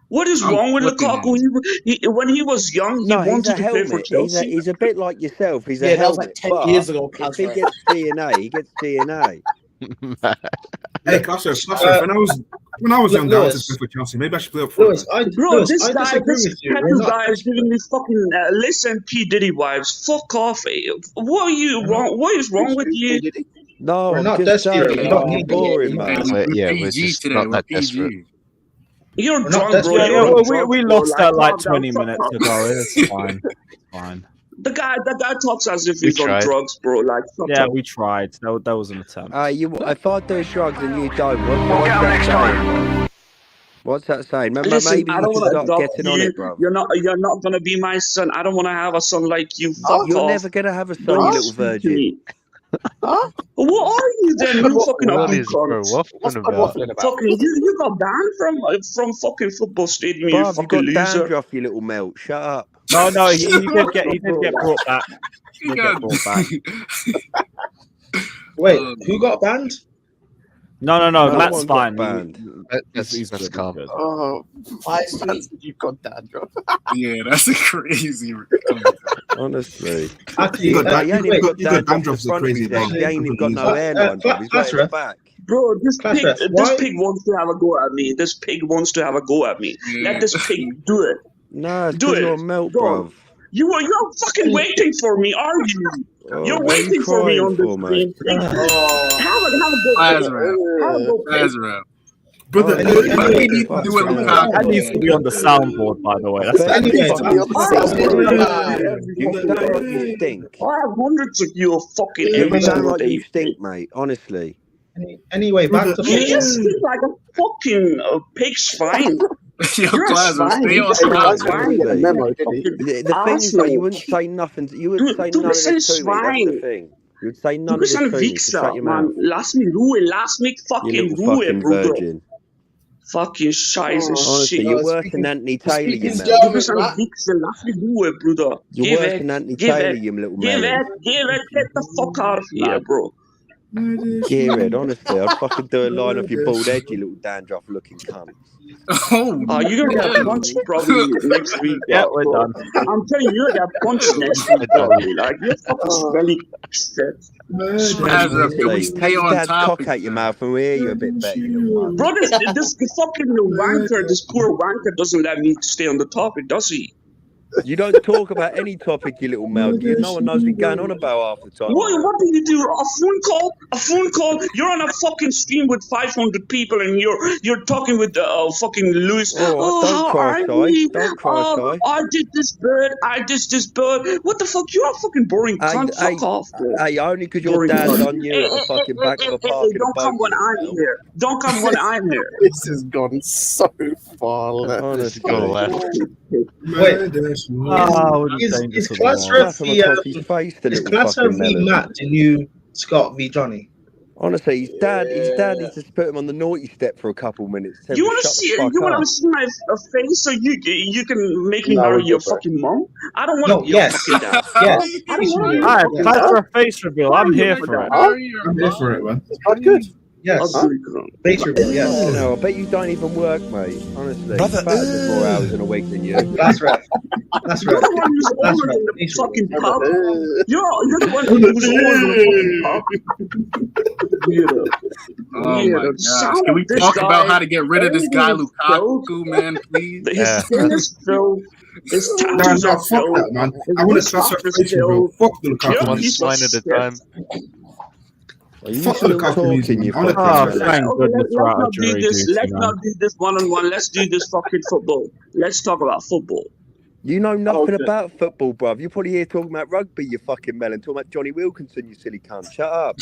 [SPEAKER 14] What is
[SPEAKER 13] I'm
[SPEAKER 14] wrong with
[SPEAKER 13] flipping
[SPEAKER 14] Lukaku? When he was young, he
[SPEAKER 18] No, he's
[SPEAKER 14] wanted
[SPEAKER 18] a
[SPEAKER 14] to play for
[SPEAKER 18] helmet.
[SPEAKER 14] Chelsea.
[SPEAKER 18] He's a bit like yourself. He's a
[SPEAKER 17] Yeah, that was
[SPEAKER 18] helmet.
[SPEAKER 17] like 10
[SPEAKER 18] but
[SPEAKER 17] years ago,
[SPEAKER 18] if he
[SPEAKER 17] Classref.
[SPEAKER 18] gets DNA, he gets DNA.
[SPEAKER 20] Hey, Classref. When I was young, I wanted to play for Chelsea. Maybe I should play up front.
[SPEAKER 17] Lewis, I
[SPEAKER 14] Bro, this
[SPEAKER 17] disagree
[SPEAKER 14] guy,
[SPEAKER 17] with
[SPEAKER 14] this
[SPEAKER 17] you. We're
[SPEAKER 14] tattoo
[SPEAKER 17] not
[SPEAKER 14] guy is giving me fucking listen, P Diddy wives. Fuck off. What are you wrong? What is wrong with you?
[SPEAKER 18] No,
[SPEAKER 17] We're
[SPEAKER 18] I'm
[SPEAKER 17] not
[SPEAKER 18] just
[SPEAKER 17] desperate.
[SPEAKER 18] saying,
[SPEAKER 17] We're
[SPEAKER 18] fucking
[SPEAKER 17] not
[SPEAKER 18] boring,
[SPEAKER 17] desperate.
[SPEAKER 18] man.
[SPEAKER 9] We're just
[SPEAKER 13] today.
[SPEAKER 9] not
[SPEAKER 13] We're
[SPEAKER 9] that
[SPEAKER 13] PG.
[SPEAKER 9] desperate.
[SPEAKER 14] You're
[SPEAKER 17] We're not
[SPEAKER 14] drunk, bro.
[SPEAKER 17] desperate.
[SPEAKER 4] Yeah,
[SPEAKER 14] You're
[SPEAKER 4] we
[SPEAKER 14] drunk,
[SPEAKER 4] lost
[SPEAKER 14] bro.
[SPEAKER 4] that like
[SPEAKER 14] calm down,
[SPEAKER 4] 20
[SPEAKER 14] fuck
[SPEAKER 4] minutes
[SPEAKER 14] off.
[SPEAKER 4] ago. It's fine. It's fine.
[SPEAKER 14] The guy talks as if
[SPEAKER 9] We
[SPEAKER 14] he's on
[SPEAKER 9] tried.
[SPEAKER 14] drugs, bro. Like, fuck
[SPEAKER 4] Yeah,
[SPEAKER 14] up.
[SPEAKER 4] we tried. That was an attempt.
[SPEAKER 18] If I do drugs and you don't, what's that saying? What's that saying? Maybe
[SPEAKER 14] Listen,
[SPEAKER 18] you
[SPEAKER 14] I don't
[SPEAKER 18] should
[SPEAKER 14] want to
[SPEAKER 18] start
[SPEAKER 14] adopt
[SPEAKER 18] getting on
[SPEAKER 14] you.
[SPEAKER 18] it, bro.
[SPEAKER 14] You're not gonna be my son. I don't want to have a son like you. Fuck
[SPEAKER 18] You're
[SPEAKER 14] off.
[SPEAKER 18] never gonna have a son,
[SPEAKER 14] Don't
[SPEAKER 18] you little
[SPEAKER 14] speak to
[SPEAKER 18] virgin.
[SPEAKER 14] me. What are you then? You fucking
[SPEAKER 9] What
[SPEAKER 14] ugly
[SPEAKER 9] is bro
[SPEAKER 14] cunt.
[SPEAKER 9] waffling about?
[SPEAKER 14] Fucking you got banned from fucking football stadium. You
[SPEAKER 18] Bruv, you
[SPEAKER 14] fucking
[SPEAKER 18] got
[SPEAKER 14] loser.
[SPEAKER 18] dandruff, you little melt. Shut up.
[SPEAKER 4] No, he did get brought back. He did get brought back.
[SPEAKER 17] Wait, who got banned?
[SPEAKER 4] No,
[SPEAKER 18] No
[SPEAKER 4] Matt's
[SPEAKER 18] one got
[SPEAKER 4] fine.
[SPEAKER 18] banned.
[SPEAKER 4] He's
[SPEAKER 9] That's
[SPEAKER 4] good,
[SPEAKER 9] calm.
[SPEAKER 4] good.
[SPEAKER 12] Oh,
[SPEAKER 17] Why is he?
[SPEAKER 12] you've got dandruff.
[SPEAKER 13] Yeah, that's a crazy.
[SPEAKER 18] Honestly.
[SPEAKER 17] Actually,
[SPEAKER 20] You got
[SPEAKER 18] He ain't even
[SPEAKER 20] wait,
[SPEAKER 18] got
[SPEAKER 20] you got
[SPEAKER 18] dandruff the
[SPEAKER 20] dandruff's a
[SPEAKER 18] front of
[SPEAKER 20] crazy
[SPEAKER 18] his head.
[SPEAKER 20] bar.
[SPEAKER 18] He ain't even got no hairline, bruv. He's got his
[SPEAKER 17] Classref.
[SPEAKER 18] back.
[SPEAKER 14] Bro, this
[SPEAKER 17] Why-
[SPEAKER 14] pig wants to have a go at me. This pig wants to have a go at me. Let this pig do it.
[SPEAKER 18] No, it's
[SPEAKER 14] Do
[SPEAKER 18] 'cause
[SPEAKER 14] it.
[SPEAKER 18] you're a melt,
[SPEAKER 14] Go.
[SPEAKER 18] bruv.
[SPEAKER 14] You're fucking waiting for me, are you? You're
[SPEAKER 18] what are you
[SPEAKER 14] waiting for me
[SPEAKER 18] crying
[SPEAKER 14] on this
[SPEAKER 18] for, mate?
[SPEAKER 14] screen. Have a go. Have a go, pig.
[SPEAKER 20] Brother,
[SPEAKER 18] Oh,
[SPEAKER 20] what do you need to
[SPEAKER 18] fuck
[SPEAKER 20] do with
[SPEAKER 18] that.
[SPEAKER 20] Lukaku?
[SPEAKER 4] That needs to be on the soundboard, by the way. That's
[SPEAKER 18] You sound like you stink.
[SPEAKER 14] I have hundreds of you fucking
[SPEAKER 18] You
[SPEAKER 14] every
[SPEAKER 18] sound
[SPEAKER 14] single
[SPEAKER 18] like you
[SPEAKER 14] day.
[SPEAKER 18] stink, mate. Honestly.
[SPEAKER 17] Anyway, back to
[SPEAKER 14] You just speak like a fucking pig's fine.
[SPEAKER 13] Yo,
[SPEAKER 14] You're
[SPEAKER 13] Class,
[SPEAKER 14] swine.
[SPEAKER 13] stay on
[SPEAKER 14] You're
[SPEAKER 13] topic.
[SPEAKER 14] swine.
[SPEAKER 12] Get a memo, did he?
[SPEAKER 18] The thing is, though, you wouldn't say nothing. You wouldn't say
[SPEAKER 14] Du
[SPEAKER 18] none of
[SPEAKER 14] bist ein
[SPEAKER 18] this to me. That's the
[SPEAKER 14] Schwein.
[SPEAKER 18] thing. You'd say
[SPEAKER 14] Du
[SPEAKER 18] none of
[SPEAKER 14] bist
[SPEAKER 18] this
[SPEAKER 14] ein
[SPEAKER 18] to me. So
[SPEAKER 14] Wichser,
[SPEAKER 18] shut your
[SPEAKER 14] Mann.
[SPEAKER 18] mouth.
[SPEAKER 14] Lass mich Ruhe. Lass mich
[SPEAKER 18] You
[SPEAKER 14] fucking
[SPEAKER 18] little
[SPEAKER 14] Ruhe,
[SPEAKER 18] fucking
[SPEAKER 14] Bruder.
[SPEAKER 18] virgin.
[SPEAKER 14] Fucking scheiße
[SPEAKER 18] Honestly,
[SPEAKER 14] shit.
[SPEAKER 18] you're worse than Anthony Taylor, you
[SPEAKER 14] Du
[SPEAKER 18] melon.
[SPEAKER 14] bist ein Wichser. Lass mich Ruhe, Bruder.
[SPEAKER 18] You're
[SPEAKER 14] Geh
[SPEAKER 18] worse
[SPEAKER 14] weg.
[SPEAKER 18] than Anthony
[SPEAKER 14] Geh
[SPEAKER 18] Taylor,
[SPEAKER 14] weg.
[SPEAKER 18] you little
[SPEAKER 14] Geh
[SPEAKER 18] melon.
[SPEAKER 14] weg. Geh weg. Get the fuck out of here, bro.
[SPEAKER 18] Gearhead, honestly, I'd fucking do a line off your bald head, you little dandruff-looking cunt.
[SPEAKER 14] Oh, you're gonna get punched probably next week.
[SPEAKER 4] Yeah,
[SPEAKER 14] bro.
[SPEAKER 4] we're done.
[SPEAKER 14] I'm telling you, you're gonna get punched next week probably. Like, you're fucking smelly shit.
[SPEAKER 18] Honestly, take your dad's cock out your mouth and we'll hear you a bit better, you little
[SPEAKER 14] Bro,
[SPEAKER 18] mutt.
[SPEAKER 14] this fucking wanker, this poor wanker doesn't let me stay on the topic, does he?
[SPEAKER 18] You don't talk about any topic, you little melt. No one knows what you're going on about half the time.
[SPEAKER 14] What do you do? A phone call? A phone call? You're on a fucking stream with 500 people and you're talking with fucking Lewis.
[SPEAKER 18] Oh, don't
[SPEAKER 14] how
[SPEAKER 18] cry,
[SPEAKER 14] are
[SPEAKER 18] Shy.
[SPEAKER 14] we?
[SPEAKER 18] Don't cry, Shy.
[SPEAKER 14] I did this bird. I did this bird. What the fuck? You're a fucking boring cunt. Fuck off, bro.
[SPEAKER 18] Hey, only because your
[SPEAKER 14] Boring
[SPEAKER 18] dad
[SPEAKER 14] cunt.
[SPEAKER 18] done you at the fucking back of a park in a
[SPEAKER 14] Don't come
[SPEAKER 18] boat.
[SPEAKER 14] when I'm here. Don't come when I'm here.
[SPEAKER 12] This has gone so far left.
[SPEAKER 18] Honestly.
[SPEAKER 9] Go left.
[SPEAKER 20] Wait,
[SPEAKER 17] is Classref v Matt the new Scott v Johnny?
[SPEAKER 18] Honestly, his dad needs to put him on the naughty step for a couple minutes. Tell
[SPEAKER 14] You
[SPEAKER 18] him
[SPEAKER 14] want to
[SPEAKER 18] shut the
[SPEAKER 14] see?
[SPEAKER 18] fuck
[SPEAKER 14] You want
[SPEAKER 18] up.
[SPEAKER 14] to see my face so you can make me
[SPEAKER 18] No,
[SPEAKER 14] marry
[SPEAKER 18] we're
[SPEAKER 14] your
[SPEAKER 18] good, bro.
[SPEAKER 14] fucking mom? I don't want
[SPEAKER 17] No,
[SPEAKER 14] to be your
[SPEAKER 17] yes.
[SPEAKER 14] fucking dad.
[SPEAKER 17] Yes.
[SPEAKER 14] I don't want to be
[SPEAKER 4] Alright,
[SPEAKER 14] your fucking
[SPEAKER 4] time
[SPEAKER 14] dad.
[SPEAKER 4] for a face reveal. I'm here for it.
[SPEAKER 20] I'm here for it, man.
[SPEAKER 12] Quite good.
[SPEAKER 17] Yes.
[SPEAKER 14] Huh?
[SPEAKER 17] Face reveal, yes.
[SPEAKER 18] You know, I bet you don't even work, mate. Honestly,
[SPEAKER 17] Brother,
[SPEAKER 18] Fat does more hours in a week than you.
[SPEAKER 17] That's right. That's right.
[SPEAKER 14] You're the one who's
[SPEAKER 17] That's
[SPEAKER 14] always
[SPEAKER 17] right.
[SPEAKER 14] in the
[SPEAKER 17] Face
[SPEAKER 14] fucking
[SPEAKER 17] reveal.
[SPEAKER 14] pub. You're the one who's always in the fucking pub.
[SPEAKER 13] Oh
[SPEAKER 14] Yeah,
[SPEAKER 13] my
[SPEAKER 14] the
[SPEAKER 13] gosh.
[SPEAKER 14] sound
[SPEAKER 13] Can we
[SPEAKER 14] of this
[SPEAKER 13] talk about
[SPEAKER 14] guy,
[SPEAKER 13] how to get rid of this guy,
[SPEAKER 14] everything is filled.
[SPEAKER 13] Lukaku, man, please?
[SPEAKER 14] His skin is filled. His
[SPEAKER 20] Nah,
[SPEAKER 14] tattoos
[SPEAKER 20] nah,
[SPEAKER 14] are
[SPEAKER 20] fuck
[SPEAKER 14] filled.
[SPEAKER 20] that, man.
[SPEAKER 14] His
[SPEAKER 20] I want a
[SPEAKER 14] wrist
[SPEAKER 20] class
[SPEAKER 14] lock is
[SPEAKER 20] face reveal.
[SPEAKER 14] filled.
[SPEAKER 20] Fuck the
[SPEAKER 14] You're a
[SPEAKER 20] Lukaku.
[SPEAKER 14] piece
[SPEAKER 9] One
[SPEAKER 14] of
[SPEAKER 9] at a
[SPEAKER 14] shit.
[SPEAKER 9] time.
[SPEAKER 18] Are you
[SPEAKER 20] Fuck
[SPEAKER 18] still
[SPEAKER 20] Lukaku
[SPEAKER 18] talking,
[SPEAKER 20] music.
[SPEAKER 18] you
[SPEAKER 20] I want a
[SPEAKER 18] fucking
[SPEAKER 20] class
[SPEAKER 4] Oh,
[SPEAKER 20] face.
[SPEAKER 18] melon?
[SPEAKER 4] thank goodness
[SPEAKER 14] Let's
[SPEAKER 4] we're out
[SPEAKER 14] not
[SPEAKER 4] of
[SPEAKER 14] do
[SPEAKER 4] jury
[SPEAKER 14] this.
[SPEAKER 4] duty,
[SPEAKER 14] Let's
[SPEAKER 4] man.
[SPEAKER 14] not do this one-on-one. Let's do this fucking football. Let's talk about football.
[SPEAKER 18] You know nothing
[SPEAKER 14] Okay.
[SPEAKER 18] about football, bruv. You're probably here talking about rugby, you fucking melon. Talking about Johnny Wilkinson, you silly cunt. Shut up.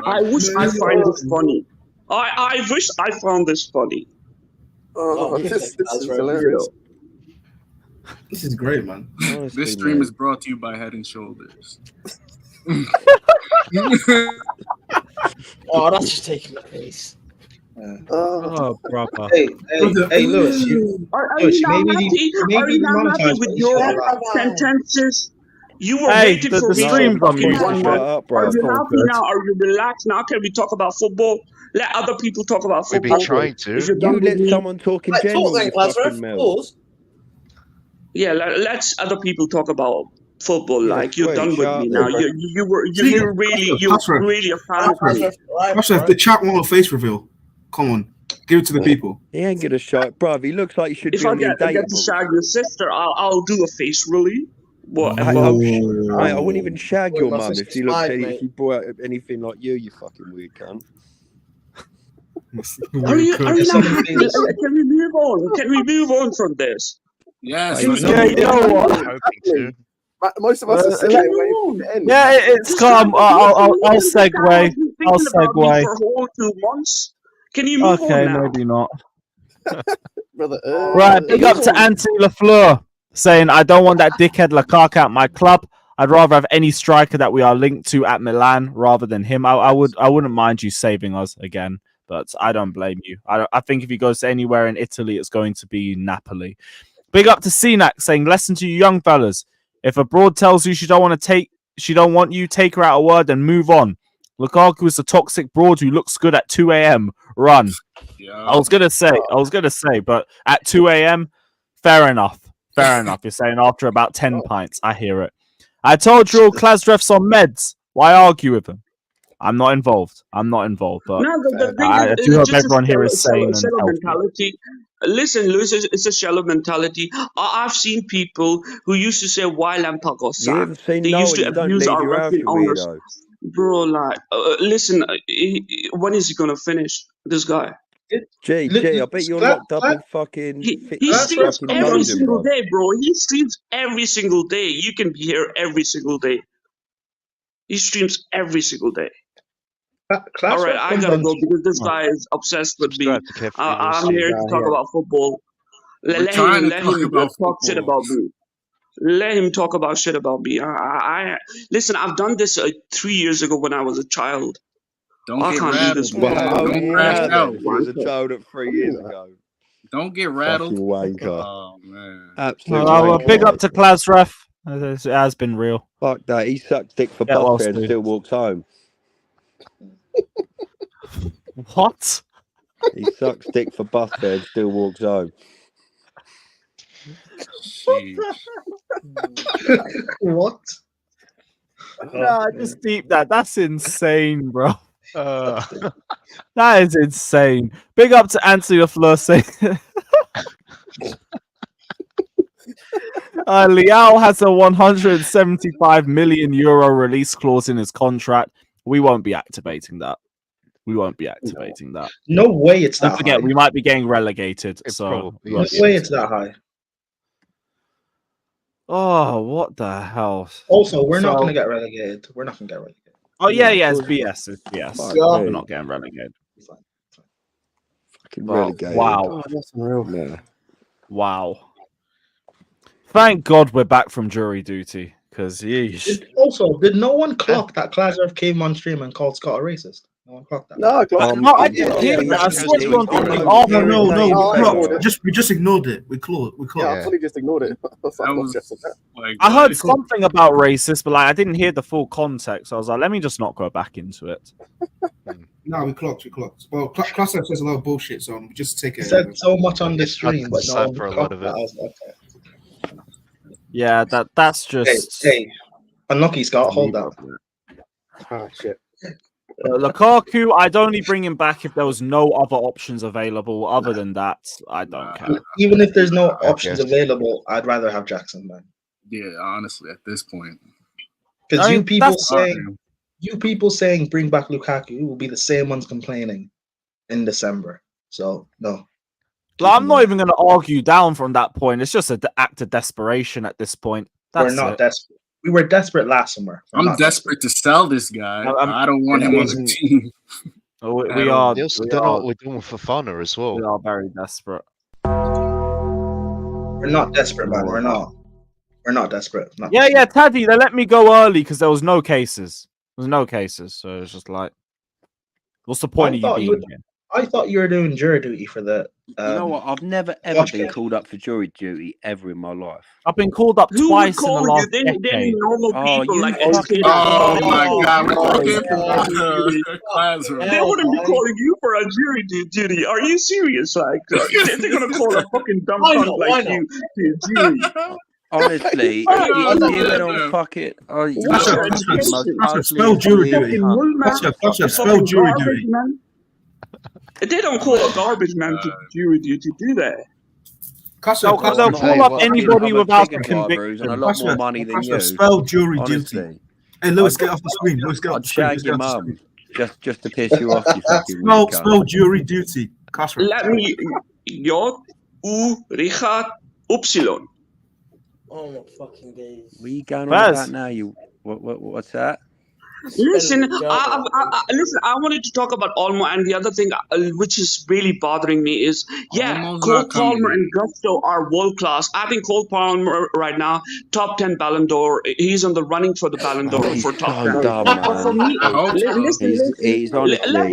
[SPEAKER 14] I wish I find this funny. I wish I found this funny.
[SPEAKER 12] Oh, this is hilarious.
[SPEAKER 20] This is great, man.
[SPEAKER 18] Honestly,
[SPEAKER 13] This stream
[SPEAKER 18] mate.
[SPEAKER 13] is brought to you by Head and Shoulders.
[SPEAKER 17] Oh, that's just taking the piece.
[SPEAKER 19] Oh, brother.
[SPEAKER 17] Hey, Lewis,
[SPEAKER 14] Are
[SPEAKER 17] Lewis,
[SPEAKER 14] you
[SPEAKER 17] you
[SPEAKER 14] now
[SPEAKER 17] may
[SPEAKER 14] happy?
[SPEAKER 17] be
[SPEAKER 14] Are you now happy
[SPEAKER 17] demonetized,
[SPEAKER 14] with
[SPEAKER 17] but
[SPEAKER 14] your
[SPEAKER 17] you shut up.
[SPEAKER 14] sentences? You were
[SPEAKER 4] Hey,
[SPEAKER 14] waiting
[SPEAKER 4] the
[SPEAKER 14] for me for
[SPEAKER 4] stream's on
[SPEAKER 14] fucking
[SPEAKER 4] mute.
[SPEAKER 14] 1
[SPEAKER 18] Shut
[SPEAKER 14] month.
[SPEAKER 18] up,
[SPEAKER 14] Are
[SPEAKER 18] bruv.
[SPEAKER 14] you
[SPEAKER 4] all
[SPEAKER 14] happy
[SPEAKER 4] good.
[SPEAKER 14] now? Are you relaxed now? Can we talk about football? Let other people talk about
[SPEAKER 9] We've
[SPEAKER 14] football.
[SPEAKER 9] been trying to.
[SPEAKER 14] If you're
[SPEAKER 18] You
[SPEAKER 14] done with
[SPEAKER 18] let
[SPEAKER 14] me,
[SPEAKER 18] someone talk in
[SPEAKER 17] Right,
[SPEAKER 18] general,
[SPEAKER 17] talk then,
[SPEAKER 18] you
[SPEAKER 17] Classref.
[SPEAKER 18] fucking melt.
[SPEAKER 17] Pause.
[SPEAKER 14] yeah, let's other people talk about football.
[SPEAKER 18] Yeah,
[SPEAKER 14] Like you're
[SPEAKER 18] sweet.
[SPEAKER 14] done with
[SPEAKER 18] Shut
[SPEAKER 14] me
[SPEAKER 18] up,
[SPEAKER 14] now.
[SPEAKER 18] then.
[SPEAKER 14] You were really a fan of me.
[SPEAKER 20] Classref, the chat want a face reveal. Come on, give it to the people.
[SPEAKER 18] He ain't gonna shot, bruv. He looks like he should
[SPEAKER 14] If
[SPEAKER 18] be
[SPEAKER 14] I
[SPEAKER 18] on the
[SPEAKER 14] get to
[SPEAKER 18] indictable.
[SPEAKER 14] shag your sister, I'll do a face really. Whatever.
[SPEAKER 18] Mate, I wouldn't even shag your
[SPEAKER 17] my
[SPEAKER 18] mum if
[SPEAKER 17] sister's
[SPEAKER 18] she looked
[SPEAKER 17] fine,
[SPEAKER 18] if she brought out anything like you fucking weird cunt.
[SPEAKER 14] Are you not
[SPEAKER 17] Listen,
[SPEAKER 14] happy?
[SPEAKER 17] listen.
[SPEAKER 14] Can we move on? Can we move on from this?
[SPEAKER 13] Yes,
[SPEAKER 18] Hey,
[SPEAKER 13] let's
[SPEAKER 18] no,
[SPEAKER 4] Yeah,
[SPEAKER 13] go.
[SPEAKER 4] you know what?
[SPEAKER 9] Hoping to.
[SPEAKER 12] Most of us are sitting there waiting for it to end.
[SPEAKER 4] Yeah, it's
[SPEAKER 14] This
[SPEAKER 4] calm.
[SPEAKER 14] guy-
[SPEAKER 4] I'll
[SPEAKER 14] this guy
[SPEAKER 4] segue.
[SPEAKER 14] has been
[SPEAKER 4] I'll
[SPEAKER 14] thinking about me
[SPEAKER 4] segue.
[SPEAKER 14] for a whole 2 months. Can you move
[SPEAKER 4] Okay,
[SPEAKER 14] on now?
[SPEAKER 4] maybe not.
[SPEAKER 12] Brother,
[SPEAKER 4] Right, big up to Anthony LaFleur saying, I don't want that dickhead Lukaku at my club. I'd rather have any striker that we are linked to at Milan rather than him. I wouldn't mind you saving us again, but I don't blame you. I think if he goes to anywhere in Italy, it's going to be Napoli. Big up to Cenac saying, listen to you young fellas. If a broad tells you she don't want you, take her out a word and move on. Lukaku is a toxic broad who looks good at 2 a.m. Run.
[SPEAKER 13] Yeah.
[SPEAKER 4] I was gonna say, but at 2 a.m., fair enough. Fair enough. You're saying after about 10 pints. I hear it. I told you all Klasref's on meds. Why argue with him? I'm not involved. But
[SPEAKER 14] No, the thing
[SPEAKER 4] I
[SPEAKER 14] is,
[SPEAKER 4] do hope
[SPEAKER 14] it's just
[SPEAKER 4] everyone here
[SPEAKER 14] a
[SPEAKER 4] is sane and
[SPEAKER 14] shallow
[SPEAKER 4] healthy.
[SPEAKER 14] mentality. Listen, Lewis, it's a shallow mentality. I've seen people who used to say, why Lampard got
[SPEAKER 18] You haven't
[SPEAKER 14] sacked?
[SPEAKER 18] seen
[SPEAKER 14] They
[SPEAKER 18] no
[SPEAKER 14] used
[SPEAKER 18] one.
[SPEAKER 14] to
[SPEAKER 18] You don't
[SPEAKER 14] abuse
[SPEAKER 18] leave
[SPEAKER 14] our
[SPEAKER 18] your house,
[SPEAKER 14] referee
[SPEAKER 18] you
[SPEAKER 14] owners.
[SPEAKER 18] weirdo.
[SPEAKER 14] Bro, like, listen, when is he going to finish, this guy?
[SPEAKER 18] Gee, I bet you're locked up in fucking
[SPEAKER 14] He streams
[SPEAKER 18] fucking
[SPEAKER 14] every
[SPEAKER 18] dungeon,
[SPEAKER 14] single
[SPEAKER 18] bro.
[SPEAKER 14] day, bro. He streams every single day. You can be here every single day. He streams every single day.
[SPEAKER 8] Class
[SPEAKER 14] All right,
[SPEAKER 8] rep
[SPEAKER 14] I
[SPEAKER 8] comes
[SPEAKER 14] gotta
[SPEAKER 8] on
[SPEAKER 14] go
[SPEAKER 8] Tuesday.
[SPEAKER 14] because this guy is obsessed with me. I'm here to talk about football.
[SPEAKER 13] We're
[SPEAKER 14] Let
[SPEAKER 13] trying
[SPEAKER 14] him
[SPEAKER 13] to talk about
[SPEAKER 14] talk shit
[SPEAKER 13] football.
[SPEAKER 14] about me. Let him talk about shit about me. Listen. I've done this 3 years ago when I was a child.
[SPEAKER 13] Don't
[SPEAKER 14] I
[SPEAKER 13] get
[SPEAKER 14] can't do this
[SPEAKER 13] rattled,
[SPEAKER 14] one.
[SPEAKER 18] Well,
[SPEAKER 13] man.
[SPEAKER 18] how old are
[SPEAKER 13] Don't
[SPEAKER 18] you
[SPEAKER 13] crash
[SPEAKER 18] now
[SPEAKER 13] out.
[SPEAKER 18] then? If you was a child at 3 years ago.
[SPEAKER 13] Don't get rattled.
[SPEAKER 18] Fucking wanker.
[SPEAKER 13] Oh man.
[SPEAKER 18] Absolute
[SPEAKER 4] Well, big up
[SPEAKER 18] wanker.
[SPEAKER 4] to Klasref. It has been real.
[SPEAKER 18] Fuck that. He sucks dick for
[SPEAKER 4] Get
[SPEAKER 18] bus
[SPEAKER 4] well
[SPEAKER 18] fare and
[SPEAKER 4] soon.
[SPEAKER 18] still walks home.
[SPEAKER 4] What?
[SPEAKER 18] He sucks dick for bus fare and still walks home.
[SPEAKER 8] What?
[SPEAKER 4] Nah, just deep that. That's insane, bro. That is insane. Big up to Anthony LaFleur saying Leao has a 175 million euro release clause in his contract. We won't be activating that. We won't be activating that.
[SPEAKER 8] No way it's
[SPEAKER 4] Don't
[SPEAKER 8] that
[SPEAKER 4] forget,
[SPEAKER 8] high.
[SPEAKER 4] we might be getting relegated. So we
[SPEAKER 8] No
[SPEAKER 4] won't be
[SPEAKER 8] way it's
[SPEAKER 4] activating
[SPEAKER 8] that high.
[SPEAKER 4] Oh, what the hell?
[SPEAKER 8] Also, we're not going to
[SPEAKER 4] So-
[SPEAKER 8] get relegated. We're not going to get relegated.
[SPEAKER 4] Oh yeah,
[SPEAKER 18] Yeah,
[SPEAKER 4] it's
[SPEAKER 18] of course.
[SPEAKER 4] BS. It's BS.
[SPEAKER 18] Fuck
[SPEAKER 4] We're
[SPEAKER 18] me.
[SPEAKER 4] not getting relegated.
[SPEAKER 18] Fucking
[SPEAKER 4] Well,
[SPEAKER 18] relegated.
[SPEAKER 4] wow.
[SPEAKER 18] Oh, that's unreal. Nah.
[SPEAKER 4] Wow. Thank God we're back from jury duty. Because
[SPEAKER 8] Also, did no one clock that Gallagher came on stream and called Scott a racist? No one clocked that.
[SPEAKER 18] No,
[SPEAKER 4] I didn't hear that. I swear to God, something after
[SPEAKER 20] We just ignored it. We clocked.
[SPEAKER 12] Yeah, I fully just ignored it.
[SPEAKER 4] I heard something about racist, but like I didn't hear the full context. So I was like, let me just not go back into it.
[SPEAKER 20] No, we clocked. Well, Klasser says a lot of bullshit, so we just take
[SPEAKER 8] He
[SPEAKER 20] it.
[SPEAKER 8] said so much on the stream, but no one
[SPEAKER 9] for a
[SPEAKER 8] clocked
[SPEAKER 9] lot of
[SPEAKER 8] that.
[SPEAKER 9] it.
[SPEAKER 8] I was like, okay.
[SPEAKER 4] Yeah, that's just.
[SPEAKER 8] Hey, unlucky, Scott. Hold that.
[SPEAKER 12] Oh shit.
[SPEAKER 4] Lukaku, I'd only bring him back if there was no other options available. Other than that, I don't care.
[SPEAKER 8] Even if there's no options available, I'd rather have Jackson, man.
[SPEAKER 13] Yeah, honestly, at this point.
[SPEAKER 8] Because
[SPEAKER 4] I mean,
[SPEAKER 8] you people saying bring back Lukaku will be the same ones complaining in December. So no.
[SPEAKER 4] Like, I'm not even going to argue down from that point. It's just an act of desperation at this point.
[SPEAKER 8] We're not desperate. We were desperate last summer.
[SPEAKER 13] I'm desperate to sell this guy. I don't want him on the team.
[SPEAKER 4] We are.
[SPEAKER 9] They also
[SPEAKER 4] we
[SPEAKER 9] don't know
[SPEAKER 4] are-
[SPEAKER 9] what we're doing for Fofana as well.
[SPEAKER 4] We are very desperate.
[SPEAKER 8] We're not desperate, man. We're not. We're not desperate. No.
[SPEAKER 4] Yeah, Taddy, they let me go early because there was no cases. There was no cases, so it's just like, what's the point of you being here?
[SPEAKER 8] I thought you were doing jury duty for the.
[SPEAKER 17] You know what? I've never ever been called up for jury duty ever in my life.
[SPEAKER 4] I've been called up
[SPEAKER 14] Who
[SPEAKER 4] twice
[SPEAKER 14] would
[SPEAKER 4] in the
[SPEAKER 14] call you?
[SPEAKER 4] last
[SPEAKER 14] Then
[SPEAKER 4] decade.
[SPEAKER 14] normal
[SPEAKER 17] Oh,
[SPEAKER 14] people
[SPEAKER 17] you
[SPEAKER 14] like
[SPEAKER 17] fucking-
[SPEAKER 13] Oh my God, we're talking
[SPEAKER 14] They wouldn't be calling you for a jury duty. Are you serious? Like they're gonna call a fucking dumb cunt like you to a jury.
[SPEAKER 17] Honestly, you don't fuck it. Oh, you
[SPEAKER 14] What's your
[SPEAKER 17] are the most
[SPEAKER 14] education?
[SPEAKER 20] Spell jury duty.
[SPEAKER 14] Fucking
[SPEAKER 20] Spell
[SPEAKER 14] fucking
[SPEAKER 20] jury
[SPEAKER 14] garbage,
[SPEAKER 20] duty.
[SPEAKER 14] man. They don't call a garbage man to jury duty, do they?
[SPEAKER 4] They'll call up anybody without a
[SPEAKER 17] conviction. And a lot more money than you.
[SPEAKER 20] Spell jury
[SPEAKER 17] Honestly.
[SPEAKER 20] duty. Hey, Lewis, get off the screen. Lewis, get off
[SPEAKER 17] I'd
[SPEAKER 20] the screen.
[SPEAKER 17] shag your mum just to piss you off. You fucking
[SPEAKER 20] Spell jury duty.
[SPEAKER 14] Let me J U Richard Upsilon.
[SPEAKER 17] Oh my fucking days. What are you going on about now? You what's that?
[SPEAKER 14] Listen, listen. I wanted to talk about Olmo, and the other thing which is really bothering me is,
[SPEAKER 13] Olmo's
[SPEAKER 14] Cole
[SPEAKER 13] not coming
[SPEAKER 14] Palmer
[SPEAKER 13] in.
[SPEAKER 14] and Gusto are world class. I think Cole Palmer right now top 10 Ballon d'Or. He's on the running for the Ballon d'Or for top 10.
[SPEAKER 17] dumb,
[SPEAKER 14] But for me,
[SPEAKER 17] I hope so.
[SPEAKER 14] listen.
[SPEAKER 17] He's honestly.
[SPEAKER 14] Let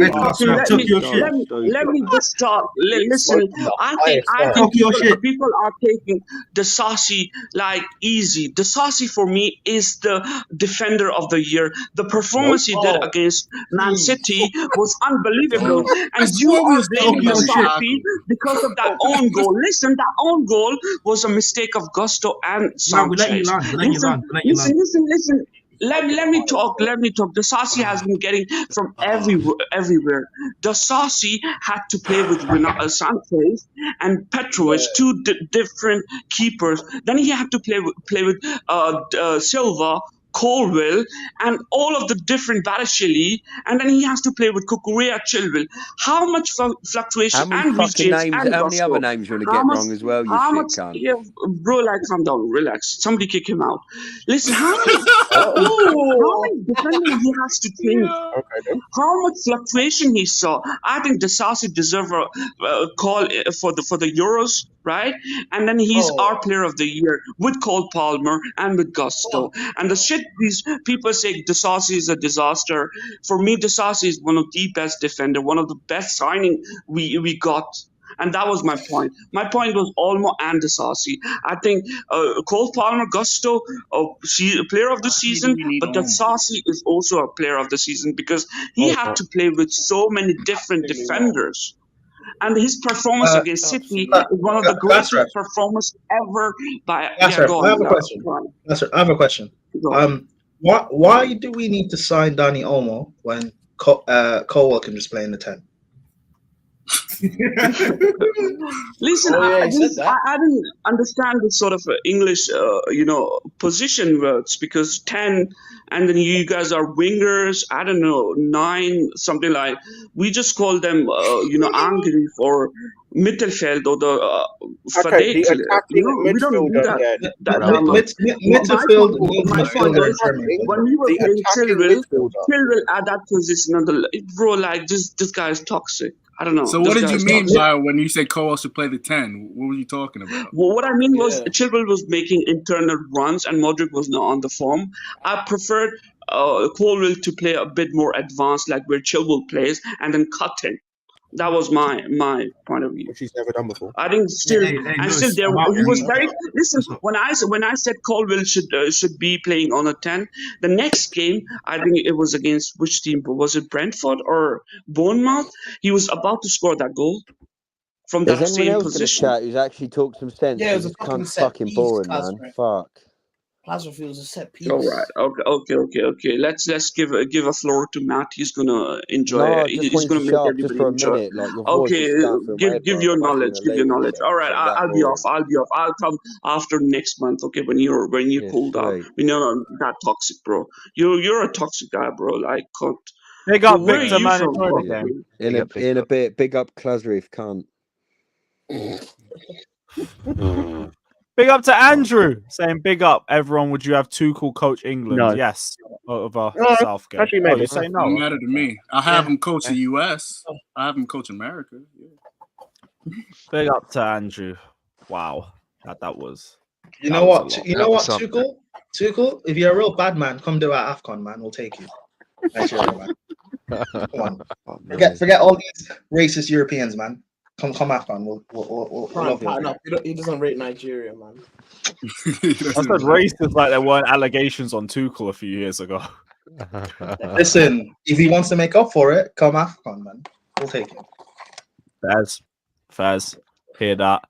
[SPEAKER 14] me just talk. Listen, I think people are taking Disasi like easy. Disasi for me is the defender of the year. The performance he did against Man City was unbelievable, and you are blaming Disasi because of that own goal. Listen, that own goal was a mistake of Gusto and Sanchez. Listen. Let me talk. Disasi has been getting from everywhere. Disasi had to play with Sanchez and Petrovic, two different keepers. Then he had to play with Silva Colwell, and all of the different Baracelli, and then he has to play with Kukurea, Chilwell. How much fluctuation?
[SPEAKER 18] How many
[SPEAKER 14] And Reece
[SPEAKER 18] fucking
[SPEAKER 14] James
[SPEAKER 18] names?
[SPEAKER 14] and
[SPEAKER 18] How many other
[SPEAKER 14] Gusto.
[SPEAKER 18] names you want to
[SPEAKER 14] How
[SPEAKER 18] get
[SPEAKER 14] much?
[SPEAKER 18] wrong as well? You
[SPEAKER 14] How
[SPEAKER 18] shit
[SPEAKER 14] much?
[SPEAKER 18] cunt.
[SPEAKER 14] Yeah, bro, like, calm down, relax. Somebody kick him out. Listen, how many? How many defenders he has to change? How much fluctuation he saw? I think Disasi deserve a call for the Euros, right? And then he's our player of the year with Cole Palmer and with Gusto. And the shit these people say Disasi is a disaster. For me, Disasi is one of the best defender, one of the best signing we got. And that was my point. My point was Olmo and Disasi. I think Cole Palmer, Gusto, player of the season, but Disasi is also a player of the season because he had to play with so many different defenders. And his performance against City is one of the greatest performances ever by. Yeah, go on.
[SPEAKER 8] I have a question. I have a question. Why do we need to sign Dani Olmo when Colwell can just play in the 10?
[SPEAKER 14] Listen, I didn't understand this sort of English, position words because 10, and then you guys are wingers. I don't know, 9, something like. We just call them, Angriff or Mittelfeld or the Verdediger. We don't do that.
[SPEAKER 8] Midfield.
[SPEAKER 14] My point is, when we were playing Chilwell at that position, bro, like this guy is toxic. I don't know.
[SPEAKER 13] So what did you mean by when you said Colwell should play the 10? What were you talking about?
[SPEAKER 14] Well, what I mean was Chilwell was making internal runs and Modric was not on the form. I preferred Colwell to play a bit more advanced, like where Chilwell plays, and then cut in. That was my point of view.
[SPEAKER 12] Which he's never done before.
[SPEAKER 14] I think still he was very. Listen, when I said Colwell should be playing on a 10, the next game I think it was against which team? Was it Brentford or Bournemouth? He was about to score that goal from that same position.
[SPEAKER 18] Chat who's actually talked some sense?
[SPEAKER 2] Yeah, it was a
[SPEAKER 18] fucking boring, man. Fuck.
[SPEAKER 2] Plasma Field's a set piece.
[SPEAKER 14] All right. Okay. Let's give a floor to Matt. He's gonna enjoy it. He's gonna make everybody enjoy. Okay, give your knowledge. Give your knowledge. All right. I'll be off. I'll come after next month. Okay, when you're cooled down. When you're not that toxic, bro. You're a toxic guy, bro. Like, cunt.
[SPEAKER 4] Big up,
[SPEAKER 14] Where
[SPEAKER 4] Victor,
[SPEAKER 14] are you
[SPEAKER 4] man.
[SPEAKER 14] from,
[SPEAKER 4] Enjoy the
[SPEAKER 14] bro?
[SPEAKER 4] game.
[SPEAKER 18] In a bit. Big up Klasreef, cunt.
[SPEAKER 4] Big up to Andrew saying, "Big up, everyone. Would you have Tuchel coach England?"
[SPEAKER 17] No.
[SPEAKER 4] Yes, over
[SPEAKER 17] No,
[SPEAKER 4] Southgate.
[SPEAKER 17] actually, maybe.
[SPEAKER 4] You say no.
[SPEAKER 13] Doesn't matter to me. I have him coach the US. I have him coach America. Yeah.
[SPEAKER 4] Big up to Andrew. Wow, that was.
[SPEAKER 8] You know what? Tuchel, if you're a real bad man, come do our AFCON, man. We'll take you. Nigeria, man. Come on. Forget all these racist Europeans, man. Come AFCON. We'll love you.
[SPEAKER 2] No, he doesn't rate Nigeria, man.
[SPEAKER 4] I said racist like there weren't allegations on Tuchel a few years ago.
[SPEAKER 8] Listen, if he wants to make up for it, come AFCON, man. We'll take it.
[SPEAKER 4] Faz. Hear that.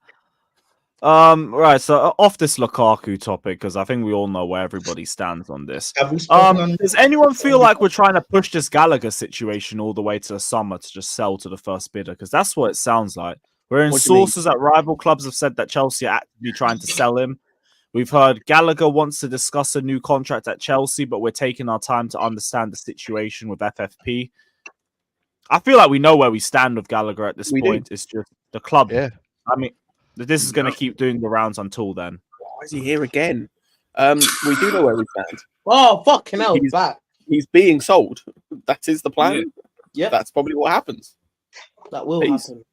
[SPEAKER 4] Right, so off this Lukaku topic, because I think we all know where everybody stands on this. Does anyone feel like we're trying to push this Gallagher situation all the way to the summer to just sell to the first bidder? Because that's what it sounds like. We're in sources at rival clubs have said that Chelsea are actively trying to sell him. We've heard Gallagher wants to discuss a new contract at Chelsea, but we're taking our time to understand the situation with FFP. I feel like we know where we stand with Gallagher at this point. It's just the club.
[SPEAKER 12] Yeah.
[SPEAKER 4] I mean, this is going to keep doing the rounds until then.
[SPEAKER 12] Why is he here again? We do know where we stand.
[SPEAKER 2] Oh, fucking hell,
[SPEAKER 12] he's being sold. That is the plan.
[SPEAKER 2] Yeah.
[SPEAKER 12] That's probably what happens.
[SPEAKER 2] That will happen.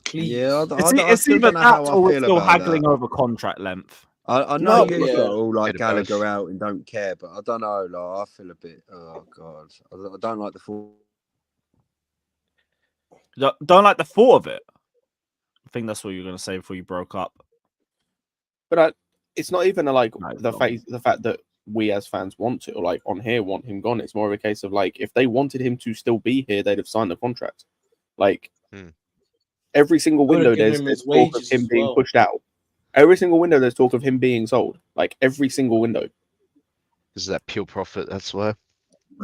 [SPEAKER 2] Please.
[SPEAKER 18] Yeah,
[SPEAKER 4] it's either that or we're still haggling over contract length.
[SPEAKER 18] I know you all like Gallagher out and don't care, but I don't know. Like, I feel a bit. Oh God, I don't like the thought.
[SPEAKER 4] Don't like the thought of it. I think that's what you were going to say before you broke up.
[SPEAKER 12] But it's not even the fact that we as fans want to, or like on here, want him gone. It's more of a case of like, if they wanted him to still be here, they'd have signed the contract. Like every single window, there's talk of him being pushed out. Every single window, there's talk of him being sold. Like every single window.
[SPEAKER 9] Is that pure profit? That's why.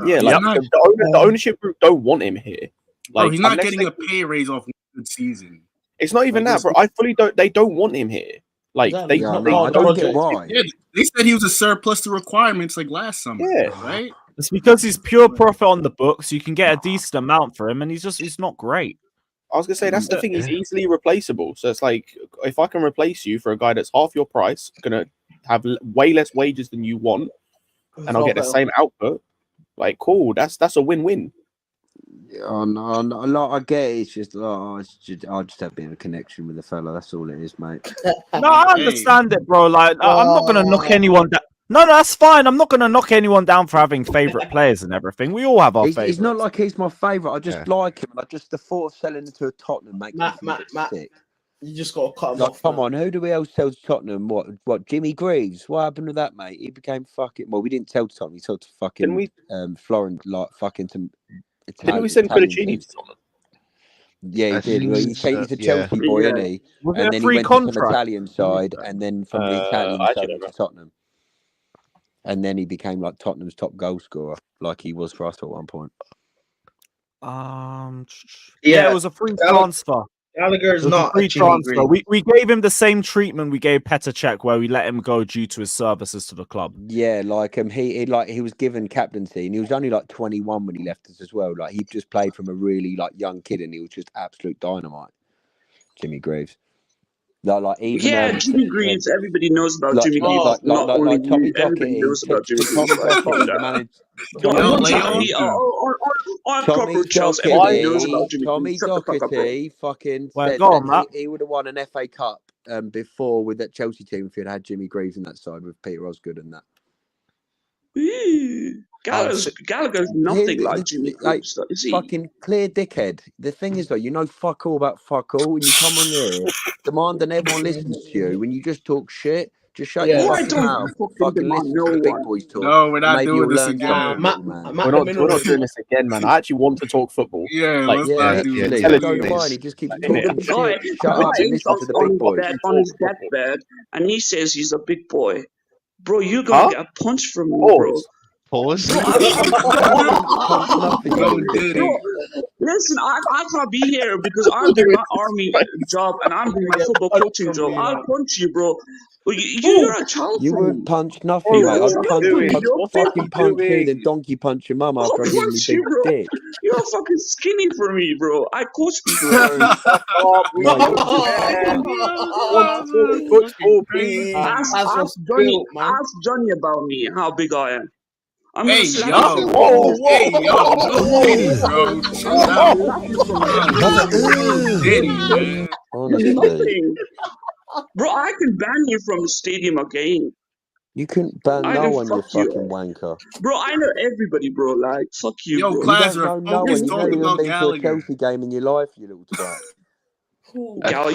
[SPEAKER 12] Yeah, like the ownership group don't want him here. Like,
[SPEAKER 13] he's not getting a pay raise off one good season.
[SPEAKER 12] It's not even that, bro. I fully don't. They don't want him here. Like
[SPEAKER 2] Exactly.
[SPEAKER 12] they,
[SPEAKER 2] Yeah,
[SPEAKER 12] they
[SPEAKER 2] no,
[SPEAKER 18] I don't get why.
[SPEAKER 13] Yeah, they said he was a surplus to requirements like last summer.
[SPEAKER 12] Yeah.
[SPEAKER 13] Right?
[SPEAKER 4] It's because he's pure profit on the books. You can get a decent amount for him, and he's not great.
[SPEAKER 12] I was gonna say that's the thing. He's easily replaceable. So it's like if I can replace you for a guy that's half your price, gonna have way less wages than you want, and I'll get the same output. Like, cool. That's a win-win.
[SPEAKER 18] Oh no, I get it. It's just, I just have a bit of a connection with the fella. That's all it is, mate.
[SPEAKER 4] No, I understand it, bro. Like, I'm not gonna knock anyone down. No, that's fine. I'm not gonna knock anyone down for having favorite players and everything. We all have our favorites.
[SPEAKER 18] He's not like he's my favourite. I just like him, and the thought of selling him to a Tottenham makes me feel a bit sick.
[SPEAKER 2] You just got to cut him
[SPEAKER 18] Like,
[SPEAKER 2] off.
[SPEAKER 18] come on, who do we else tell to Tottenham? What? Jimmy Greaves? What happened to that, mate? He became fucking. Well, we didn't tell to Tottenham. We told to fucking Florent, like fucking to.
[SPEAKER 12] Didn't we send Cudicini to Tottenham?
[SPEAKER 18] Yeah, he did. Well, he's a Chelsea boy, isn't he?
[SPEAKER 4] Was it
[SPEAKER 18] And
[SPEAKER 4] a
[SPEAKER 18] then he
[SPEAKER 4] free
[SPEAKER 18] went to some
[SPEAKER 4] contract?
[SPEAKER 18] Italian side, and then from the Italian
[SPEAKER 12] I
[SPEAKER 18] side
[SPEAKER 12] don't
[SPEAKER 18] to Tottenham. And then he became like Tottenham's top goal scorer, like he was for us at one point.
[SPEAKER 4] Yeah, it was a free transfer.
[SPEAKER 8] Gallagher's
[SPEAKER 4] It was
[SPEAKER 8] not
[SPEAKER 4] a free
[SPEAKER 8] a Jimmy
[SPEAKER 4] transfer.
[SPEAKER 8] Greaves.
[SPEAKER 4] We gave him the same treatment we gave Petr Cech, where we let him go due to his services to the club.
[SPEAKER 18] Yeah, like he was given captaincy, and he was only like 21 when he left us as well. Like he just played from a really like young kid, and he was just absolute dynamite. Jimmy Greaves. Even
[SPEAKER 14] Jimmy Greaves. Everybody knows about Jimmy Greaves.
[SPEAKER 18] Like
[SPEAKER 14] only
[SPEAKER 18] Tommy
[SPEAKER 14] you, everybody
[SPEAKER 18] Docherty.
[SPEAKER 14] knows about Jimmy
[SPEAKER 18] Tommy
[SPEAKER 14] Greaves.
[SPEAKER 18] Docherty, the manager.
[SPEAKER 14] On
[SPEAKER 18] Tommy
[SPEAKER 14] proper Chelsea, everybody knows
[SPEAKER 18] Docherty,
[SPEAKER 14] about Jimmy
[SPEAKER 18] Tommy
[SPEAKER 14] Greaves. Shut the fuck up, bro.
[SPEAKER 18] Docherty fucking
[SPEAKER 4] Well,
[SPEAKER 18] said
[SPEAKER 4] go on,
[SPEAKER 18] that
[SPEAKER 4] Matt.
[SPEAKER 18] he would have won an FA Cup before with that Chelsea team if he had Jimmy Greaves in that side with Peter Osgood and that.
[SPEAKER 14] Gallagher's nothing like Jimmy Greaves, is he?
[SPEAKER 18] Fucking clear dickhead. The thing is, though, you know fuck all about fuck all. When you come on here, demanding everyone listens to you. When you just talk shit, just shut your
[SPEAKER 14] I
[SPEAKER 18] fucking
[SPEAKER 14] don't
[SPEAKER 18] mouth.
[SPEAKER 14] fucking
[SPEAKER 18] Fucking
[SPEAKER 14] demand
[SPEAKER 18] listen
[SPEAKER 14] no
[SPEAKER 18] to the big
[SPEAKER 14] one.
[SPEAKER 18] boys talk.
[SPEAKER 13] No, we're not
[SPEAKER 18] Maybe
[SPEAKER 13] doing
[SPEAKER 18] you'll
[SPEAKER 13] this
[SPEAKER 18] learn
[SPEAKER 13] again.
[SPEAKER 18] something, little man.
[SPEAKER 12] We're not doing this again, man. I actually want to talk football.
[SPEAKER 13] Yeah,
[SPEAKER 12] Like,
[SPEAKER 13] let's not do
[SPEAKER 18] literally.
[SPEAKER 13] it.
[SPEAKER 18] So do I. And he just keeps
[SPEAKER 12] Innit?
[SPEAKER 18] talking
[SPEAKER 14] Guy
[SPEAKER 18] shit. Shut up and
[SPEAKER 14] is
[SPEAKER 18] listen to the big boys.
[SPEAKER 14] on his deathbed, and he says he's a big boy. Bro, you're gonna get a punch from me, bro.
[SPEAKER 9] Pause.
[SPEAKER 14] Listen, I can't be here because I'm doing my army job and I'm doing my football coaching job. I'll punch you, bro. You're a child.
[SPEAKER 18] You
[SPEAKER 14] for me.
[SPEAKER 18] wouldn't punch nothing, mate. I'd fucking punch you, then donkey punch your mum after I give you
[SPEAKER 14] punch you,
[SPEAKER 18] big
[SPEAKER 14] bro.
[SPEAKER 18] dick.
[SPEAKER 14] You're fucking skinny for me, bro. I coach people. Ask Johnny about me, how big I am. I'm gonna slap you. Nothing. Bro, I can ban you from the stadium again.
[SPEAKER 18] You couldn't ban
[SPEAKER 14] I
[SPEAKER 18] no
[SPEAKER 14] can
[SPEAKER 18] one, you
[SPEAKER 14] fuck you.
[SPEAKER 18] fucking wanker.
[SPEAKER 14] Bro, I know everybody, bro. Like, fuck you,
[SPEAKER 13] Yo,
[SPEAKER 14] bro.
[SPEAKER 18] You
[SPEAKER 13] Glasser,
[SPEAKER 18] don't know no one. You've never even been to a
[SPEAKER 13] Gallagher.
[SPEAKER 18] Chelsea game in your life, you little twat.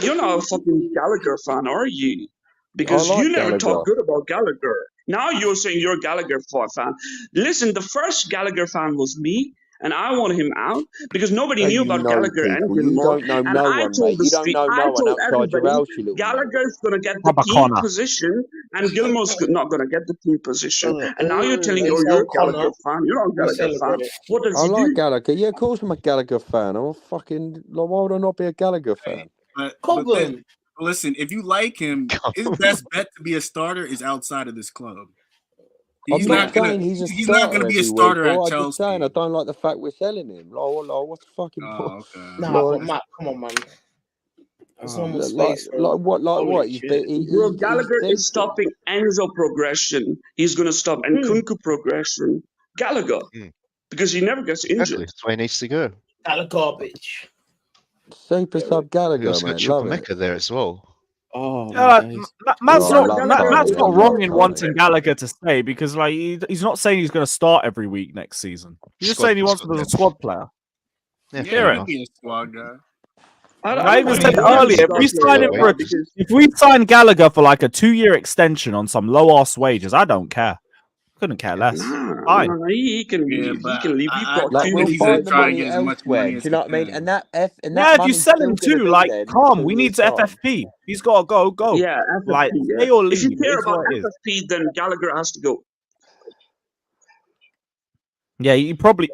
[SPEAKER 14] You're not a fucking Gallagher fan, are you? Because
[SPEAKER 18] I like
[SPEAKER 14] you never
[SPEAKER 18] Gallagher.
[SPEAKER 14] talk good about Gallagher. Now you're saying you're a Gallagher fan. Listen, the first Gallagher fan was me, and I wanted him out because nobody
[SPEAKER 18] Hey,
[SPEAKER 14] knew
[SPEAKER 18] you
[SPEAKER 14] about
[SPEAKER 18] know
[SPEAKER 14] Gallagher
[SPEAKER 18] people.
[SPEAKER 14] anything
[SPEAKER 18] You
[SPEAKER 14] more.
[SPEAKER 18] don't know
[SPEAKER 14] And
[SPEAKER 18] no
[SPEAKER 14] I
[SPEAKER 18] one,
[SPEAKER 14] told
[SPEAKER 18] mate.
[SPEAKER 14] the
[SPEAKER 18] You don't
[SPEAKER 14] street,
[SPEAKER 18] know
[SPEAKER 14] I
[SPEAKER 18] no one
[SPEAKER 14] told
[SPEAKER 18] outside your
[SPEAKER 14] everybody,
[SPEAKER 18] house, you little man.
[SPEAKER 14] Gallagher's gonna get the team position, and Gilmore's not gonna get the team position. And now you're telling me, oh, you're a Gallagher fan. You're not a Gallagher fan. What does
[SPEAKER 18] I
[SPEAKER 14] he
[SPEAKER 18] like
[SPEAKER 14] do?
[SPEAKER 18] Gallagher. Yeah, of course I'm a Gallagher fan. I'm a fucking... Like, why would I not be a Gallagher fan?
[SPEAKER 13] But then, listen, if you like him, his best bet to be a starter is outside of this club.
[SPEAKER 18] I'm not saying he's a
[SPEAKER 13] He's not gonna be a
[SPEAKER 18] every
[SPEAKER 13] starter
[SPEAKER 18] week,
[SPEAKER 13] at
[SPEAKER 18] bro. I'm
[SPEAKER 13] Chelsea.
[SPEAKER 18] just saying I don't like the fact we're selling him. What's the fucking point?
[SPEAKER 2] Nah, but Matt, come on, man. There's no more space.
[SPEAKER 18] What?
[SPEAKER 14] Bro, Gallagher is stopping Enzo progression. He's going to stop Nkunku progression. Gallagher, because he never gets injured.
[SPEAKER 9] That's where he needs to go.
[SPEAKER 2] Gallagher garbage.
[SPEAKER 18] Super sub Gallagher,
[SPEAKER 9] He also
[SPEAKER 18] man.
[SPEAKER 9] got
[SPEAKER 18] Love it.
[SPEAKER 9] Chukwuemeka there as well.
[SPEAKER 12] Oh,
[SPEAKER 4] Matt's
[SPEAKER 18] Oh, I
[SPEAKER 4] not
[SPEAKER 18] love Tony. I
[SPEAKER 4] wrong
[SPEAKER 18] love
[SPEAKER 4] in
[SPEAKER 18] Tony.
[SPEAKER 4] wanting Gallagher to stay because like he's not saying he's going to start every week next season. He's just saying he wants him as a squad player.
[SPEAKER 9] Yeah,
[SPEAKER 4] Hear it.
[SPEAKER 13] He'll be a squad guy.
[SPEAKER 4] I even said earlier, if we sign Gallagher for like a 2-year extension on some low ass wages, I don't care. Couldn't care less. Fine.
[SPEAKER 14] He can leave. We've got
[SPEAKER 18] Like,
[SPEAKER 14] too
[SPEAKER 18] we'll
[SPEAKER 14] many
[SPEAKER 18] find the
[SPEAKER 13] try
[SPEAKER 18] money
[SPEAKER 13] and get as much
[SPEAKER 18] elsewhere.
[SPEAKER 13] money
[SPEAKER 18] Do
[SPEAKER 13] as
[SPEAKER 18] you know
[SPEAKER 13] he
[SPEAKER 18] what I mean?
[SPEAKER 13] can.
[SPEAKER 18] And that
[SPEAKER 4] Yeah, if you
[SPEAKER 18] money's
[SPEAKER 4] sell
[SPEAKER 18] still
[SPEAKER 4] him
[SPEAKER 18] gonna
[SPEAKER 4] too,
[SPEAKER 18] be
[SPEAKER 4] like,
[SPEAKER 18] there in
[SPEAKER 4] Tom,
[SPEAKER 18] 2
[SPEAKER 4] we
[SPEAKER 18] years'
[SPEAKER 4] need
[SPEAKER 18] time.
[SPEAKER 4] FFP. He's got to go.
[SPEAKER 14] Yeah, FFP.
[SPEAKER 4] Like,
[SPEAKER 14] Yeah.
[SPEAKER 4] stay or
[SPEAKER 14] If you
[SPEAKER 4] leave.
[SPEAKER 14] care
[SPEAKER 4] It's
[SPEAKER 14] about
[SPEAKER 4] what it is.
[SPEAKER 14] FFP, then Gallagher has to go.
[SPEAKER 4] Yeah,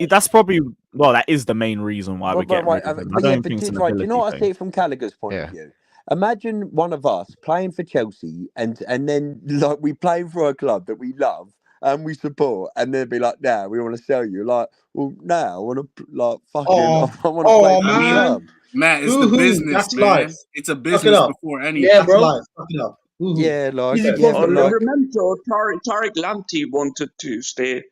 [SPEAKER 4] that's probably that is the main reason why we're getting rid of him. I don't even think it's an
[SPEAKER 18] Do you know
[SPEAKER 4] ability
[SPEAKER 18] what I
[SPEAKER 4] thing.
[SPEAKER 18] see it from Gallagher's point of view? Imagine one of us playing for Chelsea and then like we playing for a club that we love and we support, and they'd be like, "Nah, we want to sell you." Like, well, nah, I want to like fucking, I want to play for the club.
[SPEAKER 13] Matt, it's the business,
[SPEAKER 8] that's
[SPEAKER 13] man.
[SPEAKER 8] life.
[SPEAKER 13] It's a
[SPEAKER 8] Fuck it
[SPEAKER 13] business
[SPEAKER 8] up.
[SPEAKER 13] before anything.
[SPEAKER 8] Yeah, bro. Life. Fuck it up.
[SPEAKER 18] Yeah, like,
[SPEAKER 14] Easy
[SPEAKER 18] yeah,
[SPEAKER 14] for
[SPEAKER 18] but like,
[SPEAKER 14] remember Tariq Lamptey wanted to stay.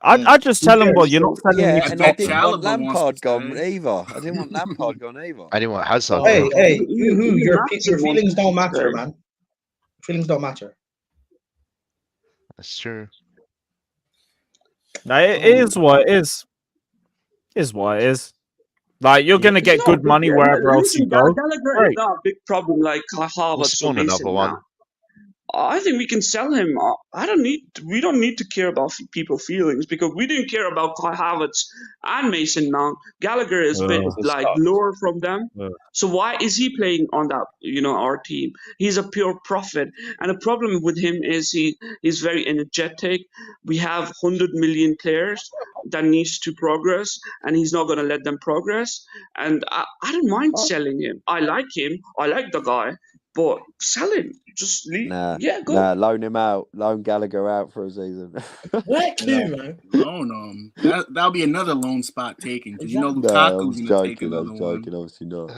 [SPEAKER 4] I just tell him, well, you're not selling me
[SPEAKER 18] yeah,
[SPEAKER 4] to
[SPEAKER 18] and I didn't
[SPEAKER 4] Tottenham.
[SPEAKER 18] want Lampard gone either. I didn't want Lampard gone either.
[SPEAKER 9] I didn't want Hazard.
[SPEAKER 8] Hey,
[SPEAKER 9] gone.
[SPEAKER 8] hey, your feelings don't matter, man. Feelings don't matter.
[SPEAKER 9] That's true.
[SPEAKER 4] No, it is what it is. Is what it is. Like, you're going to get good money wherever else you go.
[SPEAKER 14] Gallagher is not a big problem like Kai
[SPEAKER 9] We'll
[SPEAKER 14] Havertz
[SPEAKER 9] spawn
[SPEAKER 14] or Mason
[SPEAKER 9] another one.
[SPEAKER 14] now. I think we can sell him. We don't need to care about people's feelings because we didn't care about Kai Havertz and Mason Mount. Gallagher is a bit like lower from them. So why is he playing on that, our team? He's a pure profit. And the problem with him is he's very energetic. We have 100 million players that needs to progress, and he's not going to let them progress. And I don't mind selling him. I like him. I like the guy. But sell him. Just leave.
[SPEAKER 18] Nah,
[SPEAKER 14] go.
[SPEAKER 18] nah, loan him out. Loan Gallagher out for a season.
[SPEAKER 13] Man. Loan him. That'll be another loan spot taken because
[SPEAKER 18] No, I
[SPEAKER 13] Lukaku's
[SPEAKER 18] was
[SPEAKER 13] gonna take
[SPEAKER 18] joking. I
[SPEAKER 13] another
[SPEAKER 18] was
[SPEAKER 13] one.
[SPEAKER 18] joking. Obviously not.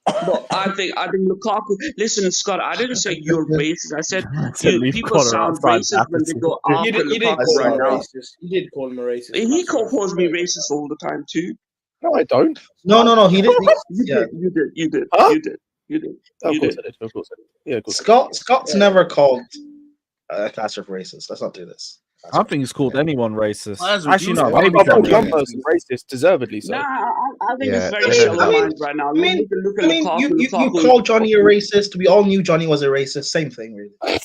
[SPEAKER 14] But I think Lukaku. Listen, Scott. I didn't say you're racist. I said
[SPEAKER 4] leave
[SPEAKER 14] people
[SPEAKER 4] Connor
[SPEAKER 14] sound
[SPEAKER 4] outside
[SPEAKER 14] racist when they go after
[SPEAKER 2] You did
[SPEAKER 14] Lukaku
[SPEAKER 2] call
[SPEAKER 14] right
[SPEAKER 2] him a
[SPEAKER 14] now.
[SPEAKER 2] racist. You did call him a racist.
[SPEAKER 14] He calls me racist all the time too.
[SPEAKER 12] No, I don't.
[SPEAKER 8] No. He didn't.
[SPEAKER 14] You did.
[SPEAKER 8] Huh?
[SPEAKER 14] You did.
[SPEAKER 12] Of course I did. Of course I did. Yeah, of course.
[SPEAKER 8] Scott's never called Catastrophe racist. Let's not do this.
[SPEAKER 4] I don't think he's called anyone racist.
[SPEAKER 13] Well,
[SPEAKER 4] Actually, no.
[SPEAKER 12] I've
[SPEAKER 4] Maybe
[SPEAKER 12] called one person racist, deservedly so.
[SPEAKER 14] Nah, I think
[SPEAKER 9] Yeah,
[SPEAKER 14] it's very
[SPEAKER 9] I
[SPEAKER 14] shallow
[SPEAKER 9] mean-
[SPEAKER 14] mind right now.
[SPEAKER 8] I mean,
[SPEAKER 14] Look at Lukaku.
[SPEAKER 8] you
[SPEAKER 14] Lukaku-
[SPEAKER 8] called Johnny a racist. We all knew Johnny was a racist. Same thing, really.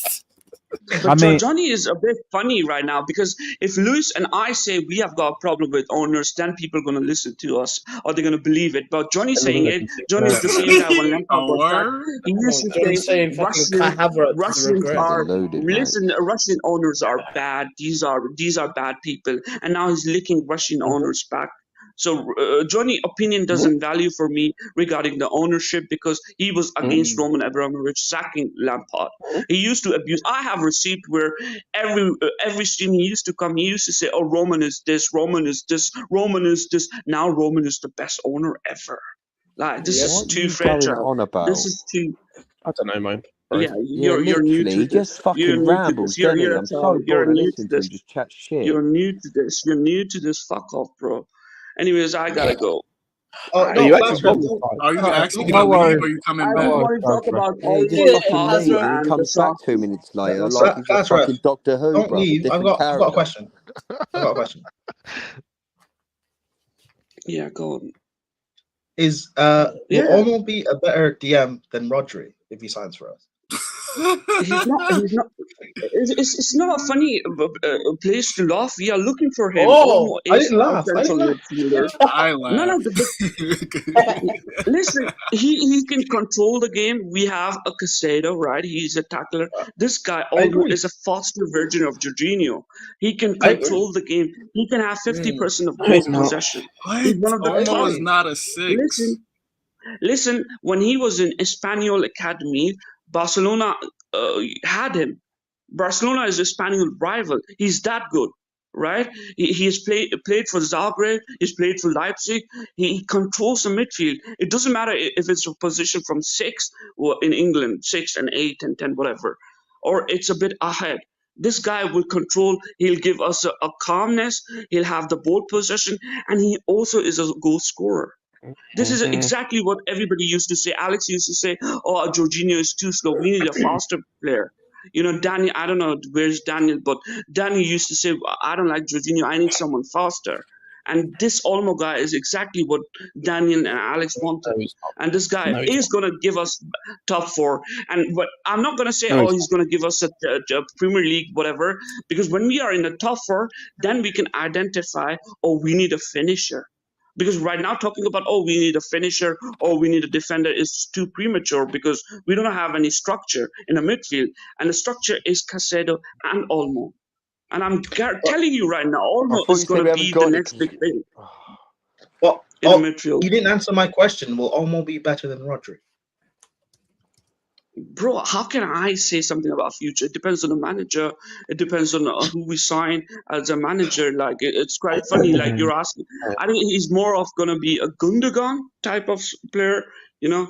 [SPEAKER 14] But Johnny is a bit funny right now because if Luis and I say we have got a problem with owners, then people are going to listen to us or they're going to believe it. But Johnny saying it, Johnny is the same guy when Lampard was back. He used to
[SPEAKER 2] Johnny's
[SPEAKER 14] say
[SPEAKER 2] saying fucking Kai Havertz is a
[SPEAKER 14] Russians
[SPEAKER 2] regret.
[SPEAKER 14] are
[SPEAKER 18] Deluded, mate.
[SPEAKER 14] listen. Russian owners are bad. These are bad people, and now he's licking Russian owners back. So Johnny' opinion doesn't value for me regarding the ownership because he was against Roman Abramovich sacking Lampard. He used to abuse. I have received where every stream he used to come, he used to say, "Oh, Roman is this, Roman is this, Roman is this." Now Roman is the best owner ever. Like this is
[SPEAKER 18] What are
[SPEAKER 14] too
[SPEAKER 18] you
[SPEAKER 14] fragile.
[SPEAKER 18] going on about?
[SPEAKER 14] This is too.
[SPEAKER 12] I don't know, man.
[SPEAKER 14] Yeah, you're new
[SPEAKER 18] literally,
[SPEAKER 14] to
[SPEAKER 18] he
[SPEAKER 14] this.
[SPEAKER 18] just fucking
[SPEAKER 14] You're new to
[SPEAKER 18] rambles,
[SPEAKER 14] this. You're
[SPEAKER 18] doesn't he? I'm so bored
[SPEAKER 14] you're
[SPEAKER 18] of
[SPEAKER 14] new to
[SPEAKER 18] listening to him
[SPEAKER 14] this.
[SPEAKER 18] just chat shit.
[SPEAKER 14] You're new to this. You're new to this. Fuck off, bro. Anyways, I gotta go.
[SPEAKER 8] Oh,
[SPEAKER 12] Are you
[SPEAKER 8] no,
[SPEAKER 12] actually
[SPEAKER 8] Flashback,
[SPEAKER 12] bothered?
[SPEAKER 13] Are you actually
[SPEAKER 18] Don't
[SPEAKER 13] gonna leave
[SPEAKER 18] worry.
[SPEAKER 13] or are you coming
[SPEAKER 14] I
[SPEAKER 13] back?
[SPEAKER 14] don't want to talk about
[SPEAKER 18] Yeah,
[SPEAKER 14] all
[SPEAKER 18] he just
[SPEAKER 14] the
[SPEAKER 18] fucking
[SPEAKER 14] Lukaku
[SPEAKER 18] leaves and
[SPEAKER 14] and
[SPEAKER 18] he comes back 2
[SPEAKER 14] Lukaku.
[SPEAKER 18] minutes later like he's a
[SPEAKER 8] Flashback,
[SPEAKER 18] fucking Doctor Who,
[SPEAKER 8] don't
[SPEAKER 18] bro.
[SPEAKER 8] leave. I've
[SPEAKER 18] Different
[SPEAKER 8] got a
[SPEAKER 18] character.
[SPEAKER 8] question. I've got a question.
[SPEAKER 14] Yeah, go on.
[SPEAKER 8] Will
[SPEAKER 14] Yeah.
[SPEAKER 8] Olmo be a better DM than Rodri if he signs for us?
[SPEAKER 14] He's not. It's not a funny place to laugh. We are looking for him.
[SPEAKER 8] Oh,
[SPEAKER 14] Olmo
[SPEAKER 8] I
[SPEAKER 14] is
[SPEAKER 8] didn't
[SPEAKER 14] a
[SPEAKER 8] laugh. I
[SPEAKER 14] central
[SPEAKER 8] didn't laugh.
[SPEAKER 14] midfielder.
[SPEAKER 13] I
[SPEAKER 14] No,
[SPEAKER 13] laugh.
[SPEAKER 14] listen. He can control the game. We have a Casado, right? He's a tackler. This guy
[SPEAKER 8] I
[SPEAKER 14] Olmo
[SPEAKER 8] agree.
[SPEAKER 14] is a faster version of Jorginho. He can
[SPEAKER 8] I agree.
[SPEAKER 14] control the game. He can have 50% of
[SPEAKER 12] No,
[SPEAKER 14] ball
[SPEAKER 12] he's not.
[SPEAKER 14] possession.
[SPEAKER 13] What?
[SPEAKER 14] He's one of the
[SPEAKER 13] Olmo is
[SPEAKER 14] top.
[SPEAKER 13] not a six.
[SPEAKER 14] Listen. When he was in Espanyol Academy, Barcelona had him. Barcelona is a Spanish rival. He's that good, right? He has played for Zagreb. He's played for Leipzig. He controls the midfield. It doesn't matter if it's a position from 6 or in England, 6 and 8 and 10, whatever, or it's a bit ahead. This guy will control. He'll give us a calmness. He'll have the ball possession, and he also is a goal scorer. This is exactly what everybody used to say. Alex used to say, "Oh, Jorginho is too slow. We need a faster player." Daniel, I don't know where's Daniel, but Daniel used to say, "I don't like Jorginho. I need someone faster." And this Olmo guy is exactly what Daniel and Alex wanted. And this guy is going to give us top 4. But I'm not going to say, he's going to give us a Premier League, whatever, because when we are in the top 4, then we can identify, we need a finisher. Because right now talking about, we need a finisher, we need a defender is too premature because we don't have any structure in the midfield. And the structure is Casado and Olmo. And I'm telling you right now, Olmo is going to be the next big thing
[SPEAKER 8] Well,
[SPEAKER 14] in the midfield.
[SPEAKER 8] You didn't answer my question. Will Olmo be better than Rodri?
[SPEAKER 14] bro, how can I say something about future? It depends on the manager. It depends on who we sign as a manager. Like it's quite funny. Like you're asking, I think he's more of gonna be a Gundogan type of player, you know.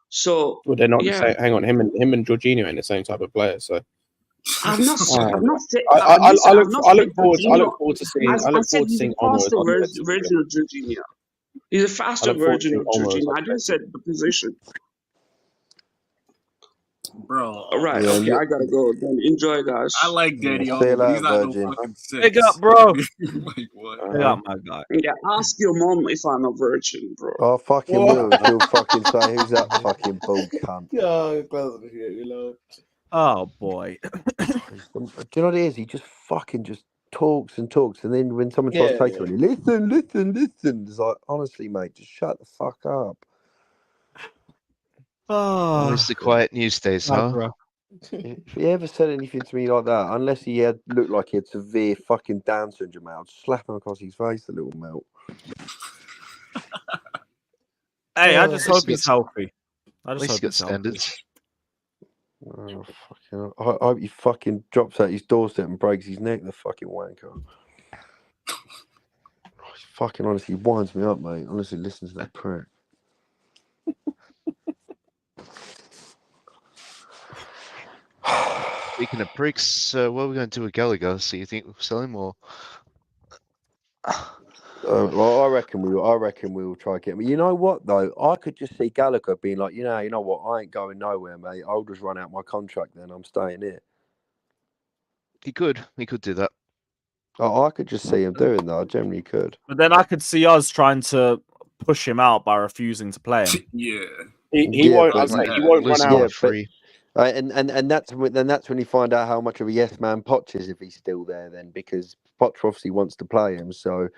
[SPEAKER 14] So
[SPEAKER 12] Well, they're not the
[SPEAKER 14] yeah,
[SPEAKER 12] same. Hang on, him and Jorginho ain't the same type of player. So
[SPEAKER 14] I'm not. I'm not saying.
[SPEAKER 12] I
[SPEAKER 14] Listen,
[SPEAKER 12] look
[SPEAKER 14] I'm not
[SPEAKER 12] I
[SPEAKER 14] saying
[SPEAKER 12] look forward
[SPEAKER 14] Jorginho.
[SPEAKER 12] to seeing
[SPEAKER 14] I said he's a
[SPEAKER 12] Onwo
[SPEAKER 14] faster
[SPEAKER 12] as our defensive
[SPEAKER 14] version of Jorginho. He's a
[SPEAKER 12] I
[SPEAKER 14] faster
[SPEAKER 12] look forward to
[SPEAKER 14] version
[SPEAKER 12] seeing
[SPEAKER 14] of
[SPEAKER 12] Onwo as
[SPEAKER 14] Jorginho.
[SPEAKER 12] our
[SPEAKER 14] I didn't say
[SPEAKER 12] defensive.
[SPEAKER 14] the position.
[SPEAKER 13] Bro.
[SPEAKER 14] All right,
[SPEAKER 18] Yeah,
[SPEAKER 14] okay, I gotta go. Then enjoy, guys.
[SPEAKER 13] I like
[SPEAKER 18] yeah,
[SPEAKER 13] Danny
[SPEAKER 18] see you
[SPEAKER 13] Olmo, but he's
[SPEAKER 18] later,
[SPEAKER 13] not no
[SPEAKER 18] Virgin.
[SPEAKER 13] fucking six.
[SPEAKER 4] Big up, bro.
[SPEAKER 13] Like what?
[SPEAKER 4] Big up, my guy.
[SPEAKER 14] Yeah, ask your mom if I'm a virgin, bro.
[SPEAKER 18] I fucking will. She'll fucking say, "Who's that fucking bald cunt?"
[SPEAKER 4] Oh boy.
[SPEAKER 18] Do you know what it is? He just fucking just talks and talks, and then when someone tries to say to him, listen. It's like, honestly, mate, just shut the fuck up.
[SPEAKER 9] Always the quiet news days, huh?
[SPEAKER 18] If he ever said anything to me like that, unless he had looked like he had severe fucking Down syndrome, I'd slap him across his face, the little melt.
[SPEAKER 4] Hey, I just hope he's healthy. I
[SPEAKER 9] At
[SPEAKER 4] just
[SPEAKER 9] least
[SPEAKER 4] hope
[SPEAKER 9] he got
[SPEAKER 4] he's healthy.
[SPEAKER 9] standards.
[SPEAKER 18] Oh, fucking! I hope he fucking drops at his doorstep and breaks his neck, the fucking wanker. He fucking honestly winds me up, mate. Honestly, listen to that prick.
[SPEAKER 9] Speaking of pricks, what are we going to do with Gallagher? So you think we'll sell him or?
[SPEAKER 18] Well, I reckon we will try to get him. You know what though? I could just see Gallagher being like, you know what? I ain't going nowhere, mate. I'll just run out my contract, then I'm staying here.
[SPEAKER 9] He could do that.
[SPEAKER 18] I could just see him doing that. I generally could.
[SPEAKER 4] But then I could see us trying to push him out by refusing to play him.
[SPEAKER 13] Yeah.
[SPEAKER 12] He won't. I'd say he won't run out.
[SPEAKER 18] Free. And that's when you find out how much of a yes man Poch is if he's still there. Then because Poch obviously wants to play him, so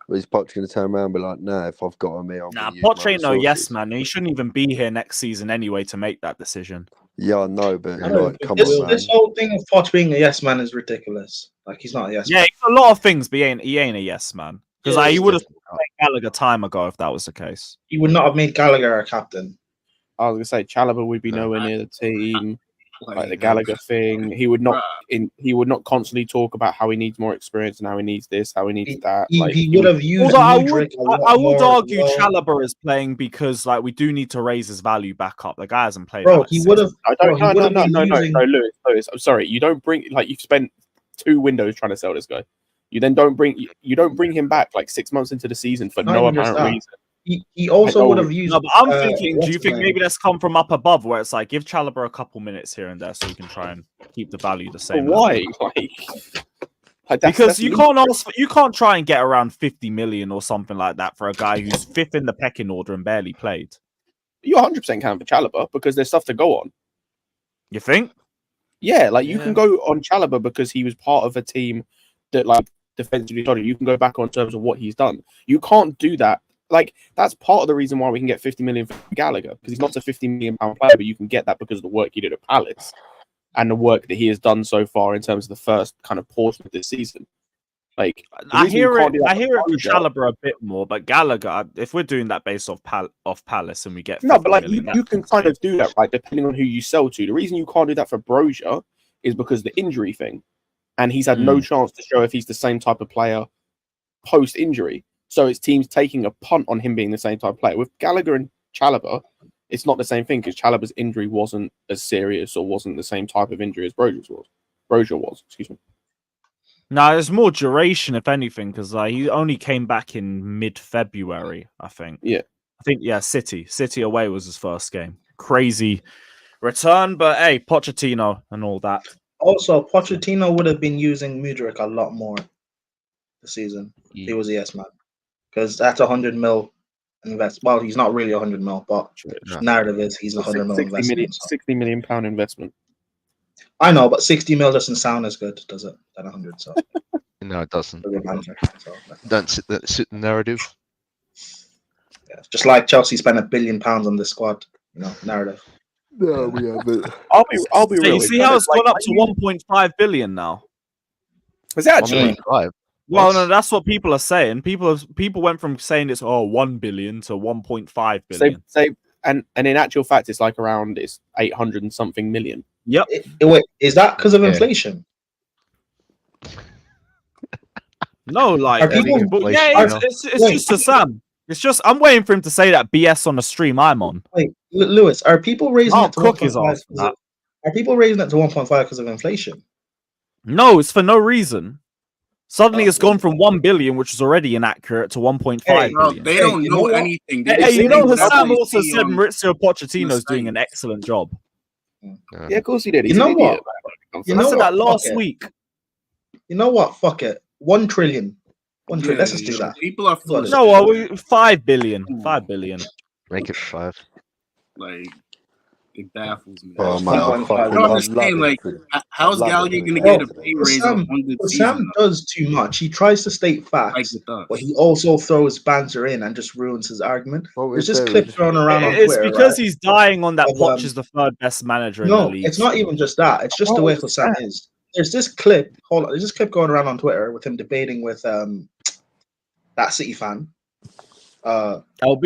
[SPEAKER 18] is Poch going to turn around and be like, "Nah, if I've got him here, I'm
[SPEAKER 4] Nah,
[SPEAKER 18] going to use
[SPEAKER 4] Poch
[SPEAKER 18] my
[SPEAKER 4] ain't no
[SPEAKER 18] resources."
[SPEAKER 4] yes man. He shouldn't even be here next season anyway to make that decision.
[SPEAKER 18] Yeah, I know, but
[SPEAKER 8] I know,
[SPEAKER 18] like, come
[SPEAKER 8] this,
[SPEAKER 18] on, man.
[SPEAKER 8] this whole thing of Poch being a yes man is ridiculous. Like he's not a yes
[SPEAKER 4] Yeah,
[SPEAKER 8] man.
[SPEAKER 4] he's a lot of things, but he ain't a yes man. Because
[SPEAKER 8] Yeah,
[SPEAKER 4] he would have
[SPEAKER 8] yeah.
[SPEAKER 4] played Gallagher time ago if that was the case.
[SPEAKER 8] He would not have made Gallagher a captain.
[SPEAKER 12] I was gonna say Chalobah would be nowhere near the team. Like the Gallagher thing, he would not. He would not constantly talk about how he needs more experience and how he needs this, how he needs that.
[SPEAKER 8] He would have used Mudryk a lot
[SPEAKER 4] I would
[SPEAKER 8] more
[SPEAKER 4] argue
[SPEAKER 8] well.
[SPEAKER 4] Chalobah is playing because like we do need to raise his value back up. The guy hasn't played.
[SPEAKER 8] Bro,
[SPEAKER 4] like,
[SPEAKER 8] he
[SPEAKER 4] 6
[SPEAKER 8] would have.
[SPEAKER 12] No, Lewis. I'm sorry. You don't bring you've spent 2 windows trying to sell this guy. You then don't bring him back like 6 months into the season for no apparent reason.
[SPEAKER 8] He also would have used.
[SPEAKER 4] No, but I'm thinking. Do you think maybe that's come from up above, where it's like give Chalobah a couple minutes here and there, so we can try and keep the value the same?
[SPEAKER 12] Why?
[SPEAKER 4] Because you can't try and get around 50 million or something like that for a guy who's 5th in the pecking order and barely played.
[SPEAKER 12] You 100% can for Chalobah because there's stuff to go on.
[SPEAKER 4] You think?
[SPEAKER 12] Yeah, like you can go on Chalobah because he was part of a team that like defensively solid. You can go back on terms of what he's done. You can't do that. Like that's part of the reason why we can get 50 million for Gallagher because he's not a 50 million pound player, but you can get that because of the work he did at Palace and the work that he has done so far in terms of the first kind of portion of this season. Like
[SPEAKER 4] I hear it for Chalobah a bit more, but Gallagher, if we're doing that based off Palace and we get 50
[SPEAKER 12] but like
[SPEAKER 4] million,
[SPEAKER 12] you can kind of do that, right? Depending on who you sell to. The reason you can't do that for Brozier is because of the injury thing, and he's had no chance to show if he's the same type of player post injury. So it's teams taking a punt on him being the same type of player. With Gallagher and Chalobah, it's not the same thing because Chalobah's injury wasn't as serious or wasn't the same type of injury as Brozier's was. Brozier was, excuse me.
[SPEAKER 4] No, there's more duration, if anything, because he only came back in mid-February, I think.
[SPEAKER 12] Yeah.
[SPEAKER 4] City away was his first game. Crazy return, but hey, Pochettino and all that.
[SPEAKER 8] Also, Pochettino would have been using Mudryk a lot more this season. He was a yes man because that's 100 mil invest. Well, he's not really 100 mil, but narrative is he's 100 mil investment.
[SPEAKER 12] 60 million pound investment.
[SPEAKER 8] I know, but 60 mil doesn't sound as good, does it? Than 100. So
[SPEAKER 9] no, it doesn't.
[SPEAKER 8] So,
[SPEAKER 9] Don't sit the narrative.
[SPEAKER 8] yeah, just like Chelsea spent £1 billion on this squad, narrative.
[SPEAKER 18] No, we haven't.
[SPEAKER 12] I'll be real.
[SPEAKER 4] You see how it's gone up to 1.5 billion now?
[SPEAKER 12] Is that actually
[SPEAKER 9] 1.5?
[SPEAKER 4] Well, no, that's what people are saying. People went from saying it's 1 billion to 1.5 billion.
[SPEAKER 12] and in actual fact, it's like around 800 and something million.
[SPEAKER 4] Yep.
[SPEAKER 8] Wait, is that because of inflation?
[SPEAKER 4] No, like,
[SPEAKER 8] Are people?
[SPEAKER 4] but yeah, it's just a Sam. It's just I'm waiting for him to say that BS on the stream I'm on.
[SPEAKER 8] Wait, Lewis, are people raising
[SPEAKER 4] I'll
[SPEAKER 8] it to
[SPEAKER 4] cook his
[SPEAKER 8] 1.5?
[SPEAKER 4] ass for that.
[SPEAKER 8] Are people raising it to 1.5 because of inflation?
[SPEAKER 4] No, it's for no reason. Suddenly, it's gone from 1 billion, which was already inaccurate, to 1.5 billion.
[SPEAKER 13] They don't know anything. They
[SPEAKER 4] Hey,
[SPEAKER 13] just
[SPEAKER 4] you know,
[SPEAKER 13] think whatever
[SPEAKER 4] Hassan
[SPEAKER 13] they
[SPEAKER 4] also
[SPEAKER 13] see
[SPEAKER 4] said
[SPEAKER 13] on
[SPEAKER 4] Maurizio
[SPEAKER 13] the
[SPEAKER 4] Pochettino's doing
[SPEAKER 13] site.
[SPEAKER 4] an excellent job.
[SPEAKER 12] Yeah, of course he did. He's
[SPEAKER 8] You know
[SPEAKER 12] an idiot.
[SPEAKER 8] what? You
[SPEAKER 4] I
[SPEAKER 8] know
[SPEAKER 4] said
[SPEAKER 8] what?
[SPEAKER 4] that last
[SPEAKER 8] Fuck it.
[SPEAKER 4] week.
[SPEAKER 8] You know what? Fuck it. 1 trillion. 1 trillion. Let's just do that.
[SPEAKER 13] People are foolish.
[SPEAKER 4] No, well, 5 billion. 5 billion.
[SPEAKER 9] Make it 5.
[SPEAKER 13] Like, it baffles me.
[SPEAKER 18] Oh man,
[SPEAKER 13] I'm just saying, like, how's Gallagher gonna get a pay raise on good season?
[SPEAKER 8] Sam does too much. He tries to state facts, but he also throws banter in and just ruins his argument. There's this clip thrown around on
[SPEAKER 4] It's
[SPEAKER 8] Twitter.
[SPEAKER 4] because
[SPEAKER 8] right?
[SPEAKER 4] he's dying on that
[SPEAKER 8] Of,
[SPEAKER 4] Poch is the third best manager in the
[SPEAKER 8] No,
[SPEAKER 4] league.
[SPEAKER 8] it's not even just that. It's just the way Sam is. There's this clip. Hold on. There's this clip going around on Twitter with him debating with that City fan.
[SPEAKER 4] LB.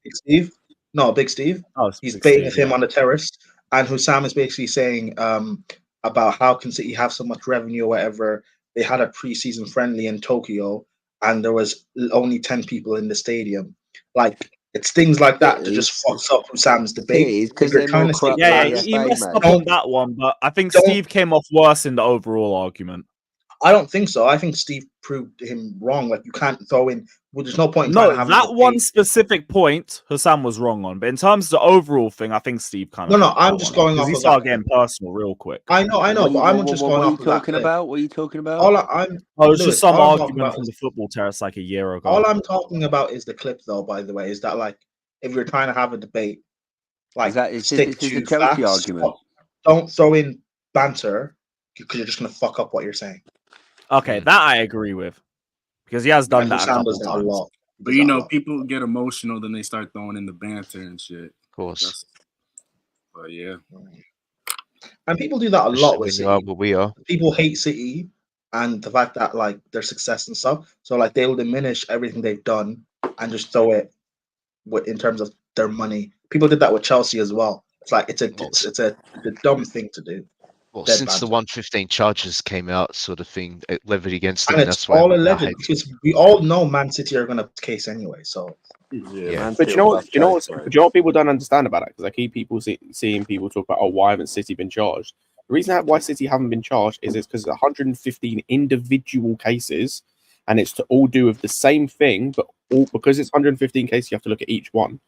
[SPEAKER 8] Big Steve. No, Big Steve.
[SPEAKER 4] Oh,
[SPEAKER 8] he's
[SPEAKER 4] Big
[SPEAKER 8] debating
[SPEAKER 4] Steve,
[SPEAKER 8] with him
[SPEAKER 4] yeah.
[SPEAKER 8] on the terrace, and Hussam is basically saying about how can City have so much revenue or whatever. They had a preseason friendly in Tokyo, and there was only 10 people in the stadium. Like, it's things like that that just fucks up Hussam's debate.
[SPEAKER 18] It is because
[SPEAKER 8] You're
[SPEAKER 18] they're
[SPEAKER 8] trying
[SPEAKER 18] more
[SPEAKER 8] to state
[SPEAKER 18] corrupt
[SPEAKER 4] Yeah,
[SPEAKER 18] than
[SPEAKER 8] facts.
[SPEAKER 18] the
[SPEAKER 4] he
[SPEAKER 18] FA,
[SPEAKER 4] messed
[SPEAKER 18] mate.
[SPEAKER 4] up on that one, but I think Steve came off worse in the overall argument.
[SPEAKER 8] I don't think so. I think Steve proved him wrong. Like, you can't throw in. Well, there's no point in
[SPEAKER 4] No,
[SPEAKER 8] trying to have a
[SPEAKER 4] that
[SPEAKER 8] debate.
[SPEAKER 4] one specific point Hussam was wrong on, but in terms of the overall thing, I think Steve kind of.
[SPEAKER 8] No, I'm just going off
[SPEAKER 4] He
[SPEAKER 8] of
[SPEAKER 4] started
[SPEAKER 8] that.
[SPEAKER 4] getting personal real quick.
[SPEAKER 8] I know, but I'm just going
[SPEAKER 18] what are
[SPEAKER 8] off
[SPEAKER 18] you
[SPEAKER 8] of that
[SPEAKER 18] talking
[SPEAKER 8] clip.
[SPEAKER 18] about? What are you talking about?
[SPEAKER 8] All I'm
[SPEAKER 4] Oh, it's
[SPEAKER 8] Lewis,
[SPEAKER 4] just some
[SPEAKER 8] all I'm talking
[SPEAKER 4] argument
[SPEAKER 8] about
[SPEAKER 4] from
[SPEAKER 8] is
[SPEAKER 4] the football terrace like a year ago.
[SPEAKER 8] all I'm talking about is the clip, though. By the way, is that like if you're trying to have a debate, like stick
[SPEAKER 18] this
[SPEAKER 8] to
[SPEAKER 18] a Chelsea
[SPEAKER 8] facts.
[SPEAKER 18] argument?
[SPEAKER 8] Don't throw in banter because you're just gonna fuck up what you're saying.
[SPEAKER 4] Okay, that I agree with because he has done
[SPEAKER 8] And
[SPEAKER 4] that a
[SPEAKER 8] Hussam
[SPEAKER 4] couple
[SPEAKER 8] does that a
[SPEAKER 4] times.
[SPEAKER 8] lot.
[SPEAKER 13] But you know, people get emotional, then they start throwing in the banter and shit.
[SPEAKER 9] Of course.
[SPEAKER 13] But yeah.
[SPEAKER 8] And people do that a
[SPEAKER 9] Especially
[SPEAKER 8] lot with
[SPEAKER 9] when
[SPEAKER 8] City.
[SPEAKER 9] you are what we are.
[SPEAKER 8] People hate City and the fact that like their success and stuff. So like they will diminish everything they've done and just throw it in terms of their money. People did that with Chelsea as well. It's like it's a dumb thing to do.
[SPEAKER 9] Well,
[SPEAKER 8] Dead
[SPEAKER 9] since the
[SPEAKER 8] banter.
[SPEAKER 9] 115 charges came out, sort of thing, it levied against them.
[SPEAKER 8] And
[SPEAKER 9] That's
[SPEAKER 8] it's
[SPEAKER 9] why
[SPEAKER 8] all
[SPEAKER 9] everyone now
[SPEAKER 8] alleged
[SPEAKER 9] hates
[SPEAKER 8] because we all know Man City are going to case anyway. So
[SPEAKER 9] Yeah.
[SPEAKER 12] But you know what people don't understand about it? Because I keep seeing people talk about, why haven't City been charged? The reason why City haven't been charged is it's because 115 individual cases, and it's to all do with the same thing, but because it's 115 cases, you have to look at each one.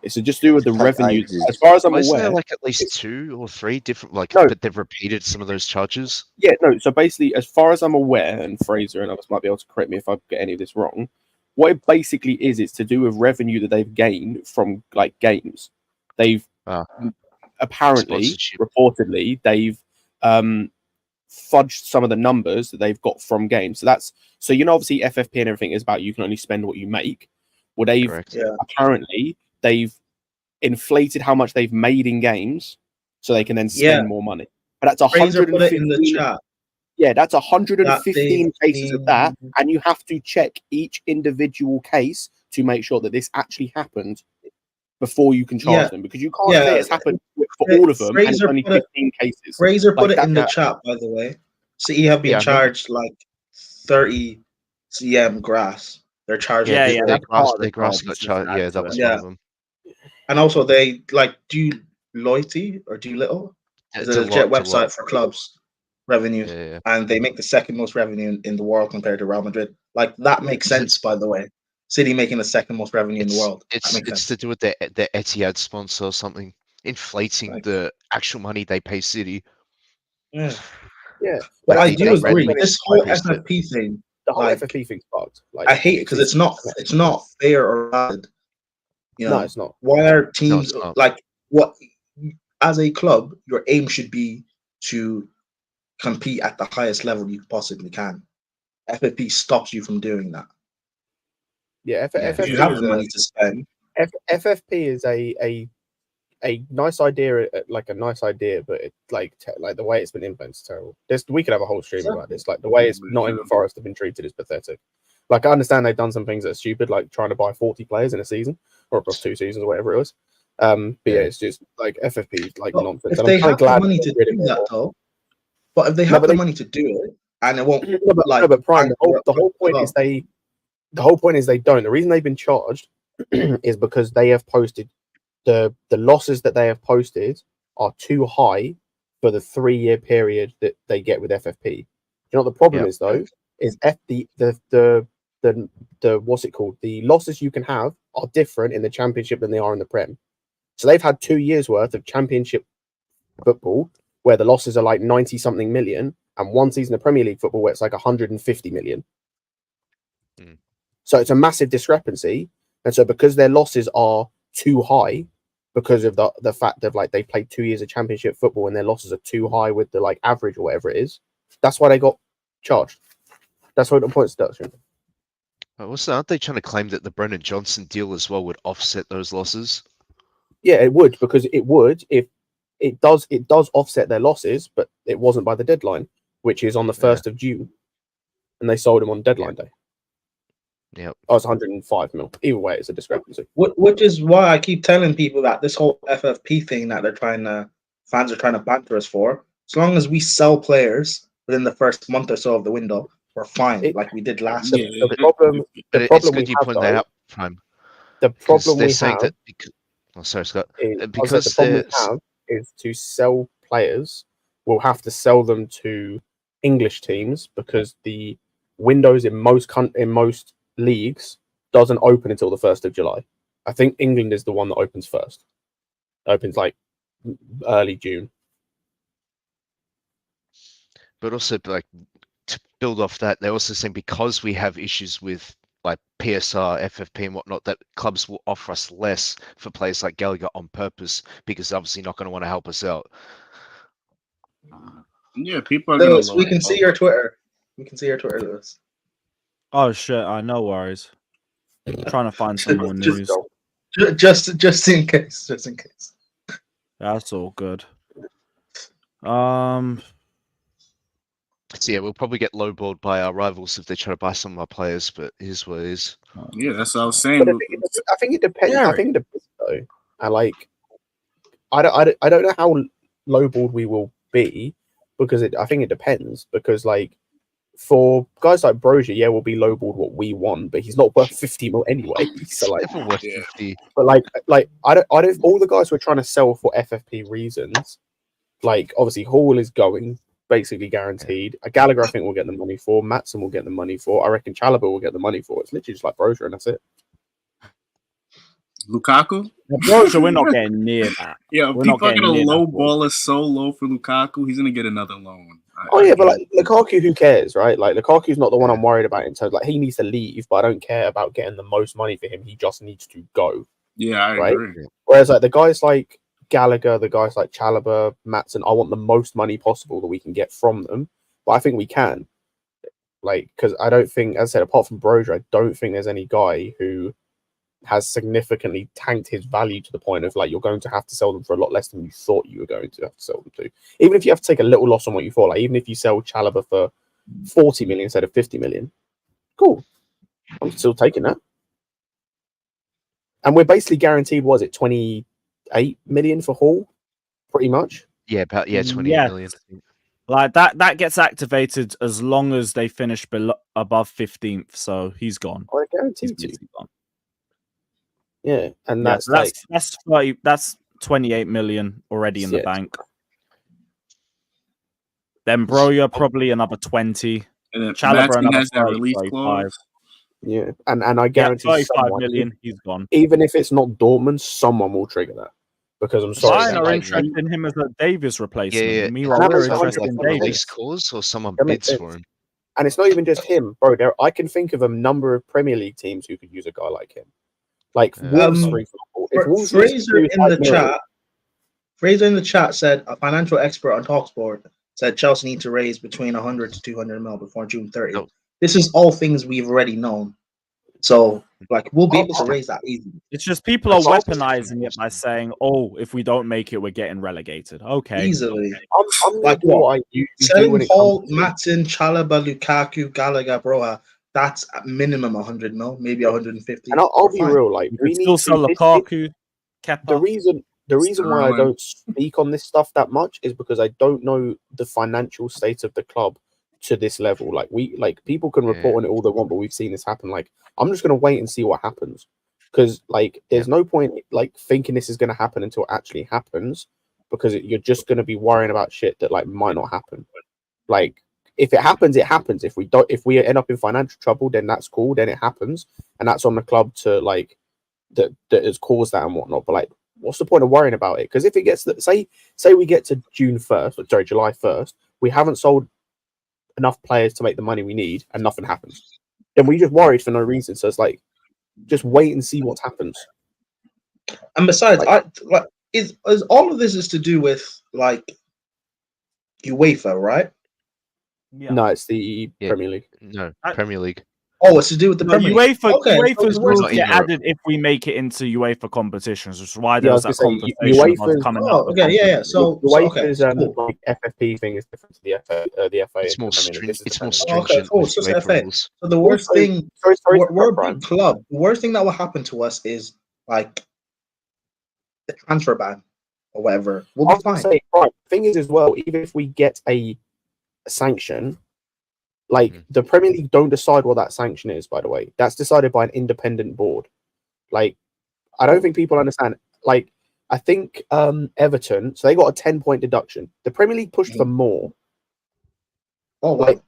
[SPEAKER 12] It's to just do with the revenue. As far as I'm
[SPEAKER 9] Isn't there
[SPEAKER 12] aware,
[SPEAKER 9] like at least 2 or 3 different, but they've repeated some of those charges?
[SPEAKER 12] yeah, no. So basically, as far as I'm aware, and Fraser and others might be able to correct me if I get any of this wrong, what it basically is, it's to do with revenue that they've gained from like games. They've apparently, reportedly, they've fudged some of the numbers that they've got from games. So you know, obviously FFP and everything is about you can only spend what you make. Well, apparently they've inflated how much they've made in games, so they can then spend more money. But that's
[SPEAKER 8] Fraser put it in the
[SPEAKER 12] 115.
[SPEAKER 8] chat.
[SPEAKER 12] Yeah, that's 115
[SPEAKER 8] That
[SPEAKER 12] cases of that, and you have to check each individual case to make sure that this actually happened before you can charge them, because you can't say it's happened for all of them and it's only 15 cases.
[SPEAKER 8] Fraser put it in the
[SPEAKER 12] that-
[SPEAKER 8] chat, by the way. City have been charged like 30 cm grass. They're charged.
[SPEAKER 9] They grass got charged. Yeah, that was one of them.
[SPEAKER 8] And also they do Loyalty or do Little. It's a legit website for clubs revenue, and they make the second most revenue in the world compared to Real Madrid. Like that makes sense, by the way. City making the second most revenue in the world.
[SPEAKER 9] It's to do with the Etihad sponsor or something, inflating the actual money they pay City.
[SPEAKER 8] Yeah.
[SPEAKER 9] Like
[SPEAKER 8] But I
[SPEAKER 9] they
[SPEAKER 8] do agree.
[SPEAKER 9] readily
[SPEAKER 8] This whole
[SPEAKER 9] increased it.
[SPEAKER 8] FFP thing,
[SPEAKER 12] the whole
[SPEAKER 8] like,
[SPEAKER 12] FFP thing's fucked.
[SPEAKER 8] I hate it because it's not fair or valid. You know,
[SPEAKER 12] No, it's not.
[SPEAKER 8] Why are teams
[SPEAKER 12] it's not.
[SPEAKER 8] like what? As a club, your aim should be to compete at the highest level you possibly can. FFP stops you from doing that.
[SPEAKER 12] Yeah, FFP
[SPEAKER 8] you have
[SPEAKER 12] is
[SPEAKER 8] the money to spend.
[SPEAKER 12] FFP is a nice idea, like a nice idea, but it, like the way it's been implemented is terrible. We could have a whole stream about this. Like the way it's Nottingham Forest have been treated is pathetic. Like I understand they've done some things that are stupid, like trying to buy 40 players in a season or across 2 seasons or whatever it was. But yeah, it's just like FFP is like
[SPEAKER 8] But
[SPEAKER 12] nonsense.
[SPEAKER 8] if
[SPEAKER 12] And
[SPEAKER 8] they
[SPEAKER 12] I'm kind
[SPEAKER 8] have
[SPEAKER 12] of glad
[SPEAKER 8] the money to
[SPEAKER 12] they're getting
[SPEAKER 8] do
[SPEAKER 12] rid of
[SPEAKER 8] that,
[SPEAKER 12] it.
[SPEAKER 8] though, but if they
[SPEAKER 12] No,
[SPEAKER 8] have
[SPEAKER 12] but
[SPEAKER 8] the
[SPEAKER 12] they,
[SPEAKER 8] money to do it, and it won't
[SPEAKER 12] no, but Prime, the whole point is they don't. The reason they've been charged is because they have posted the losses that they have posted are too high for the 3-year period that they get with FFP. You know what the problem is though? Is the what's it called? The losses you can have are different in the Championship than they are in the Prem. So they've had 2 years worth of Championship football where the losses are like 90 something million, and one season of Premier League football where it's like 150 million. So it's a massive discrepancy, and so because their losses are too high, because of the fact that like they played 2 years of Championship football and their losses are too high with the like average or whatever it is, that's why they got charged. That's why the points deduction.
[SPEAKER 9] Also, aren't they trying to claim that the Brennan Johnson deal as well would offset those losses?
[SPEAKER 12] Yeah, it would, because it would if it does offset their losses, but it wasn't by the deadline, which is on the 1st of June, and they sold him on deadline day.
[SPEAKER 9] Yep.
[SPEAKER 12] Oh, it's 105 mil. Either way, it's a discrepancy.
[SPEAKER 8] Which is why I keep telling people that this whole FFP thing that fans are trying to banter us for, as long as we sell players within the first month or so of the window, we're fine, like we did last year.
[SPEAKER 12] The problem
[SPEAKER 9] It's good
[SPEAKER 12] we
[SPEAKER 9] you
[SPEAKER 12] have,
[SPEAKER 9] point
[SPEAKER 12] though,
[SPEAKER 9] that out, Prime.
[SPEAKER 12] the
[SPEAKER 9] Because
[SPEAKER 12] problem
[SPEAKER 9] they're
[SPEAKER 12] we
[SPEAKER 9] saying
[SPEAKER 12] have
[SPEAKER 9] that oh, sorry, Scott.
[SPEAKER 12] is,
[SPEAKER 9] Because
[SPEAKER 12] the problem we
[SPEAKER 9] there's
[SPEAKER 12] have is to sell players, we'll have to sell them to English teams because the windows in most leagues doesn't open until the 1st of July. I think England is the one that opens first. Opens like early June.
[SPEAKER 9] But also, like, to build off that, they're also saying because we have issues with like PSR, FFP, and whatnot, that clubs will offer us less for players like Gallagher on purpose because they're obviously not going to want to help us out.
[SPEAKER 13] Yeah, people are
[SPEAKER 8] Lewis,
[SPEAKER 13] going
[SPEAKER 8] we can see your Twitter. We can see your Twitter, Lewis.
[SPEAKER 4] Oh shit! No worries. Trying to find some more news.
[SPEAKER 8] Just in case. Just in case.
[SPEAKER 4] That's all good.
[SPEAKER 9] So yeah, we'll probably get lowballed by our rivals if they try to buy some of our players, but it is what it is.
[SPEAKER 13] Yeah, that's what I was saying.
[SPEAKER 12] But I think it depends. I think it depends though. I don't know how lowballed we will be because I think it depends because like for guys like Brozier, yeah, we'll be lowballed what we want, but he's not worth 50 mil anyway. So like,
[SPEAKER 9] never worth 50.
[SPEAKER 12] But like I don't all the guys we're trying to sell for FFP reasons, like obviously Hall is going basically guaranteed. Gallagher I think we'll get the money for. Matson will get the money for. I reckon Chalobah will get the money for. It's literally just like Brozier and that's it.
[SPEAKER 13] Lukaku?
[SPEAKER 4] Brozier, we're not getting near that.
[SPEAKER 13] Yeah,
[SPEAKER 4] we're
[SPEAKER 13] people are
[SPEAKER 4] not
[SPEAKER 13] going to
[SPEAKER 4] getting near
[SPEAKER 13] low
[SPEAKER 4] that.
[SPEAKER 13] ball us so low for Lukaku. He's going to get another loan.
[SPEAKER 12] Oh yeah, but like Lukaku, who cares, right? Like Lukaku's not the one I'm worried about in terms like he needs to leave, but I don't care about getting the most money for him. He just needs to go.
[SPEAKER 13] Yeah, I
[SPEAKER 12] right?
[SPEAKER 13] agree.
[SPEAKER 12] Whereas like the guys like Gallagher, the guys like Chalobah, Matson, I want the most money possible that we can get from them. But I think we can. Like, because I don't think, as I said, apart from Brozier, I don't think there's any guy who has significantly tanked his value to the point of like you're going to have to sell them for a lot less than you thought you were going to have to sell them to. Even if you have to take a little loss on what you thought, like even if you sell Chalobah for 40 million instead of 50 million, cool. I'm still taking that. And we're basically guaranteed, was it 28 million for Hall? Pretty much.
[SPEAKER 9] Yeah, about 28 million.
[SPEAKER 4] Like that gets activated as long as they finish above 15th. So he's gone.
[SPEAKER 12] I guarantee you.
[SPEAKER 4] Gone.
[SPEAKER 12] Yeah, and
[SPEAKER 4] Yeah,
[SPEAKER 12] that's
[SPEAKER 4] so
[SPEAKER 12] like
[SPEAKER 4] that's 30, that's 28 million already in the bank. Then Broya probably another 20.
[SPEAKER 13] And then
[SPEAKER 4] Chalobah
[SPEAKER 13] Matson
[SPEAKER 4] another
[SPEAKER 13] has that
[SPEAKER 4] 30,
[SPEAKER 13] release
[SPEAKER 4] 35.
[SPEAKER 13] clause.
[SPEAKER 12] Yeah, and I guarantee
[SPEAKER 4] 35
[SPEAKER 12] someone,
[SPEAKER 4] million, he's gone.
[SPEAKER 12] Even if it's not Dortmund, someone will trigger that. Because I'm sorry,
[SPEAKER 4] Bayern are interested in him as a Davies replacement.
[SPEAKER 9] Yeah.
[SPEAKER 4] Meanwhile, we're interested in Davies.
[SPEAKER 9] Release clause or someone
[SPEAKER 12] That makes
[SPEAKER 9] bids
[SPEAKER 12] sense.
[SPEAKER 9] for him.
[SPEAKER 12] And it's not even just him, bro. I can think of a number of Premier League teams who could use a guy like him. Like Wolves, for example. If Wolves
[SPEAKER 8] Fraser
[SPEAKER 12] use
[SPEAKER 8] in the
[SPEAKER 12] 5 mil,
[SPEAKER 8] chat. Fraser in the chat said a financial expert on Talksport said Chelsea need to raise between 100 to 200 mil before June 30th.
[SPEAKER 9] Oh.
[SPEAKER 8] This is all things we've already known. So, like, we'll be able to raise that easily.
[SPEAKER 4] It's just people are weaponizing it by saying, "Oh, if we don't make it, we're getting relegated." Okay,
[SPEAKER 8] Easily.
[SPEAKER 12] I'm
[SPEAKER 8] Like
[SPEAKER 12] what
[SPEAKER 8] what?
[SPEAKER 12] I usually do
[SPEAKER 8] Selling
[SPEAKER 12] when it
[SPEAKER 8] Hall,
[SPEAKER 12] comes to
[SPEAKER 8] Matson, Chalobah, Lukaku, Gallagher, Broha, that's at minimum 100 mil, maybe 150.
[SPEAKER 12] and I'll be
[SPEAKER 8] Fine.
[SPEAKER 12] real, like
[SPEAKER 4] you
[SPEAKER 12] we
[SPEAKER 4] could
[SPEAKER 12] need
[SPEAKER 4] still
[SPEAKER 12] to
[SPEAKER 4] sell
[SPEAKER 12] this-
[SPEAKER 4] Lukaku,
[SPEAKER 12] the reason why I don't speak on this stuff that much is because I don't know the financial state of the club to this level. Like people can report on it all they want, but we've seen this happen. Like, I'm just gonna wait and see what happens, because like there's no point like thinking this is gonna happen until it actually happens, because you're just gonna be worrying about shit that like might not happen. Like, if it happens, it happens. If we end up in financial trouble, then that's cool. Then it happens, and that's on the club to like that has caused that and whatnot. But like, what's the point of worrying about it? Because if it gets say we get to July 1st, we haven't sold enough players to make the money we need, and nothing happens, then we just worried for no reason. So it's like, just wait and see what happens.
[SPEAKER 8] And besides, is all of this is to do with like UEFA, right?
[SPEAKER 4] Yeah.
[SPEAKER 12] No, it's the Premier League.
[SPEAKER 9] No, Premier League.
[SPEAKER 8] Oh, it's to do with the Premier League.
[SPEAKER 4] UEFA's rules
[SPEAKER 9] not in
[SPEAKER 4] get
[SPEAKER 9] Europe.
[SPEAKER 4] added if we make it into UEFA competitions, which is why
[SPEAKER 12] Yeah, I
[SPEAKER 4] there
[SPEAKER 12] was
[SPEAKER 4] was that
[SPEAKER 12] gonna say,
[SPEAKER 4] conversation
[SPEAKER 12] UEFA's
[SPEAKER 4] of coming
[SPEAKER 8] Oh,
[SPEAKER 4] up.
[SPEAKER 8] okay, yeah. So
[SPEAKER 12] UEFA's
[SPEAKER 8] cool.
[SPEAKER 12] like FFP thing is different to the FA.
[SPEAKER 9] It's more
[SPEAKER 12] Premier League. This is
[SPEAKER 9] it's
[SPEAKER 12] the
[SPEAKER 9] more
[SPEAKER 12] Premier League.
[SPEAKER 9] stringent
[SPEAKER 8] Cool.
[SPEAKER 9] with
[SPEAKER 8] So it's
[SPEAKER 9] UEFA
[SPEAKER 8] FA.
[SPEAKER 9] rules.
[SPEAKER 8] So the worst
[SPEAKER 12] Also,
[SPEAKER 8] thing,
[SPEAKER 12] sorry to
[SPEAKER 8] we're a
[SPEAKER 12] interrupt,
[SPEAKER 8] big club. The worst thing that will happen to us is like the transfer ban or whatever. We'll
[SPEAKER 12] I
[SPEAKER 8] be
[SPEAKER 12] was gonna
[SPEAKER 8] fine.
[SPEAKER 12] say, right, thing is as well, even if we get a sanction, like the Premier League don't decide what that sanction is, by the way. That's decided by an independent board. Like, I don't think people understand. Like, I think Everton, so they got a 10-point deduction. The Premier League pushed for more.
[SPEAKER 8] Oh, wow.
[SPEAKER 12] Like,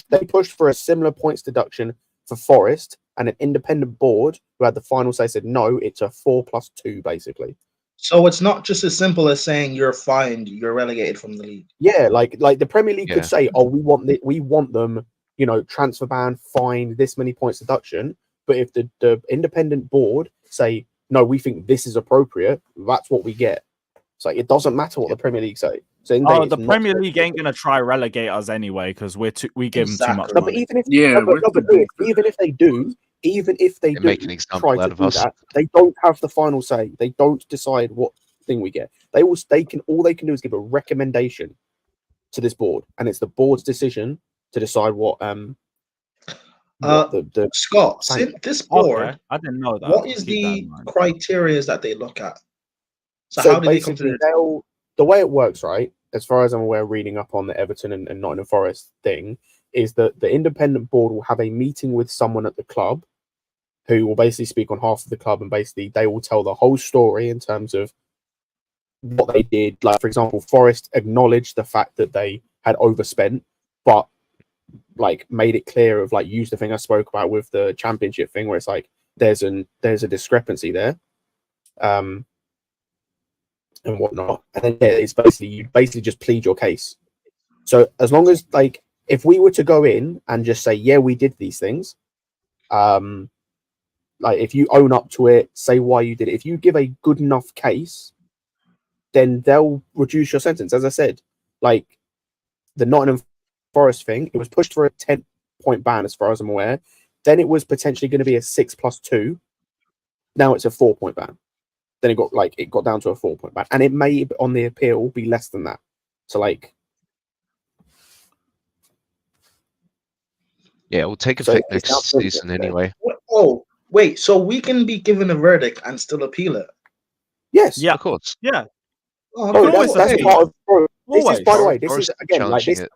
[SPEAKER 12] they pushed for a similar points deduction for Forest, and an independent board who had the final say said no, it's a 4+2 basically.
[SPEAKER 8] So it's not just as simple as saying you're fined, you're relegated from the league.
[SPEAKER 12] Yeah, like the Premier League
[SPEAKER 9] Yeah.
[SPEAKER 12] could say, "Oh, we want them, you know, transfer ban, fine, this many points deduction." But if the independent board say, "No, we think this is appropriate," that's what we get. It's like, it doesn't matter what the Premier League say. So
[SPEAKER 4] The Premier League ain't gonna try relegate us anyway because we give them too much
[SPEAKER 12] No, but
[SPEAKER 4] money.
[SPEAKER 12] even if they do,
[SPEAKER 9] make an example
[SPEAKER 12] try to
[SPEAKER 9] out of
[SPEAKER 12] do
[SPEAKER 9] us.
[SPEAKER 12] that, they don't have the final say. They don't decide what thing we get. All they can do is give a recommendation to this board, and it's the board's decision to decide what the
[SPEAKER 8] Scott, since this board,
[SPEAKER 4] Okay, I didn't know that.
[SPEAKER 8] what
[SPEAKER 4] I'll
[SPEAKER 8] is
[SPEAKER 4] keep that
[SPEAKER 8] the
[SPEAKER 4] in mind.
[SPEAKER 8] criteria that they look at? So how do they come to
[SPEAKER 12] basically,
[SPEAKER 8] this?
[SPEAKER 12] the way it works, right? As far as I'm aware, reading up on the Everton and Nottingham Forest thing, is that the independent board will have a meeting with someone at the club who will basically speak on behalf of the club, and basically they will tell the whole story in terms of what they did. Like, for example, Forest acknowledged the fact that they had overspent, but like made it clear of like, use the thing I spoke about with the championship thing, where it's like there's a discrepancy there. And whatnot, and then it's you basically just plead your case. So as long as, like, if we were to go in and just say, yeah, we did these things, like, if you own up to it, say why you did it, if you give a good enough case, then they'll reduce your sentence. As I said, like the Nottingham Forest thing, it was pushed for a 10-point ban as far as I'm aware. Then it was potentially going to be a 6+2. Now it's a 4-point ban. Then it got down to a 4-point ban, and it may on the appeal be less than that. So like,
[SPEAKER 9] Yeah, it will take effect next season anyway.
[SPEAKER 8] Oh, wait, so we can be given a verdict and still appeal it?
[SPEAKER 12] Yes,
[SPEAKER 4] yeah,
[SPEAKER 9] of course.
[SPEAKER 4] Yeah.
[SPEAKER 8] Oh,
[SPEAKER 12] Bro,
[SPEAKER 8] okay.
[SPEAKER 12] that's part of, bro, this is, by the way, this
[SPEAKER 9] Forest
[SPEAKER 12] is again like
[SPEAKER 9] challenging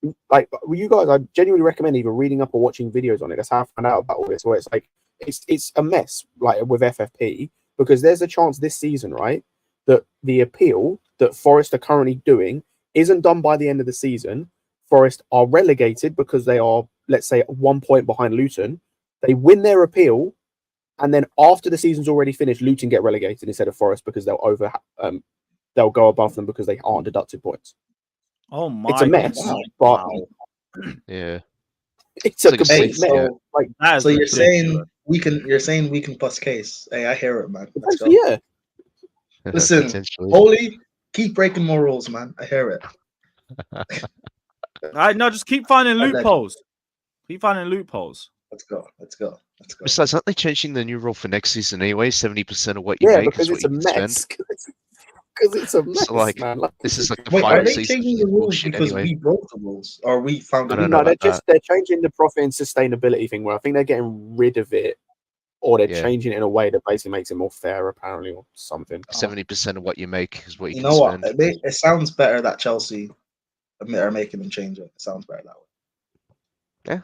[SPEAKER 12] this. Like, you guys, I genuinely recommend either reading up or watching videos on it. That's how I found out about all this. Where it's like it's a mess, like with FFP, because there's a chance this season, right, that the appeal that Forest are currently doing isn't done by the end of the season. Forest are relegated because they are, let's say, 1 point behind Luton. They win their appeal, and then after the season's already finished, Luton get relegated instead of Forest because they'll go above them because they aren't deducted points.
[SPEAKER 4] Oh my!
[SPEAKER 12] It's a mess, but
[SPEAKER 9] yeah,
[SPEAKER 12] it's a
[SPEAKER 9] like a
[SPEAKER 12] complete
[SPEAKER 9] safe-
[SPEAKER 12] mess.
[SPEAKER 8] So,
[SPEAKER 12] Like,
[SPEAKER 8] so you're saying we can bust case. Hey, I hear it, man. Let's go.
[SPEAKER 12] yeah.
[SPEAKER 8] Listen,
[SPEAKER 9] Potentially.
[SPEAKER 8] Holy, keep breaking more rules, man. I hear it.
[SPEAKER 4] No, just keep finding
[SPEAKER 8] I like it.
[SPEAKER 4] loopholes. Keep finding loopholes.
[SPEAKER 8] Let's go.
[SPEAKER 9] Besides, aren't they changing the new rule for next season anyway? 70% of what you
[SPEAKER 12] Yeah,
[SPEAKER 9] make
[SPEAKER 12] because
[SPEAKER 9] is what
[SPEAKER 12] it's a
[SPEAKER 9] you can
[SPEAKER 12] mess.
[SPEAKER 9] spend.
[SPEAKER 12] Because it's a mess,
[SPEAKER 9] So, like,
[SPEAKER 12] man. Like,
[SPEAKER 9] this is like the
[SPEAKER 8] Wait, are
[SPEAKER 9] final
[SPEAKER 8] they
[SPEAKER 9] season.
[SPEAKER 8] changing the rules
[SPEAKER 9] bullshit
[SPEAKER 8] because
[SPEAKER 9] anyway.
[SPEAKER 8] we broke the rules, or we found
[SPEAKER 9] I
[SPEAKER 8] it?
[SPEAKER 9] don't know
[SPEAKER 12] no,
[SPEAKER 9] about
[SPEAKER 12] they're changing the profit and sustainability thing. Where I think they're getting rid of it or they're
[SPEAKER 9] Yeah.
[SPEAKER 12] changing it in a way that basically makes it more fair, apparently, or something.
[SPEAKER 9] 70% of what you make is what you
[SPEAKER 8] You
[SPEAKER 9] can
[SPEAKER 8] know what?
[SPEAKER 9] spend.
[SPEAKER 8] It sounds better that Chelsea are making them change it. It sounds better that way.
[SPEAKER 9] Yeah,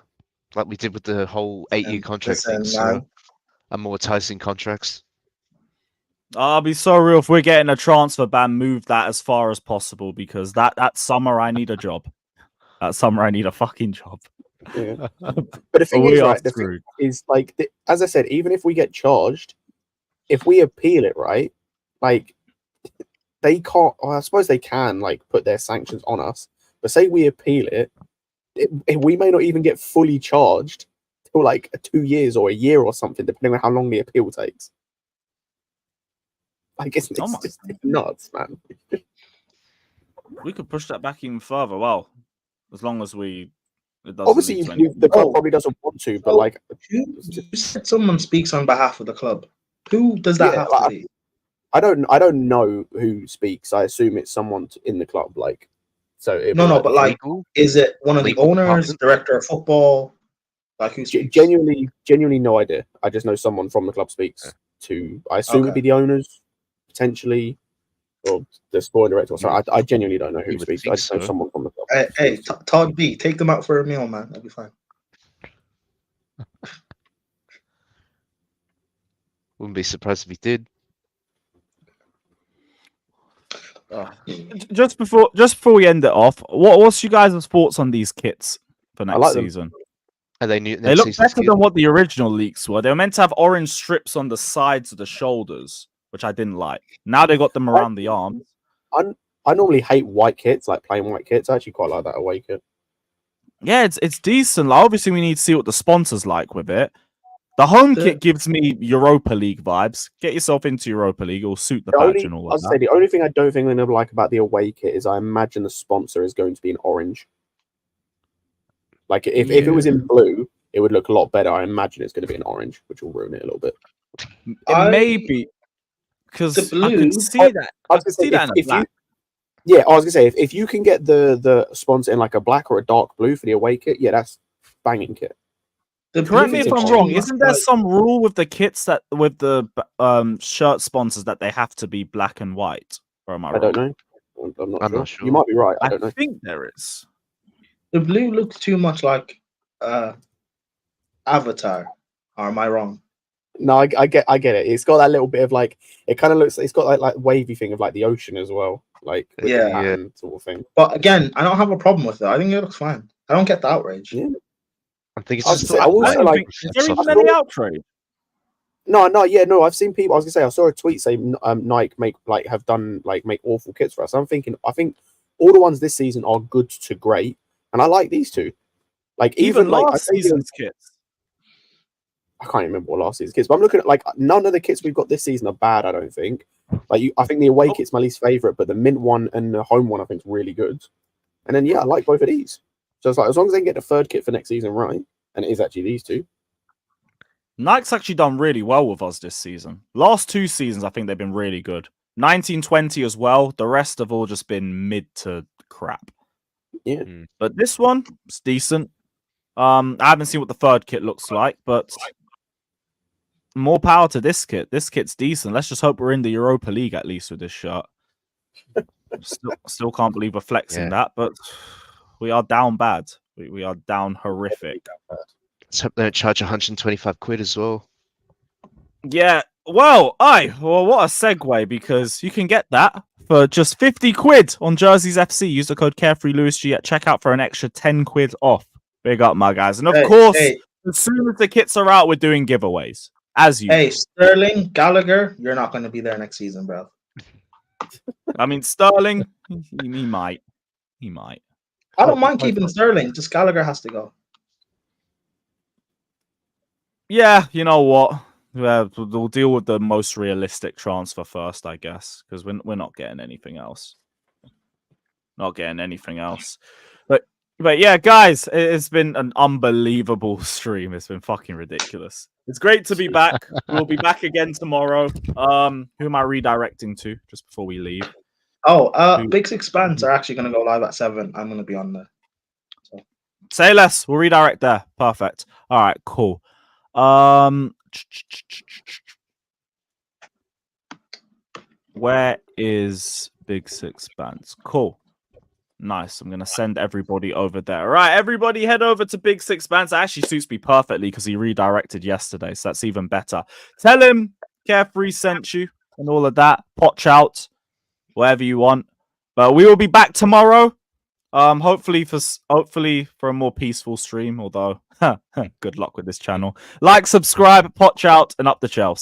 [SPEAKER 9] like we did with the whole 8-year contract thing.
[SPEAKER 8] Listen,
[SPEAKER 9] So
[SPEAKER 8] man.
[SPEAKER 9] amortizing contracts.
[SPEAKER 4] I'll be so real. If we're getting a transfer ban, move that as far as possible, because that summer I need a job. That summer I need a fucking job.
[SPEAKER 12] Yeah. But the thing
[SPEAKER 4] We
[SPEAKER 12] is,
[SPEAKER 4] are
[SPEAKER 12] right, the thing
[SPEAKER 4] screwed.
[SPEAKER 12] is, like, as I said, even if we get charged, if we appeal it, right, like, they can't, or I suppose they can, like, put their sanctions on us, but say we appeal it, we may not even get fully charged till, like, 2 years or a year or something, depending on how long the appeal takes. Like, it's just nuts, man.
[SPEAKER 4] We could push that back even further. Well, as long as it doesn't
[SPEAKER 12] Obviously,
[SPEAKER 4] lead to anything.
[SPEAKER 12] the club probably doesn't want to, but, like...
[SPEAKER 8] You said someone speaks on behalf of the club. Who does that have to be?
[SPEAKER 12] I don't know who speaks. I assume it's someone in the club, like... So
[SPEAKER 8] No, but like, is it one of the owners, director of football? Like, who speaks?
[SPEAKER 12] Genuinely no idea. I just know someone from the club speaks to. I assume it'd be the owners, potentially, or the sporting director. So I genuinely don't know who speaks. I just know someone from the club.
[SPEAKER 8] Hey, Todd B, take them out for a meal, man. That'll be fine.
[SPEAKER 9] Wouldn't be surprised if he did.
[SPEAKER 4] Just before we end it off, what's you guys' thoughts on these kits for next season?
[SPEAKER 9] Are they new?
[SPEAKER 4] They look better than what the original leaks were. They were meant to have orange strips on the sides of the shoulders, which I didn't like. Now they got them around the arms.
[SPEAKER 12] I normally hate white kits, like plain white kits. I actually quite like that away kit.
[SPEAKER 4] Yeah, it's decent. Like, obviously, we need to see what the sponsors like with it. The home kit gives me Europa League vibes. Get yourself into Europa League. It'll suit the badge and all of that.
[SPEAKER 12] The only thing I don't think I'm going to like about the away kit is I imagine the sponsor is going to be in orange. Like, if it was in blue, it would look a lot better. I imagine it's going to be in orange, which will ruin it a little bit.
[SPEAKER 4] It may be, because I could see that. I could see that in a black.
[SPEAKER 12] Yeah, I was going to say, if you can get the sponsor in like a black or a dark blue for the away kit, yeah, that's banging kit.
[SPEAKER 4] Correct me if I'm wrong. Isn't there some rule with the kits that with the shirt sponsors that they have to be black and white? Or am I wrong?
[SPEAKER 12] I don't know. I'm not sure. You might be right. I don't know.
[SPEAKER 4] I think there is.
[SPEAKER 8] The blue looks too much like Avatar. Or am I wrong?
[SPEAKER 12] No, I get it. It's got that little bit of like, it kind of looks. It's got like wavy thing of like the ocean as well, like with the pattern sort of thing.
[SPEAKER 8] But again, I don't have a problem with it. I think it looks fine. I don't get the outrage.
[SPEAKER 12] Yeah.
[SPEAKER 9] I think it's
[SPEAKER 4] is there even any outrage?
[SPEAKER 12] No. I've seen people. I was gonna say I saw a tweet saying Nike make awful kits for us. I think all the ones this season are good to great, and I like these two. Like even like
[SPEAKER 4] last season's kits.
[SPEAKER 12] I can't remember what last season's kits, but I'm looking at like none of the kits we've got this season are bad. I don't think. I think the away kit's my least favorite, but the mint one and the home one I think is really good. And then I like both of these. So it's like as long as they can get the third kit for next season right, and it is actually these two.
[SPEAKER 4] Nike's actually done really well with us this season. Last 2 seasons, I think they've been really good. 1920 as well. The rest have all just been mid to crap.
[SPEAKER 12] Yeah.
[SPEAKER 4] But this one, it's decent. I haven't seen what the third kit looks like, but more power to this kit. This kit's decent. Let's just hope we're in the Europa League at least with this shirt. Still can't believe we're flexing that, but we are down bad. We are down horrific.
[SPEAKER 9] Let's hope they don't charge 125 quid as well.
[SPEAKER 4] Yeah, well, what a segue, because you can get that for just 50 quid on Jerseys FC. Use the code CarefreeLewisG at checkout for an extra 10 quid off. Big up, my guys. And of course, as soon as the kits are out, we're doing giveaways. As you.
[SPEAKER 8] Hey, Sterling, Gallagher, you're not going to be there next season, bro.
[SPEAKER 4] I mean, Sterling, he might. He might.
[SPEAKER 8] I don't mind keeping Sterling. Just Gallagher has to go.
[SPEAKER 4] Yeah, you know what? We'll deal with the most realistic transfer first, I guess, because we're not getting anything else. Not getting anything else. But yeah, guys, it's been an unbelievable stream. It's been fucking ridiculous. It's great to be back. We'll be back again tomorrow. Who am I redirecting to just before we leave?
[SPEAKER 8] Big Six Bands are actually going to go live at 7. I'm going to be on there.
[SPEAKER 4] Say less. We'll redirect there. Perfect. All right, cool. Where is Big Six Bands? Cool. Nice. I'm going to send everybody over there. All right, everybody head over to Big Six Bands. It actually suits me perfectly because he redirected yesterday, so that's even better. Tell him Carefree sent you and all of that. Potch out, whatever you want. But we will be back tomorrow. Hopefully for a more peaceful stream, although good luck with this channel. Like, subscribe, potch out, and up the Chels.